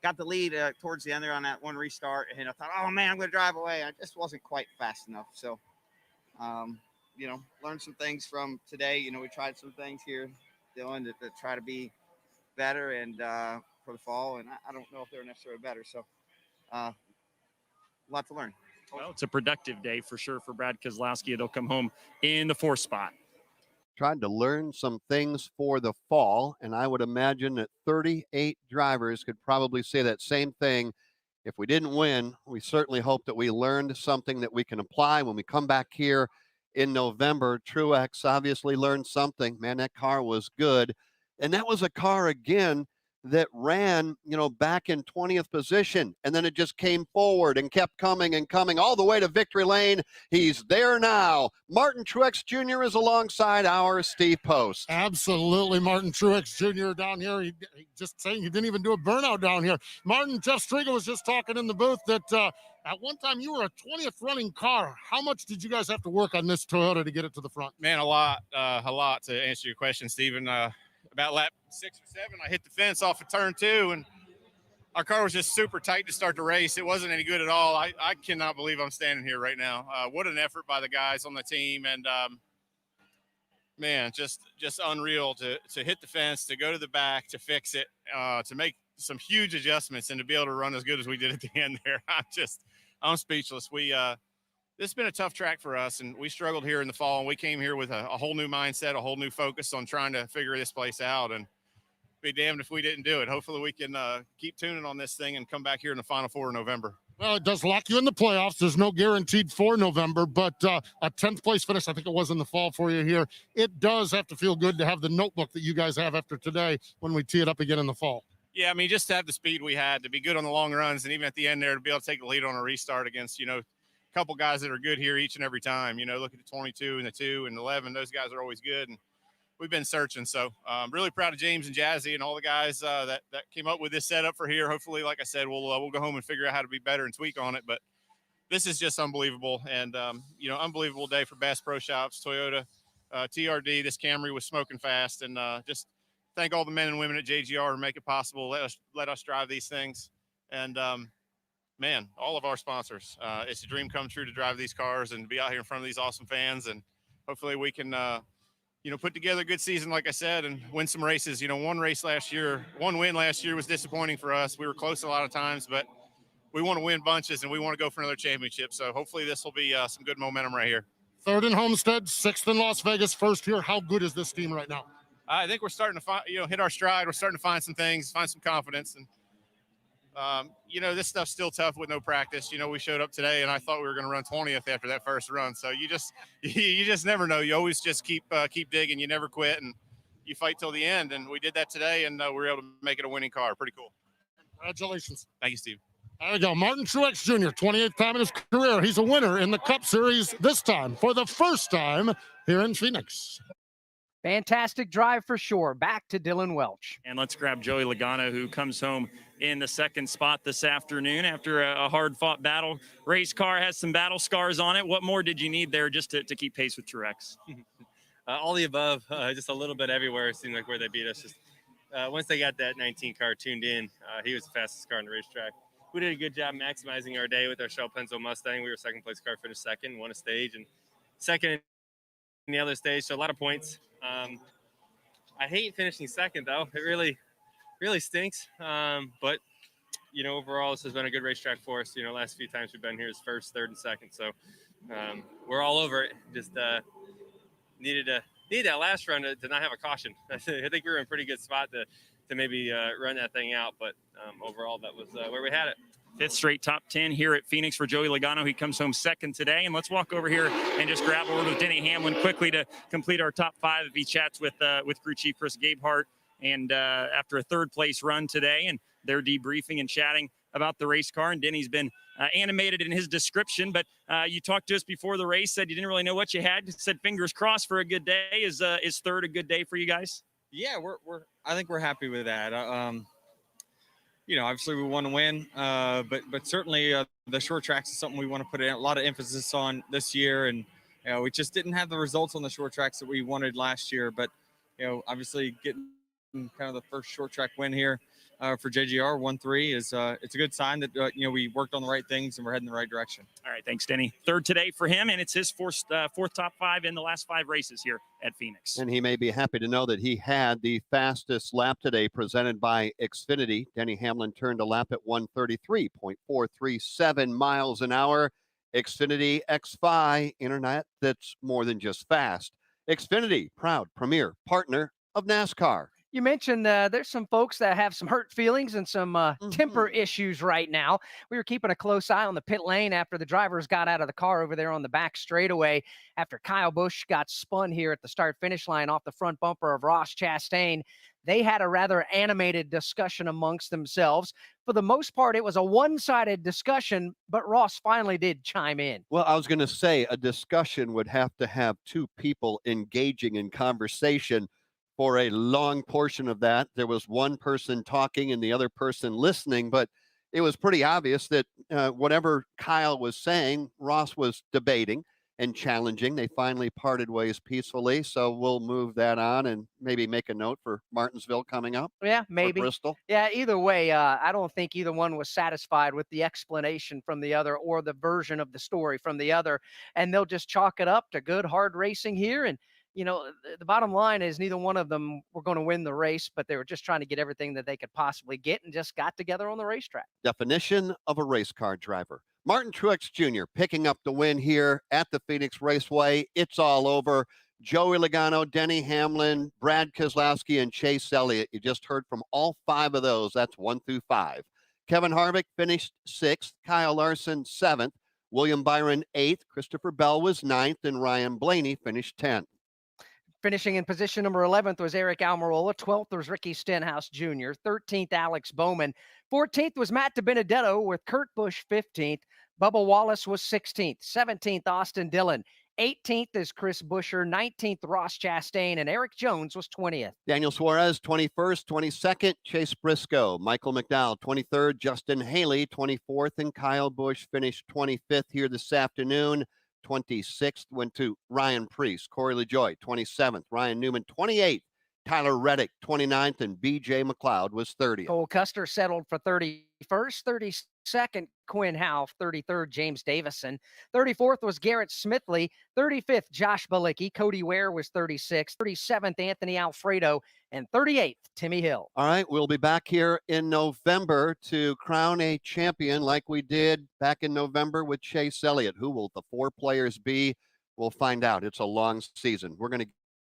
Got the lead towards the end there on that one restart, and I thought, oh man, I'm going to drive away. I just wasn't quite fast enough. So, learned some things from today. We tried some things here, Dylan, to try to be better and for the fall, and I don't know if they're necessarily better. So, a lot to learn. Well, it's a productive day for sure for Brad Keselowski. They'll come home in the 4th spot. Tried to learn some things for the fall, and I would imagine that 38 drivers could probably say that same thing. If we didn't win, we certainly hope that we learned something that we can apply when we come back here in November. Truex obviously learned something. Man, that car was good. And that was a car, again, that ran, back in 20th position, and then it just came forward and kept coming and coming all the way to victory lane. He's there now. Martin Truex Jr. is alongside our Steve Post. Absolutely, Martin Truex Jr. down here. He just saying he didn't even do a burnout down here. Martin, Jeff Striegel was just talking in the booth that at one time you were a 20th running car. How much did you guys have to work on this Toyota to get it to the front? Man, a lot to answer your question, Stephen. About lap 6 or 7, I hit the fence off of turn 2, and our car was just super tight to start the race. It wasn't any good at all. I cannot believe I'm standing here right now. What an effort by the guys on the team, and man, just unreal to hit the fence, to go to the back, to fix it, to make some huge adjustments, and to be able to run as good as we did at the end there. I'm speechless. This has been a tough track for us, and we struggled here in the fall, and we came here with a whole new mindset, a whole new focus on trying to figure this place out, and be damned if we didn't do it. Hopefully we can keep tuning on this thing and come back here in the Final 4 in November. Well, it does lock you in the playoffs. There's no guaranteed for November, but a 10th place finish, I think it was in the fall for you here. It does have to feel good to have the notebook that you guys have after today when we tee it up again in the fall. Yeah, just to have the speed we had, to be good on the long runs, and even at the end there to be able to take the lead on a restart against, couple guys that are good here each and every time. Look at the 22 and the 2 and 11. Those guys are always good, and we've been searching. So I'm really proud of James and Jazzy and all the guys that came up with this setup for here. Hopefully, like I said, we'll go home and figure out how to be better and tweak on it. But this is just unbelievable, and unbelievable day for Bass Pro Shops, Toyota, TRD. This Camry was smoking fast, and just thank all the men and women at JGR who make it possible. Let us drive these things, and man, all of our sponsors. It's a dream come true to drive these cars and be out here in front of these awesome fans. And hopefully we can, put together a good season, like I said, and win some races. One win last year was disappointing for us. We were close a lot of times, but we want to win bunches and we want to go for another championship. So hopefully this will be some good momentum right here. 3rd in Homestead, 6th in Las Vegas, 1st here. How good is this team right now? I think we're starting to find, hit our stride. We're starting to find some things, find some confidence. And, this stuff's still tough with no practice. We showed up today and I thought we were going to run 20th after that first run. So you just never know. You always just keep digging. You never quit. And, you fight till the end. And we did that today, and we were able to make it a winning car. Pretty cool. Congratulations. Thank you, Steve. There we go. Martin Truex Jr., 28th time in his career. He's a winner in the Cup Series this time for the first time here in Phoenix. Fantastic drive for sure. Back to Dylan Welch. And let's grab Joey Logano, who comes home in the second spot this afternoon after a hard-fought battle. Race car has some battle scars on it. What more did you need there just to keep pace with Truex? All the above, just a little bit everywhere. It seemed like where they beat us. Just once they got that 19 car tuned in, he was the fastest car on the racetrack. We did a good job maximizing our day with our Shell Penzo Mustang. We were second place car, finished second, won a stage, and second in the other stage, so a lot of points. I hate finishing second, though. It really stinks. But, overall, this has been a good racetrack for us. Last few times we've been here is first, third, and second. So we're all over it. Just needed that last run to not have a caution. I think we were in a pretty good spot to maybe run that thing out. But overall, that was where we had it. Fifth straight top 10 here at Phoenix for Joey Logano. He comes home second today. And let's walk over here and just grab a word with Denny Hamlin quickly to complete our top 5. He chats with crew chief Chris Gabehart. And after a third place run today, and they're debriefing and chatting about the race car. And Denny's been animated in his description. But you talked to us before the race, said you didn't really know what you had. Said fingers crossed for a good day. Is third a good day for you guys? Yeah, I think we're happy with that. Obviously we want to win, but certainly the short tracks is something we want to put a lot of emphasis on this year. And, we just didn't have the results on the short tracks that we wanted last year. But, obviously getting kind of the first short track win here for JGR 1-3 is it's a good sign that, we worked on the right things and we're heading in the right direction. All right, thanks, Denny. Third today for him, and it's his fourth top 5 in the last 5 races here at Phoenix. And he may be happy to know that he had the fastest lap today presented by Xfinity. Denny Hamlin turned a lap at 133.437 miles an hour. Xfinity X5 internet that's more than just fast. Xfinity, proud premier partner of NASCAR. You mentioned there's some folks that have some hurt feelings and some temper issues right now. We were keeping a close eye on the pit lane after the drivers got out of the car over there on the back straightaway after Kyle Busch got spun here at the start-finish line off the front bumper of Ross Chastain. They had a rather animated discussion amongst themselves. For the most part, it was a one-sided discussion, but Ross finally did chime in. Well, I was going to say a discussion would have to have two people engaging in conversation. For a long portion of that, there was one person talking and the other person listening, but it was pretty obvious that whatever Kyle was saying, Ross was debating and challenging. They finally parted ways peacefully, so we'll move that on and maybe make a note for Martinsville coming up. Yeah, maybe. Or Bristol. Yeah, either way, I don't think either one was satisfied with the explanation from the other or the version of the story from the other, and they'll just chalk it up to good, hard racing here. And the bottom line is neither one of them were going to win the race, but they were just trying to get everything that they could possibly get and just got together on the racetrack. Definition of a race car driver. Martin Truex Jr. picking up the win here at the Phoenix Raceway. It's all over. Joey Logano, Denny Hamlin, Brad Keselowski, and Chase Elliott. You just heard from all 5 of those. That's 1 through 5. Kevin Harvick finished 6th. Kyle Larson 7th. William Byron 8th. Christopher Bell was 9th. And Ryan Blaney finished 10th. Finishing in position number 11th was Eric Almirola. 12th was Ricky Stenhouse Jr. 13th, Alex Bowman. 14th was Matt DiBenedetto with Kurt Busch 15th. Bubba Wallace was 16th. 17th, Austin Dillon. 18th is Chris Buescher. 19th, Ross Chastain. And Eric Jones was 20th. Daniel Suarez, 21st. 22nd, Chase Briscoe. Michael McDowell, 23rd. Justin Haley, 24th. And Kyle Busch finished 25th here this afternoon. 26th went to Ryan Preece. Corey LaJoie, 27th. Ryan Newman, 28th. Tyler Reddick, 29th. And B.J. McLeod was 30th. Cole Custer settled for 31st. 32nd, Quinn Houff. 33rd, James Davison. 34th was Garrett Smithley. 35th, Josh Bilicki. Cody Ware was 36th. 37th, Anthony Alfredo. And 38th, Timmy Hill. All right, we'll be back here in November to crown a champion like we did back in November with Chase Elliott. Who will the 4 players be? We'll find out. It's a long season. We're going to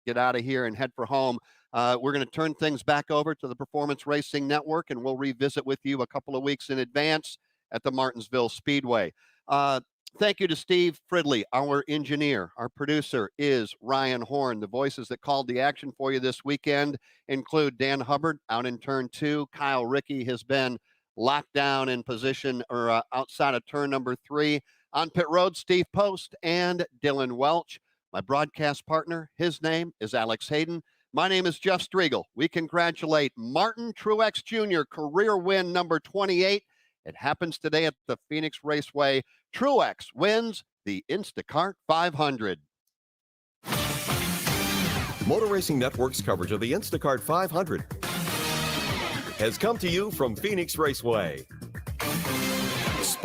get out of here and head for home. We're going to turn things back over to the Performance Racing Network, and we'll revisit with you a couple of weeks in advance at the Martinsville Speedway. Thank you to Steve Fridley, our engineer. Our producer is Ryan Horn. The voices that called the action for you this weekend include Dan Hubbard out in turn 2. Kyle Rickey has been locked down in position or outside of turn number 3. On pit road, Steve Post and Dylan Welch. My broadcast partner, his name is Alex Hayden. My name is Jeff Striegel. We congratulate Martin Truex Jr., career win number 28. It happens today at the Phoenix Raceway. Truex wins the Instacart 500. Motor Racing Network's coverage of the Instacart 500 has come to you from Phoenix Raceway.